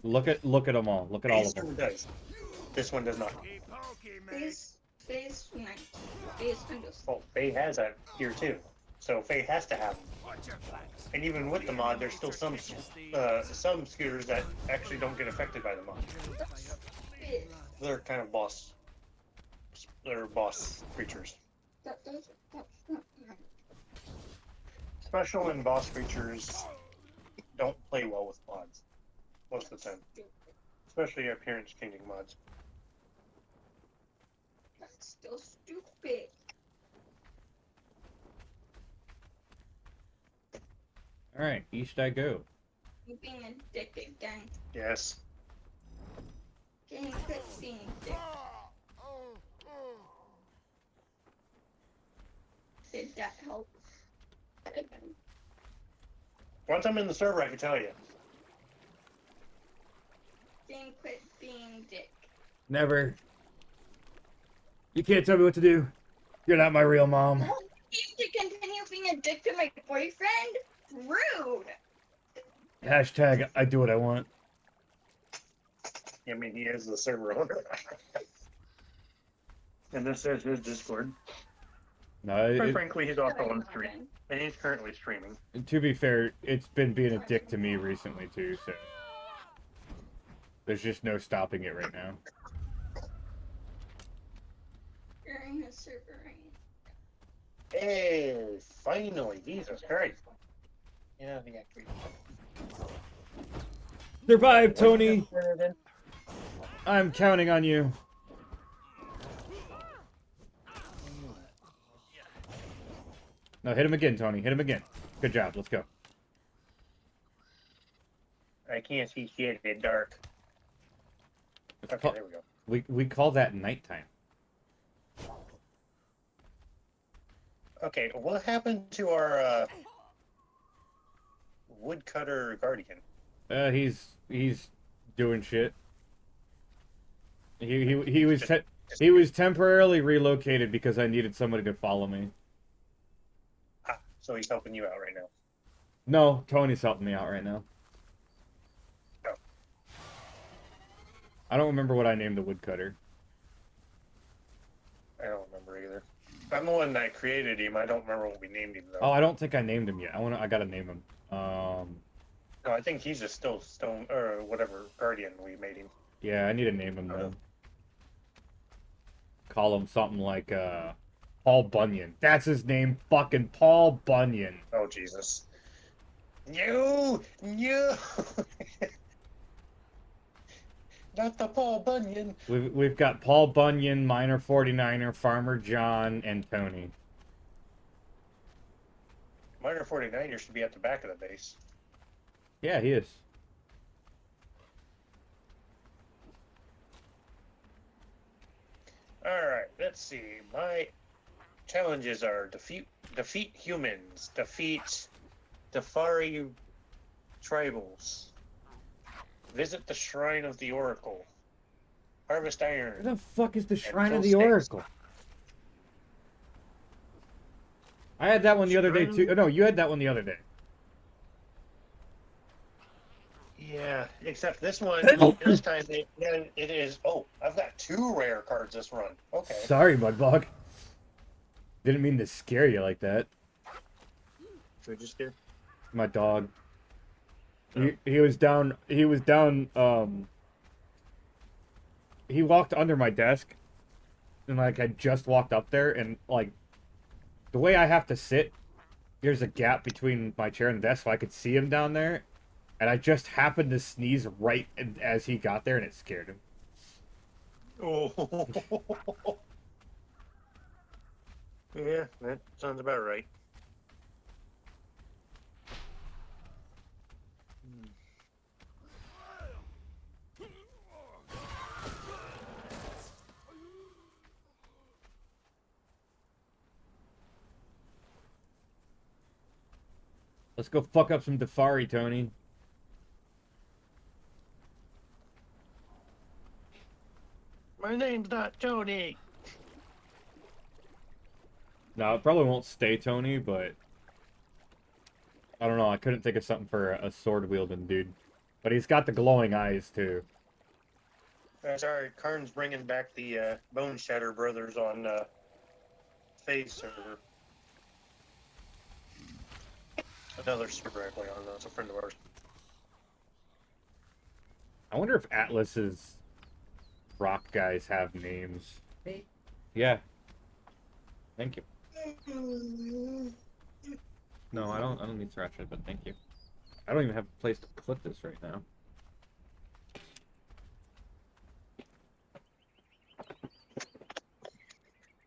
Look at them all. Look at all of Phase them. does. This one does not. Phase 9. Phase understood. Well, Faye has that here too. So Faye has to have them. And even with the mod, there's still some scooters that actually don't get affected by the mod. Phase. They're kind of boss. They're boss creatures. That's not right. Special and boss creatures don't play well with mods most of the time, especially appearance changing mods. That's still stupid. All right, east I go. You being a dick again. Yes. Can you quit being a dick? Did that help? Once I'm in the server, I can tell you. Can you quit being dick? Never. You can't tell me what to do. You're not my real mom. You need to continue being a dick to my boyfriend? Rude! Hashtag I do what I want. I mean, he is the server owner. And this is his Discord. No, Quite frankly, he's also Never on mind. stream. And he's currently streaming. to be fair, it's been being a dick to me recently too, so there's just no stopping it right now. You're in his server, right? Hey, finally, Jesus Christ. Yeah, I think I agree. Survive, Tony! I'm counting on you. No, hit him again, Tony. Hit him again. Good job. Let's go. I can't see shit in the dark. It's Okay, call- there we go. we call that nighttime. Okay, what happened to our woodcutter guardian? He's doing shit. He was temporarily relocated because I needed somebody to follow me. Ah, so he's helping you out right now. No, Tony's helping me out right now. Oh. I don't remember what I named the woodcutter. I don't remember either. I'm the one that created him. I don't remember what we named him though. Oh, I don't think I named him yet. I gotta name him. No, I think he's just still stone or whatever guardian we made him. Yeah, I need to name him then. Call him something like Paul Bunyan. That's his name, fucking Paul Bunyan. Oh Jesus! No, no, not the Paul Bunyan. We've got Paul Bunyan, Miner 49er, Farmer John, and Tony. Miner 49er should be at the back of the base. Yeah, he is. All right, let's see. My challenges are defeat humans, defeat Defari tribals, visit the shrine of the Oracle, harvest Where iron. the fuck is the Shrine of kill the snakes. Oracle? I had that one the other day too. Oh, no, you had that one the other day. Yeah, except this one, this time it is. Oh, I've got 2 rare cards this run. Okay. Sorry, Mudbug. Didn't mean to scare you like that. Should we just do? My dog. He was down. He walked under my desk, and like I just walked up there, and like the way I have to sit, there's a gap between my chair and the desk, so I could see him down there, and I just happened to sneeze right as he got there, and it scared him. Oh. Yeah, that sounds about right. Let's go fuck up some Defari, Tony. My name's not Tony. No, it probably won't stay Tony, but I don't know. I couldn't think of something for a sword wielding dude. But he's got the glowing eyes too. Sorry, Karn's bringing back the Bone Shatter Brothers on Phase server. Another server I play on. That's a friend of ours. I wonder if Atlas's rock guys have names. Yeah. Thank you. No, I don't need Sriracha, but thank you. I don't even have a place to put this right now.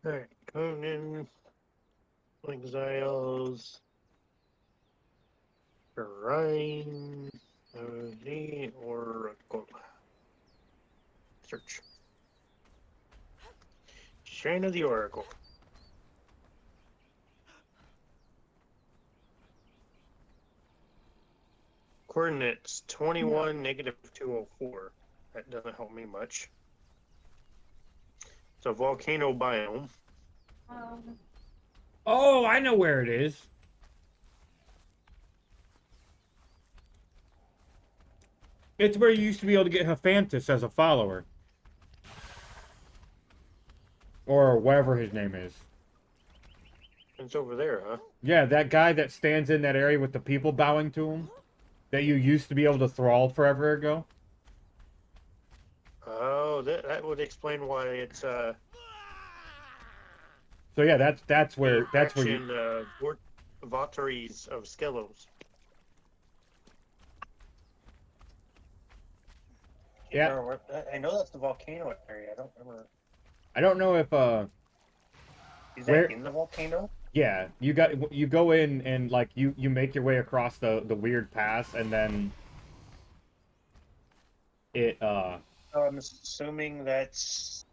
Alright, Conan, Exiles, Shrine, the Oracle. Search. Shrine of the Oracle. Coordinates 21 -204. That doesn't help me much. It's a volcano biome. Oh, I know where it is. It's where you used to be able to get Hephantus as a follower. Or whatever his name is. It's over there, huh? Yeah, that guy that stands in that area with the people bowing to him. That you used to be able to thrall forever ago. Oh, that would explain why it's So yeah, that's where you... Votaries of Skelos. Yeah. I know that's the volcano area. I don't remember. I don't know if Is where- that in the volcano? yeah, you go in and like you make your way across the weird pass, and then it Oh, I'm assuming that's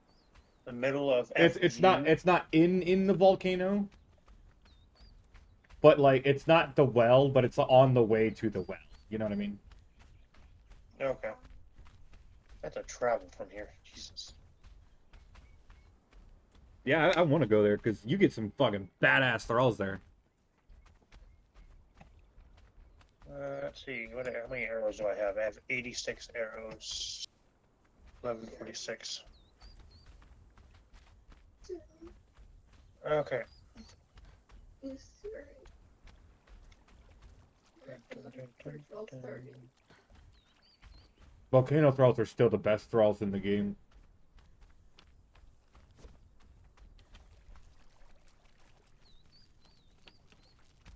the middle of. it's not FU. in the volcano, but like it's not the well, but it's on the way to the well. You know what I mean? Okay. That's a travel from here. Jesus. Yeah, I want to go there because you get some fucking badass thralls there. Let's see. How many arrows do I have? I have 86 arrows. 1146. Okay. Is right. 12:30. Volcano thralls are still the best thralls in the game.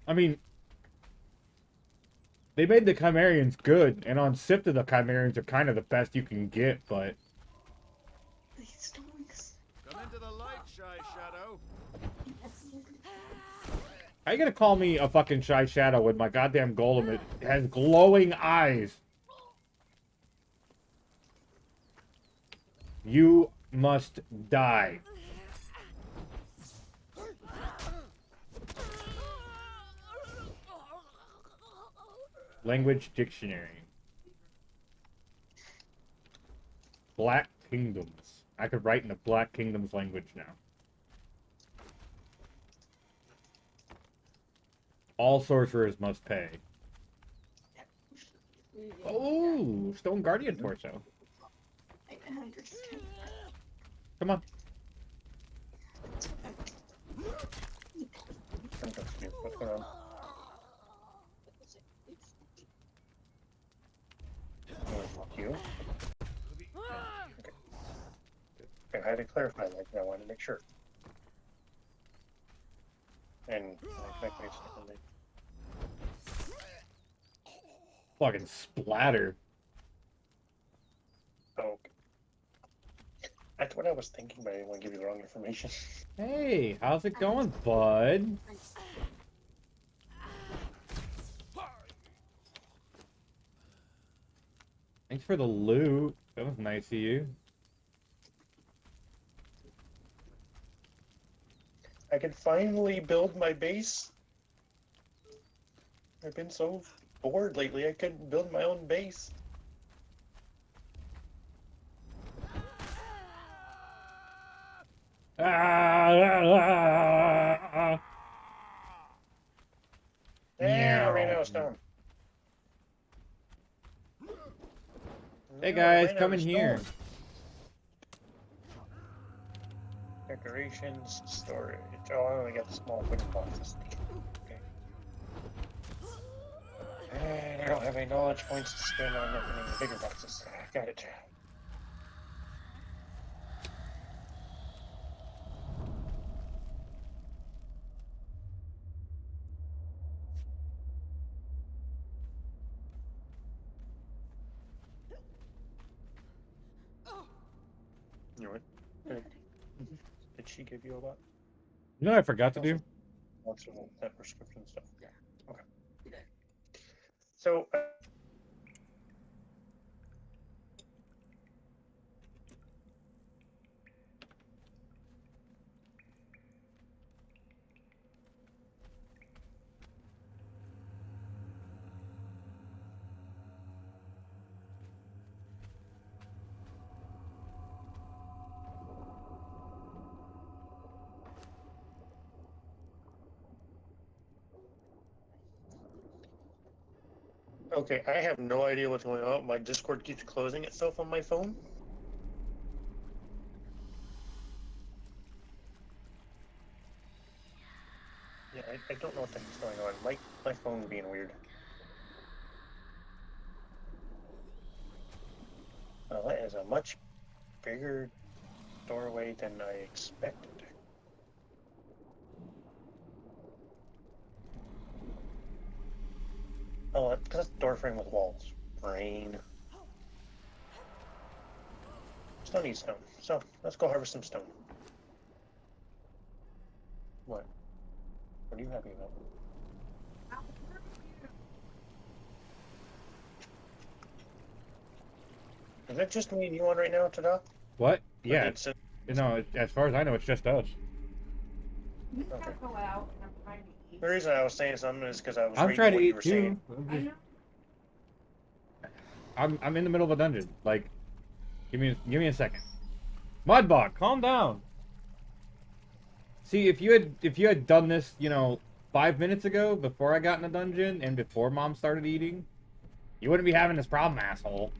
I mean, they made the Chimerians good, and on Sifta the Chimerians are kind of the best you can get, but These dogs. Come into the light, Shy Shadow. how you gonna call me a fucking shy shadow when my goddamn golem has glowing eyes? You must die. Language dictionary. Black Kingdoms. I could write in the Black Kingdoms language now. All sorcerers must pay. Oh, Stone Guardian torso. I understand. Come on. What's going on? You? Okay, I had to clarify, like, I wanted to make sure. And I Fucking splatter. Oh, that's what I was thinking, but I didn't want to give you the wrong information. Hey, how's it going, bud? Thanks for the loot. That was nice of you. I can finally build my base. I've been so bored lately, I couldn't build my own base. Yeah, I ran out of stone. Hey No, I guys, ran out come of in here. stone. Decorations, storage. Oh, I only got the small wooden boxes. Okay. And I don't have any knowledge points to spend on opening the bigger boxes. Got it. You know what? Did she give you a lot? You know what I forgot to do? Lots of that prescription stuff. Yeah. Okay. So. Okay, I have no idea what's going on. My Discord keeps closing itself on my phone. Yeah, I don't know what the heck's going on. My phone being weird. Well, that is a much bigger doorway than I expected. Oh, that's because it's a door frame with walls. Brain. Still need stone. So, let's go harvest some stone. What? What are you happy about? Is that just me and you on right now, Tada? What? Or Yeah. did Sid- No, as far as I know, it's just us. You Okay. can't go out and I'm trying to eat. The reason I was saying something is because I was I'm reading trying to what you eat were too. saying. I know. I'm in the middle of a dungeon. Like, give me a second. Mudbog, calm down. See, if you had done this, 5 minutes ago before I got in the dungeon and before Mom started eating, you wouldn't be having this problem, asshole.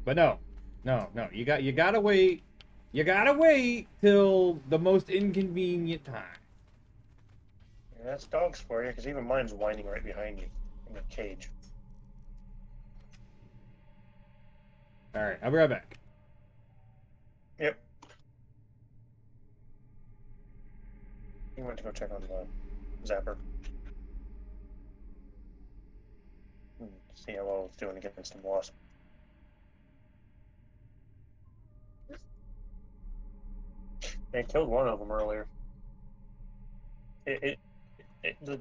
But no. You gotta wait. You gotta wait till the most inconvenient time. Yeah, that's dogs for you, because even mine's whining right behind you in the cage. Alright, I'll be right back. Yep. He went to go check on the zapper. See how well it's doing against the wasp. They killed one of them earlier. The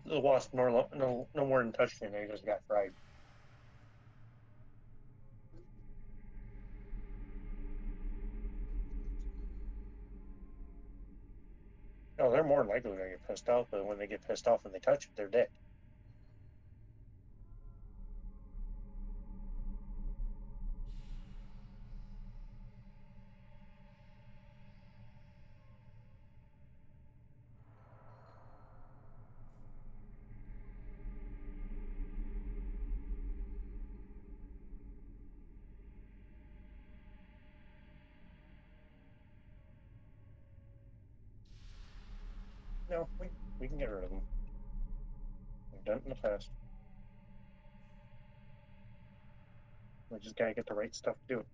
wasp no more than touched it, and they just got fried. Oh, they're more than likely going to get pissed off, but when they get pissed off and they touch it, they're dead. No, we can get rid of them. We've done it in the past. We just gotta get the right stuff to do it.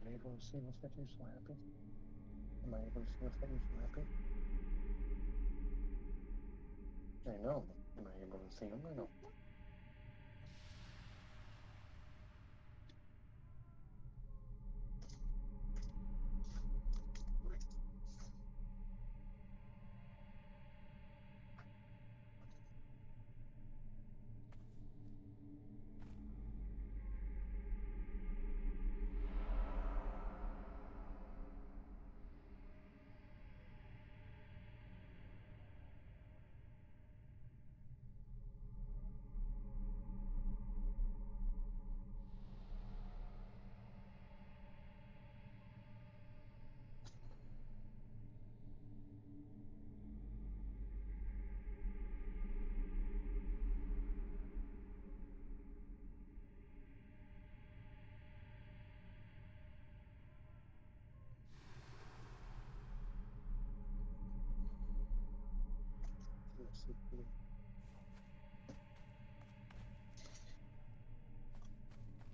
Am I able to see what's got you so happy? Am I able to see what's got you so happy? I know. Am I able to see them? I know.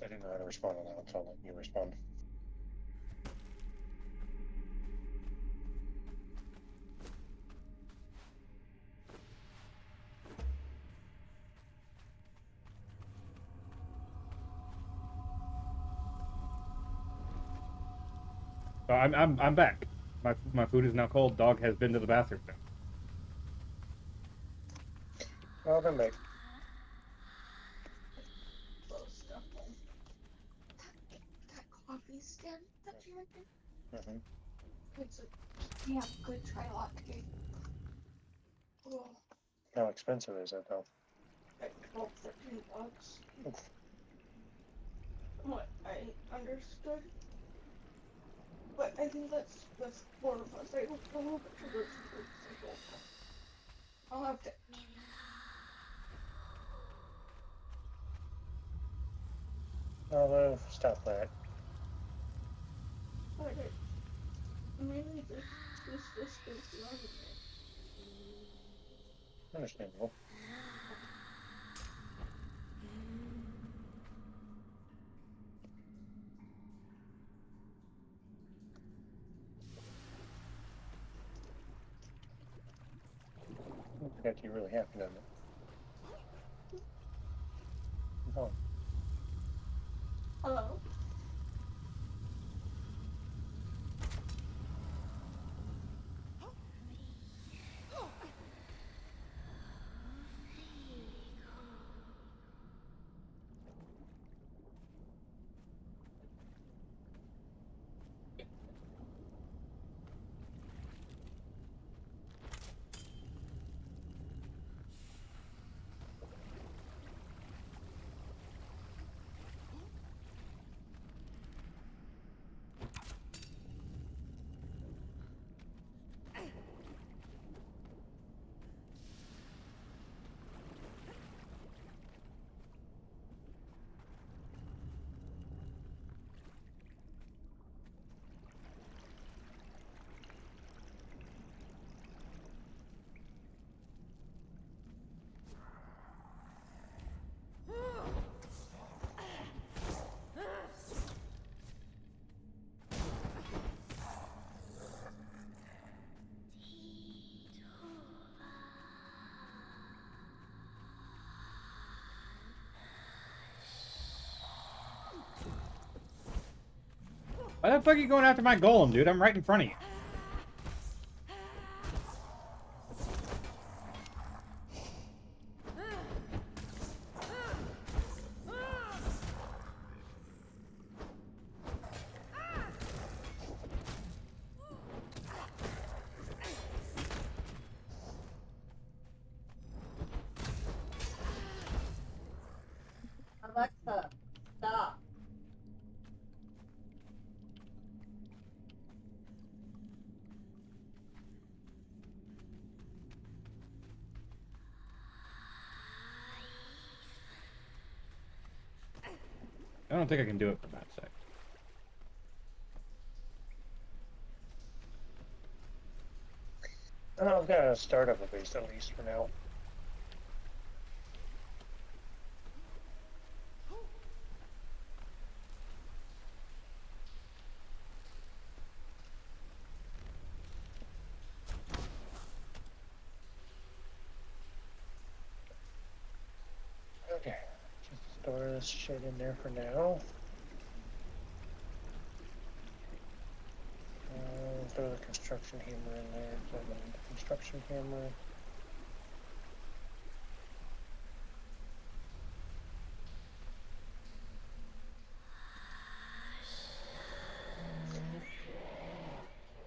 I didn't know how to respond to that, so I'll let you respond. So I'm back. My food is now cold. Dog has been to the bathroom now. Welcome back. Little stuff on that coffee stand that you mentioned. It's a yeah, good try lot cake. Oh, How expensive is it though? like $12, $13. What I understood. But I think that's with 4 of us. I don't know how much of those fruits I don't know. I'll have to. I'll stop that. But it mainly just because the argument. Understandable. Got you really happy, doesn't it? Oh, Hello? Why the fuck are you going after my golem, dude? I'm right in front of you. Alexa, stop. I don't think I can do it from that side. I've got a start of a base at least for now. Okay, just store this shit in there for now. Throw the construction hammer in there. So I'm going to construction hammer.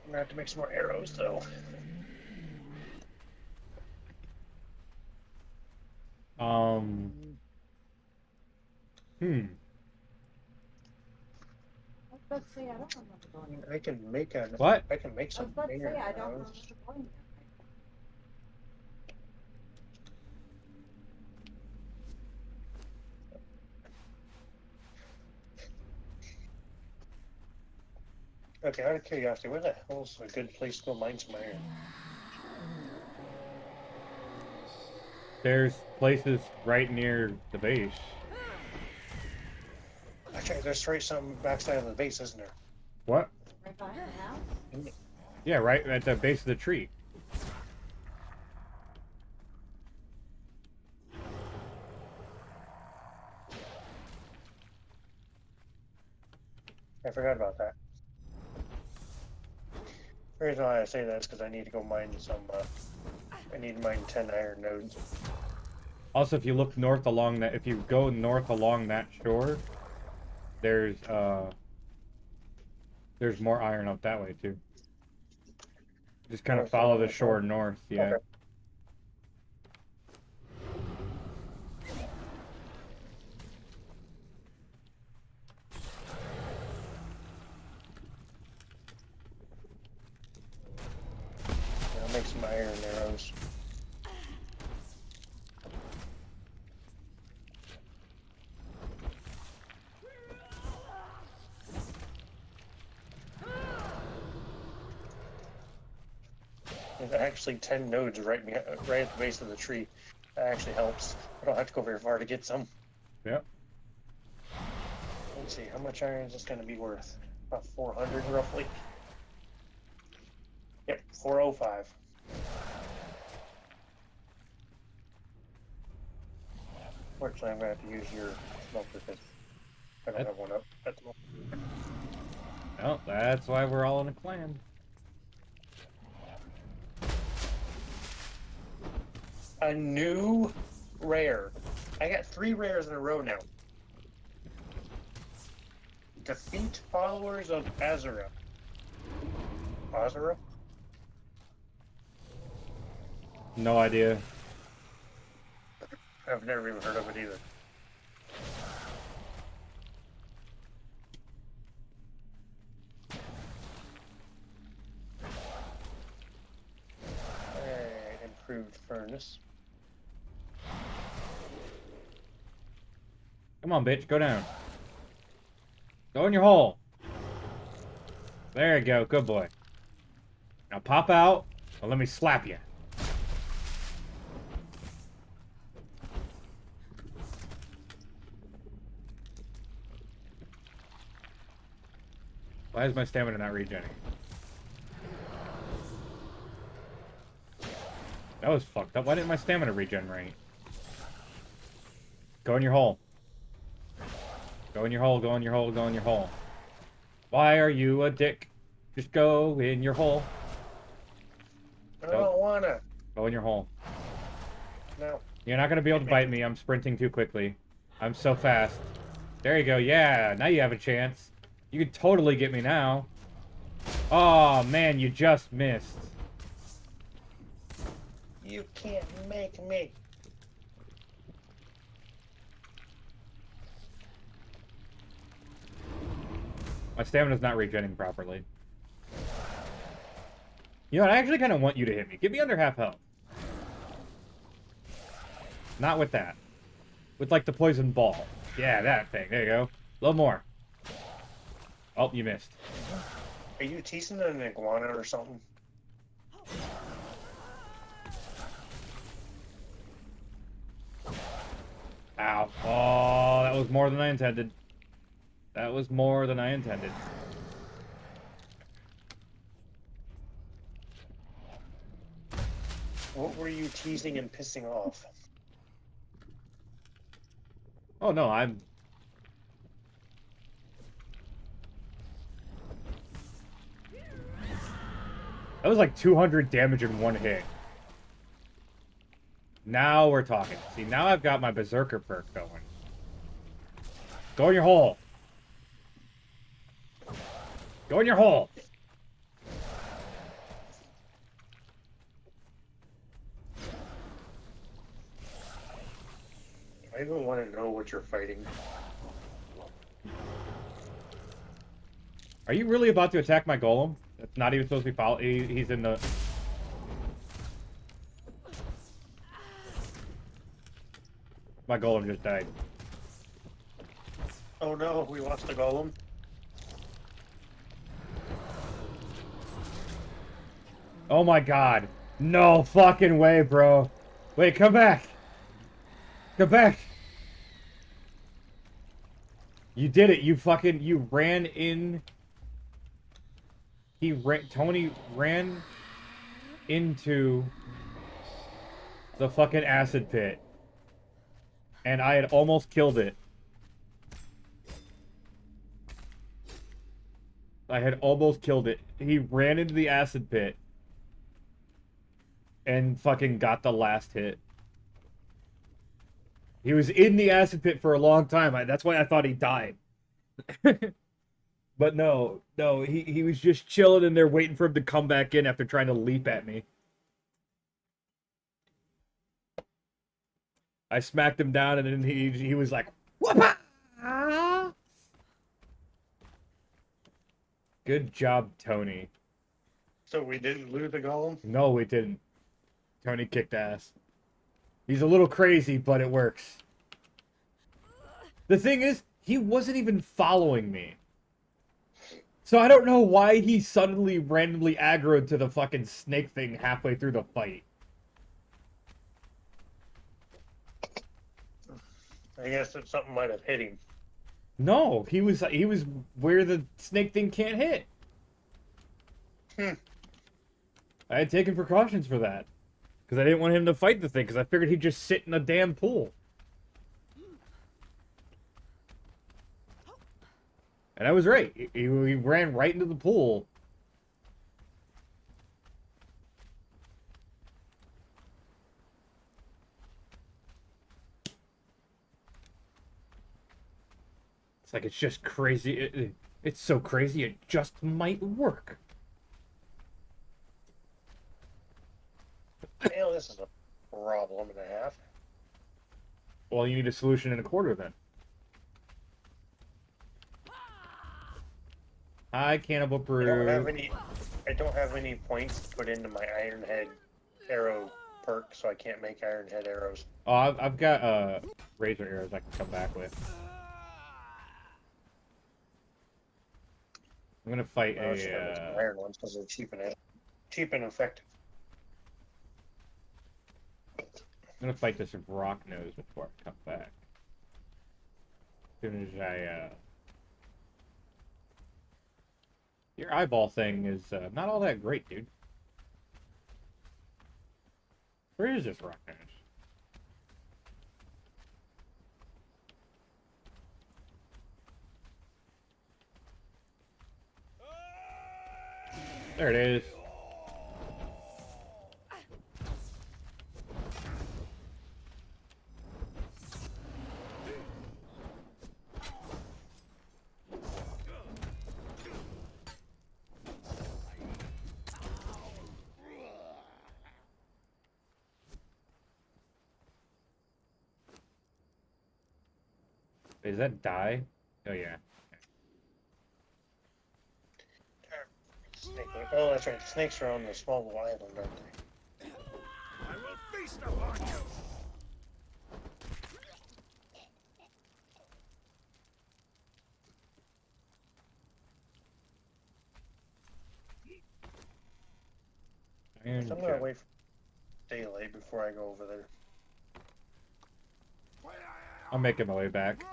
I'm gonna have to make some more arrows though. Hmm. Let's say I don't remember going there. I can make a. What? I can make I some was about to bigger say I don't remember arrows. going there. Okay, out of curiosity, where the hell's a good place to go mine some iron? There's places right near the base. Actually, there's straight some backside of the base, isn't there? What? Right behind the house? Yeah, right at the base of the tree. I forgot about that. The reason why I say that is because I need to go mine some. I need to mine 10 iron nodes. Also, if you look north along that, if you go north along that shore, there's more iron up that way too. Just kind of North follow along the the shore shore? north, yeah. Okay. Yeah, I'll make some iron arrows. There's actually 10 nodes right at the base of the tree. That actually helps. I don't have to go very far to get some. Yep. Let's see, how much iron is this going to be worth? About 400 roughly. Yep, 405. Fortunately, I'm going to have to use your smelter because I don't have one up at the moment. Well, that's why we're all in a clan. A new rare. I got 3 rares in a row now. Defeat followers of Azura. Azura? No idea. I've never even heard of it either. Alright, improved furnace. Come on, bitch, go down. Go in your hole. There you go, good boy. Now pop out, or let me slap you. Why is my stamina not regenerating? That was fucked up. Why didn't my stamina regenerate? Go in your hole. Go in your hole, go in your hole, go in your hole. Why are you a dick? Just go in your hole. I don't wanna. Go in your hole. No. You're not gonna be able to bite me. I'm sprinting too quickly. I'm so fast. There you go. Yeah, now you have a chance. You can totally get me now. Oh, man, you just missed. You can't make me. My stamina's not regenerating properly. You know what? I actually kind of want you to hit me. Get me under half health. Not with that. With, like, the poison ball. Yeah, that thing. There you go. A little more. Oh, you missed. Are you teasing an iguana or something? Ow. Oh, that was more than I intended. That was more than I intended. What were you teasing and pissing off? Oh, no, I'm... That was like 200 damage in one hit. Now we're talking. See, now I've got my Berserker perk going. Go in your hole. Go in your hole. I even want to know what you're fighting. Are you really about to attack my golem? That's not even supposed to be followed. He's in the... My golem just died. Oh no, we lost the golem. Oh my god. No fucking way, bro. Wait, come back. Go back. You did it. You ran in. Tony ran into the fucking acid pit. And I had almost killed it. I had almost killed it. He ran into the acid pit. And fucking got the last hit. He was in the acid pit for a long time. That's why I thought he died. But no, he was just chilling in there waiting for him to come back in after trying to leap at me. I smacked him down and then he was like, "Whoop-ah!" Good job, Tony. So we didn't lose the golem? No, we didn't. Tony kicked ass. He's a little crazy, but it works. The thing is, he wasn't even following me. So I don't know why he suddenly randomly aggroed to the fucking snake thing halfway through the fight. I guess that something might have hit him. No, he was where the snake thing can't hit. I had taken precautions for that. Because I didn't want him to fight the thing, because I figured he'd just sit in a damn pool. And I was right. He ran right into the pool. It's like, it's just crazy. It's so crazy, it just might work. Hell, this is a problem and a half. Well, you need a solution in a quarter, then. Hi, Cannibal Brew. I don't have any points to put into my Iron Head arrow perk, so I can't make Iron Head arrows. Oh, I've got razor arrows I can come back with. I'm gonna fight iron ones because they're cheap and effective. I'm gonna fight this rock nose before I come back. As soon as I your eyeball thing is not all that great, dude. Where is this rock nose? There it is. Is that die? Oh yeah. Snake. Oh, that's right. The snakes are on the small island, aren't they? I will feast upon you. And I'm gonna wait for daylight before I go over there. I'm making my way back.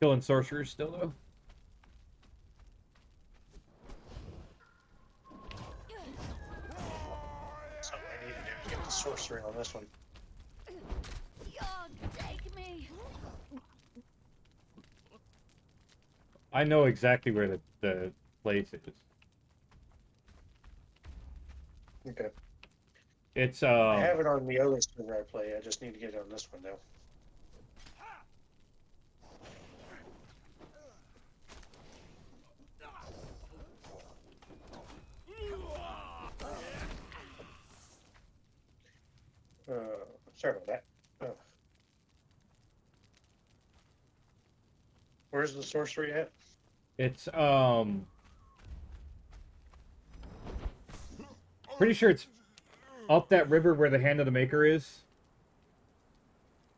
Killing sorcerers still though. Something I need to do to get the sorcery on this one. Take me. I know exactly where the place is. Okay. It's I have it on the other server I play. I just need to get it on this one now. Sorry about that. Where's the sorcery at? It's pretty sure it's up that river where the Hand of the Maker is.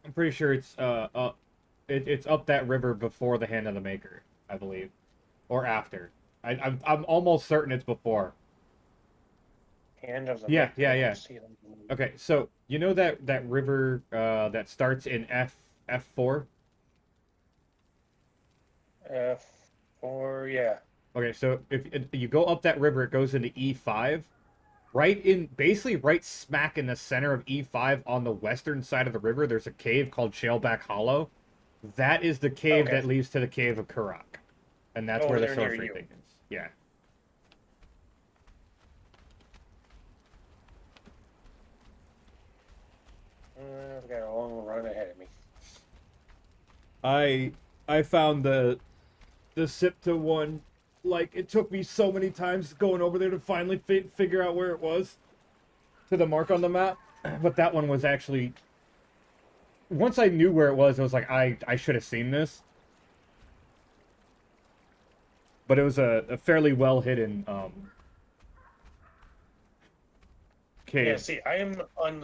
I'm pretty sure it's up. It's up that river before the Hand of the Maker, I believe, or after. I'm almost certain it's before. Hand of the Yeah, Maker. yeah, I don't yeah. see it on the- Okay, so you know that river that starts in F4? F4, yeah. Okay, so if you go up that river, it goes into E5. Right in, basically right smack in the center of E5 on the western side of the river, there's a cave called Shaleback Hollow. That is the cave Okay. that leads to the cave of Karak. And that's Oh, where the they're near sorcery you. thing is. Yeah. I've got a long run ahead of me. I found the Sipta one. Like, it took me so many times going over there to finally figure out where it was. To the mark on the map. But that one was actually... Once I knew where it was, I was like, I should have seen this. But it was a fairly well-hidden cave. Yeah, see, I am on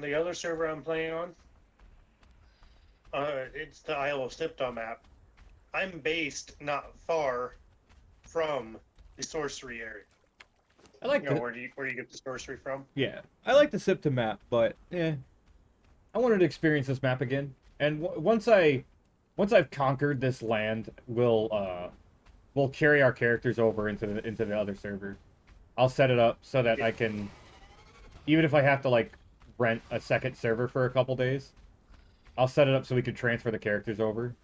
the other server I'm playing on. It's the Isle of Sipta map. I'm based not far from the sorcery area. I like You know, where you get the sorcery from? Yeah, I like the Sipta map, but I wanted to experience this map again. And once I've conquered this land, we'll carry our characters over into the other server. I'll set it up so that I can, even if I have to like rent a second server for a couple days, I'll set it up so we can transfer the characters over.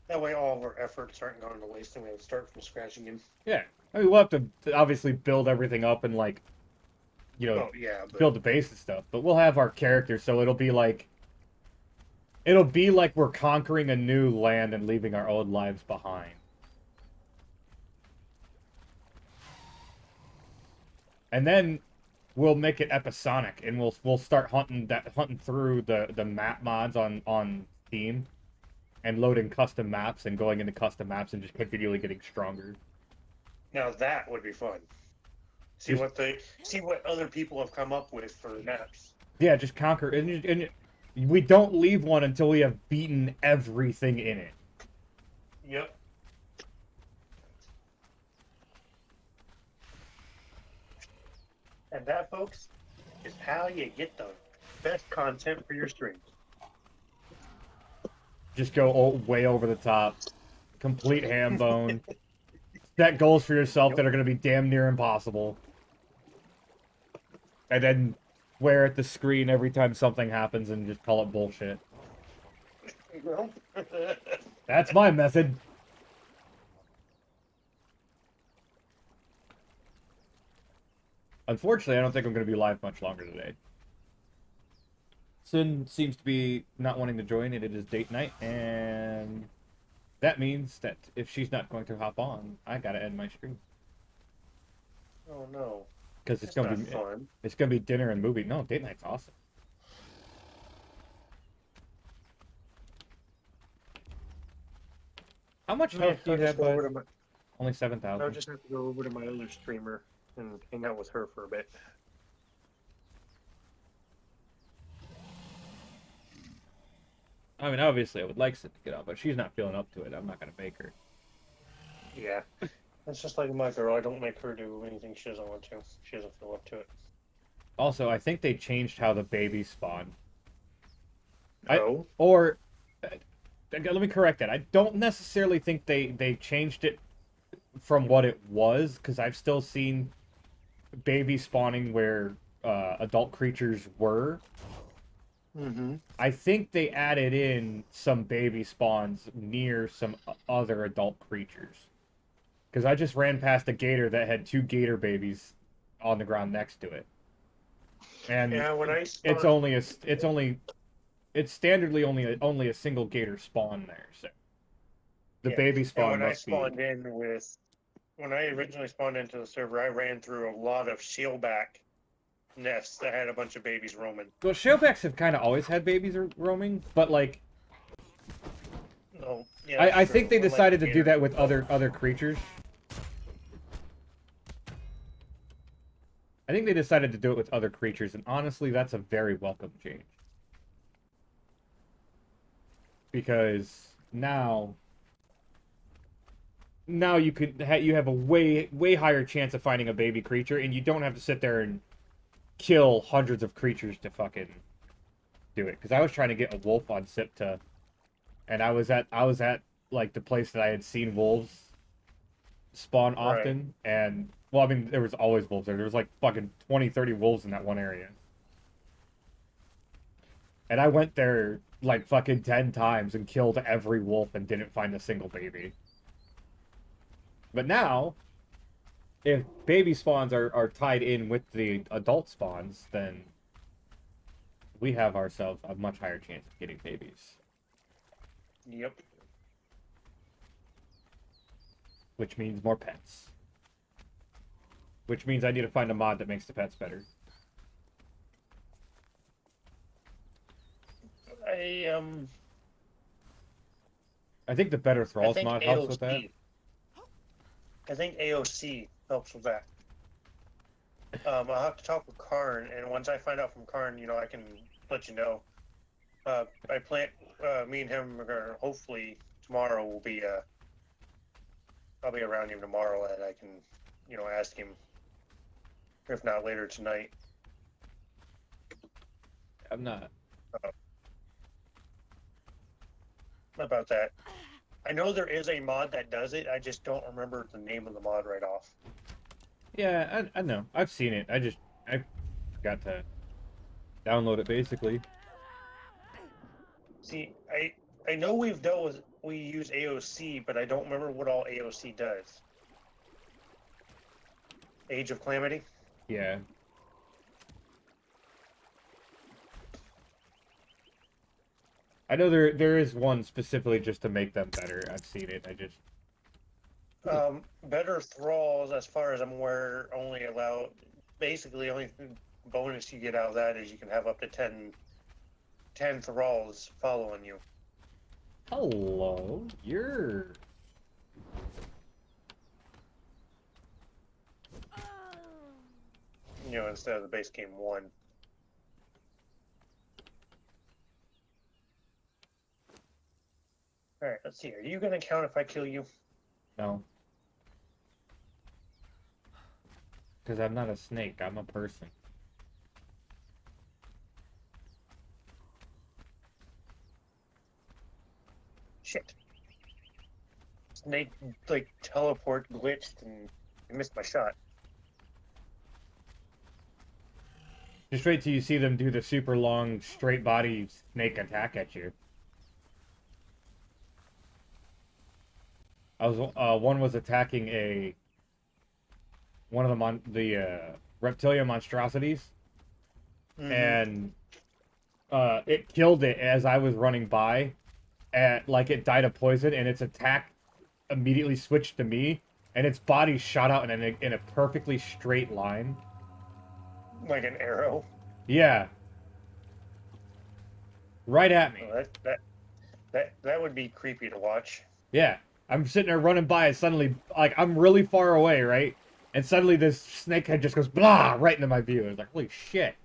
That way all of our efforts aren't going to waste and we have to start from scratch again. Yeah, I mean we'll have to obviously build everything up and like, Oh yeah, but build the base and stuff, but we'll have our characters, so it'll be like we're conquering a new land and leaving our old lives behind. And then we'll make it episodic, and we'll start hunting through the map mods on Steam, and loading custom maps and going into custom maps and just continually getting stronger. now that would be fun. See what other people have come up with for maps. Yeah, just conquer, and we don't leave one until we have beaten everything in it. Yep. And that, folks, is how you get the best content for your streams. Just go way over the top, complete ham bone. Set goals for yourself that are going to be damn near impossible, and then wear at the screen every time something happens and just call it bullshit. Well, That's my method. Unfortunately, I don't think I'm going to be live much longer today. Sin seems to be not wanting to join, and it is date night, and that means that if she's not going to hop on, I gotta end my stream. oh no. Because It's not fun. it's gonna be dinner and movie. No, date night's awesome. How much health do you have, bud? Only I'll 7,000. just have to go over to my other streamer and hang out with her for a bit. I mean, obviously, I would like Sid to get on, but she's not feeling up to it. I'm not gonna make her. Yeah. It's just like my girl. I don't make her do anything she doesn't want to. She doesn't feel up to it. Also, I think they changed how the babies spawn. No. Let me correct that. I don't necessarily think they changed it from what it was, because I've still seen baby spawning where adult creatures were. Mm-hmm. I think they added in some baby spawns near some other adult creatures. Because I just ran past a gator that had 2 gator babies on the ground next to it. And Yeah, when I it's spawned, only it's standardly only a single gator spawn there, so the Yeah. baby And spawn when I must be. spawned in with, when I originally spawned into the server, I ran through a lot of shieldback nests that had a bunch of babies roaming. Well, shellbacks have kind of always had babies roaming, but like Oh, yeah, I that's think true. they Unlike decided to do gators. that with other creatures. I think they decided to do it with other creatures, and honestly, that's a very welcome change. Because now you you have a way higher chance of finding a baby creature, and you don't have to sit there and kill hundreds of creatures to fucking do it. Because I was trying to get a wolf on Sipta, and I was at like the place that I had seen wolves spawn often, and well, I mean, there was always wolves there. There was like fucking 20, 30 wolves in that one area. And I went there like fucking 10 times and killed every wolf and didn't find a single baby. But now, if baby spawns are tied in with the adult spawns, then we have ourselves a much higher chance of getting babies. Yep. Which means more pets. Which means I need to find a mod that makes the pets better. I think the Better I Thralls think mod AOC. helps with that. I think AOC helps with that. I'll have to talk with Karn, and once I find out from Karn, you know, I can let you know. I plan, me and him are gonna, hopefully tomorrow will be, I'll be around him tomorrow, and I can, you know, ask him, if not later tonight. I'm not. About that. I know there is a mod that does it, I just don't remember the name of the mod right off. Yeah, I know. I've seen it. I forgot to download it basically. See, I know we use AOC, but I don't remember what all AOC does. Age of Calamity? Yeah. I know there is one specifically just to make them better. I've seen it. I just Better Thralls, as far as I'm aware, only allow, basically only bonus you get out of that is you can have up to 10 Thralls following you. hello. You're You know, instead of the base game 1. Alright, let's see. Are you gonna count if I kill you? no. Because I'm not a snake. I'm a person. Shit. Snake, like, teleport glitched and I missed my shot. Just wait till you see them do the super long straight body snake attack at you. One was attacking one of the reptilian monstrosities, and it killed it as I was running by, and like it died of poison, and its attack immediately switched to me, and its body shot out in a perfectly straight line. Like an arrow. Yeah. Right at me. Well, that would be creepy to watch. Yeah. I'm sitting there running by, and suddenly, like, I'm really far away, right? And suddenly this snakehead just goes, blah, right into my view. I was like, holy shit.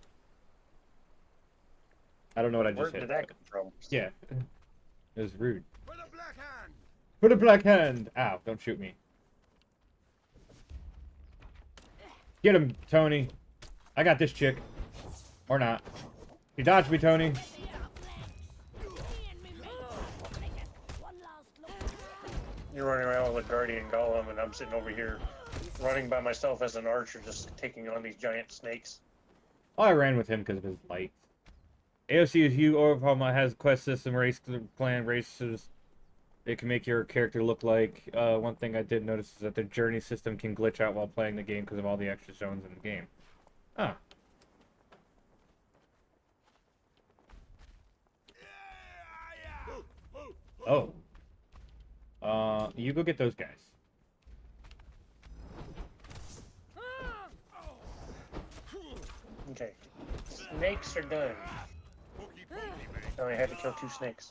I don't know what I just Where hit. did that come from? Yeah. It was rude. For the Black Hand! Put a black hand! Ow, don't shoot me. Get him, Tony. I got this chick. Or not. You dodged me, Tony. You're running around with a guardian golem, and I'm sitting over here running by myself as an archer, just taking on these giant snakes. Oh, I ran with him because of his light. AOC is huge overhaul has quest system, race clan races. It can make your character look like. One thing I did notice is that the journey system can glitch out while playing the game because of all the extra zones in the game. Ah. Oh. You go get those guys. Okay. Snakes are done. I only had to kill 2 snakes.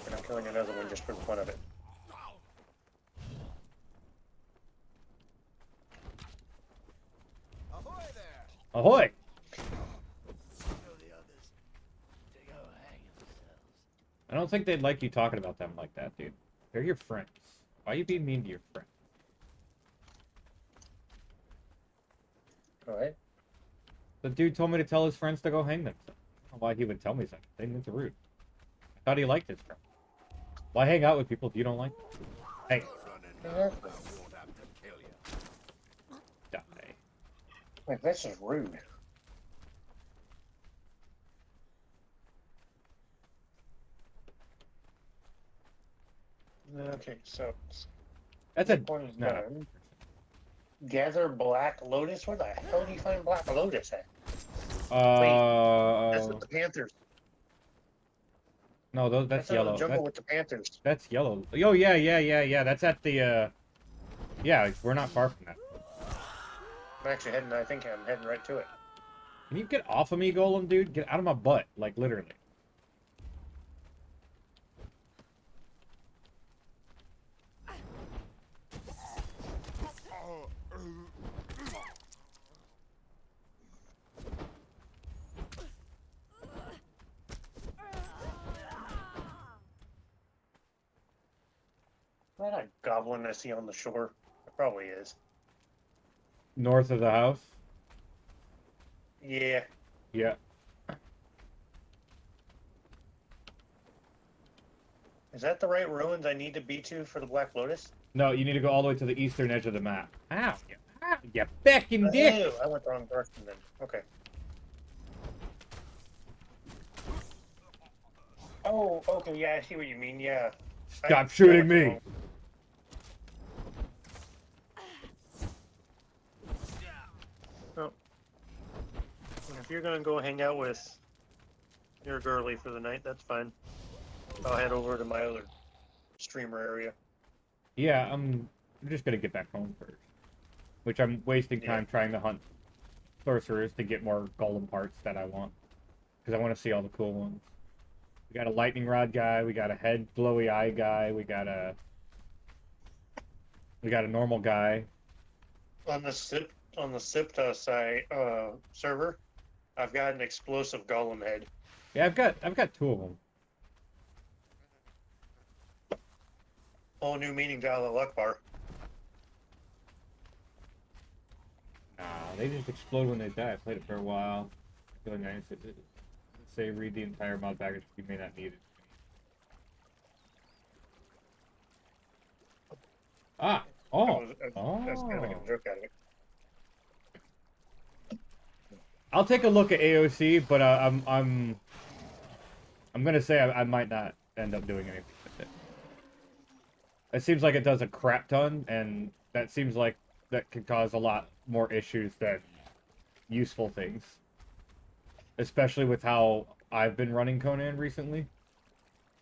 And I'm killing another one just for the fun of it. Ahoy there! Ahoy! I don't think they'd like you talking about them like that, dude. They're your friends. Why are you being mean to your friends? Alright. The dude told me to tell his friends to go hang themselves. I don't know why he would tell me something. It's rude. I thought he liked his friends. Why hang out with people if you don't like them? Hey. Die. Like, that's just rude. Okay, so That's a... one is Nah. done. Gather black lotus. Where the hell do you find black lotus at? That's with the panthers. No, that's That's in yellow. the jungle with the panthers. That's yellow. Oh, yeah. That's at the, yeah, we're not far from that. I'm actually heading, I think I'm heading right to it. Can you get off of me, Golem, dude? Get out of my butt. Like, literally. Is that a goblin I see on the shore? It probably is. North of the house? Yeah. Yeah. Is that the right ruins I need to be to for the Black Lotus? No, you need to go all the way to the eastern edge of the map. Ow, you fucking dick! Ew, I went the wrong direction then. Okay. Oh, okay, yeah, I see what you mean, yeah. Stop shooting me! wrong. Oh. If you're gonna go hang out with your girly for the night, that's fine. I'll head over to my other streamer area. Yeah, I'm just gonna get back home first. Which I'm wasting time trying to hunt sorcerers to get more golem parts that I want. Because I want to see all the cool ones. We got a lightning rod guy, we got a head glowy eye guy, we got a normal guy. On the SIPTA site server, I've got an explosive golem head. Yeah, I've got 2 of them. Whole new meaning to Allah Akbar. Nah, they just explode when they die. I played it for a while. Feeling nice. Say read the entire mod package. You may not need it. Ah. Oh. I was kind of making a joke out of it. I'll take a look at AOC, but I'm gonna say I might not end up doing anything with it. It seems like it does a crap ton, and that seems like that could cause a lot more issues than useful things. Especially with how I've been running Conan recently.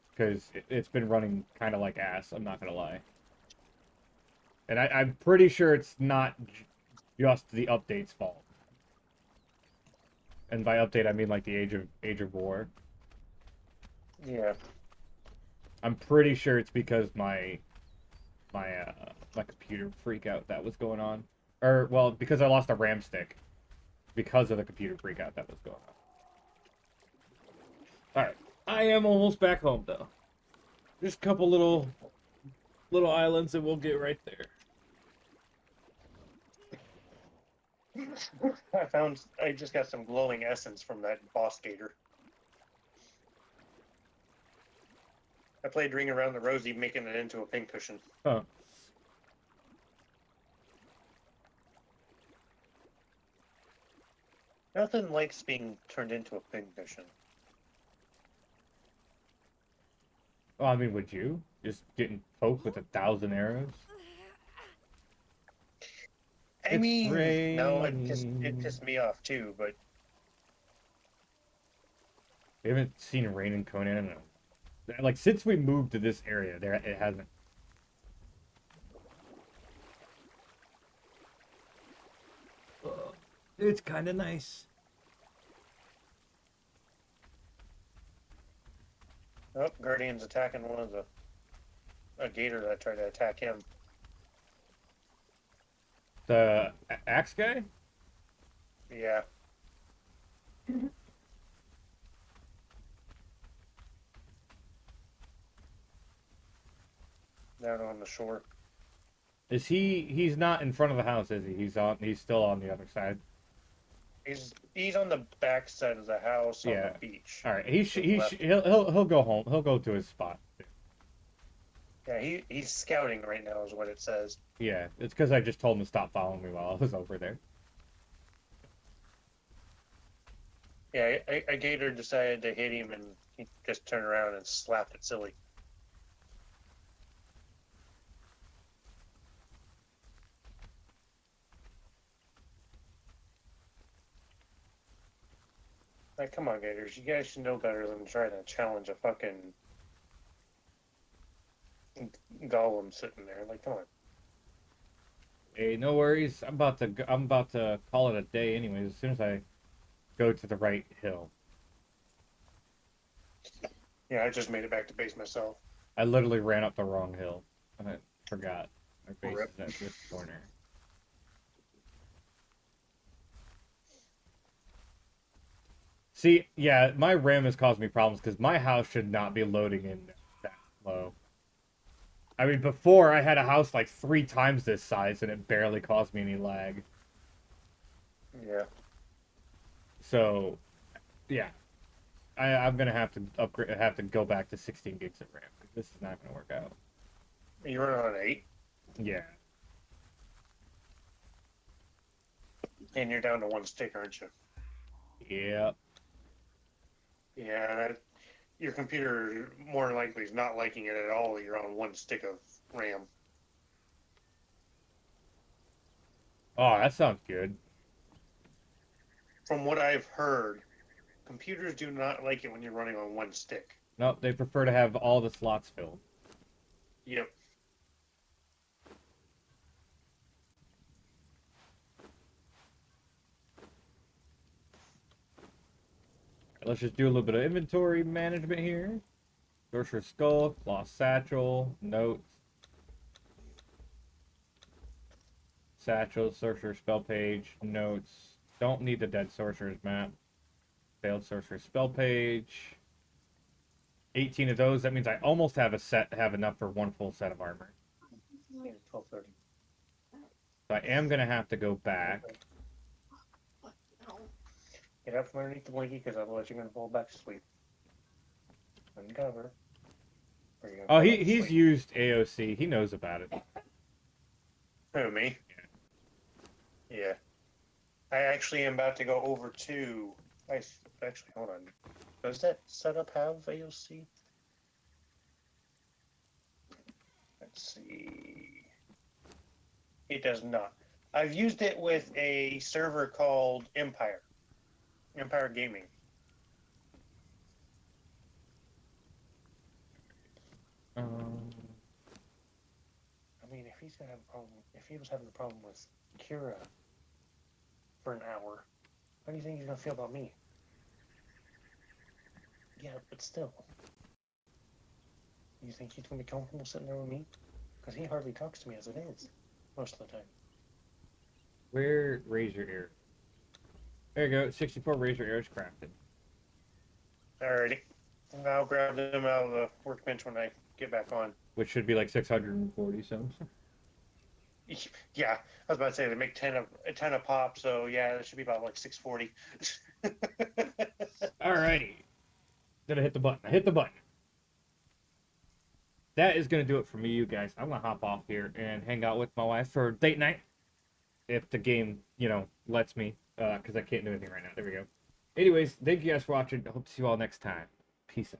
Because it's been running kind of like ass, I'm not going to lie. And I'm pretty sure it's not just the update's fault. And by update, I mean like the Age of War. Yeah. I'm pretty sure it's because my computer freak out that was going on. Or, well, because I lost a RAM stick. Because of the computer freak out that was going on. Alright. I am almost back home, though. Just a couple little islands and we'll get right there. I just got some glowing essence from that boss gator. I played Ring Around the Rosie, making it into a pincushion. Huh. Nothing likes being turned into a pincushion. Well, I mean, would you? Just getting poked with 1,000 arrows? I mean, no, it pissed me off too, but We haven't seen rain in Conan in like since we moved to this area. There, it hasn't. It's kind of nice. Oh, Guardian's attacking one of a gator that tried to attack him. The axe guy? Yeah. Down on the shore. Is he's not in front of the house, is he? He's still on the other side. He's on the back side of the house on Yeah. the beach. All right, To the left. he'll go home. He'll go to his spot. Yeah, he's scouting right now is what it says. Yeah, it's because I just told him to stop following me while I was over there. Yeah, a gator decided to hit him and he just turned around and slapped it silly. Like, come on, gators. You guys should know better than trying to challenge a fucking golem sitting there. Like, come on. Hey, no worries. I'm about to call it a day, anyways. As soon as I go to the right hill, Yeah, I just made it back to base myself. I literally ran up the wrong hill. And I forgot my base Rip. is at this corner. See, yeah, my RAM has caused me problems because my house should not be loading in that low. I mean, before I had a house like 3 times this size and it barely caused me any lag. Yeah. So, yeah, I'm gonna have to upgrade. Have to go back to 16 gigs of RAM. This is not gonna work out. You running on 8, Yeah, and you're down to 1 stick, aren't you? yeah. Yeah, your computer more than likely is not liking it at all. You're on 1 stick of RAM. Oh, that sounds good. From what I've heard, computers do not like it when you're running on 1 stick. No, they prefer to have all the slots filled. Yep. Let's just do a little bit of inventory management here. Sorcerer's Skull, Cloth Satchel, Notes. Satchel, Sorcerer Spell Page, Notes. Don't need the Dead Sorcerer's map. Failed Sorcerer Spell Page. 18 of those. That means I almost have enough for 1 full set of armor. 12:30. So I am going to have to go back. But no. Get up from underneath the blankie, because otherwise you're going to fall back to sleep. Uncover. Or you're gonna Oh, fall back to he's sleep. used AOC. He knows about it. Who, me? Yeah. I actually am about to go over to... Actually, hold on. Does that setup have AOC? Let's see. It does not. I've used it with a server called Empire. Empire Gaming. I mean, if he's gonna have a problem, if he was having a problem with Kira for an hour, how do you think he's gonna feel about me? Yeah, but still. You think he's gonna be comfortable sitting there with me? Because he hardly talks to me as it is, most of the time. Where razor arrow? There you go. 64 razor arrows crafted. Alrighty. And I'll grab them out of the workbench when I get back on. Which should be like 640 some. Yeah, I was about to say they make 10 a pop, so yeah, it should be about like 640. Alrighty. Did I hit the button? I hit the button. That is going to do it for me, you guys. I'm going to hop off here and hang out with my wife for date night. If the game, lets me. Because I can't do anything right now. There we go. Anyways, thank you guys for watching. I hope to see you all next time. Peace out.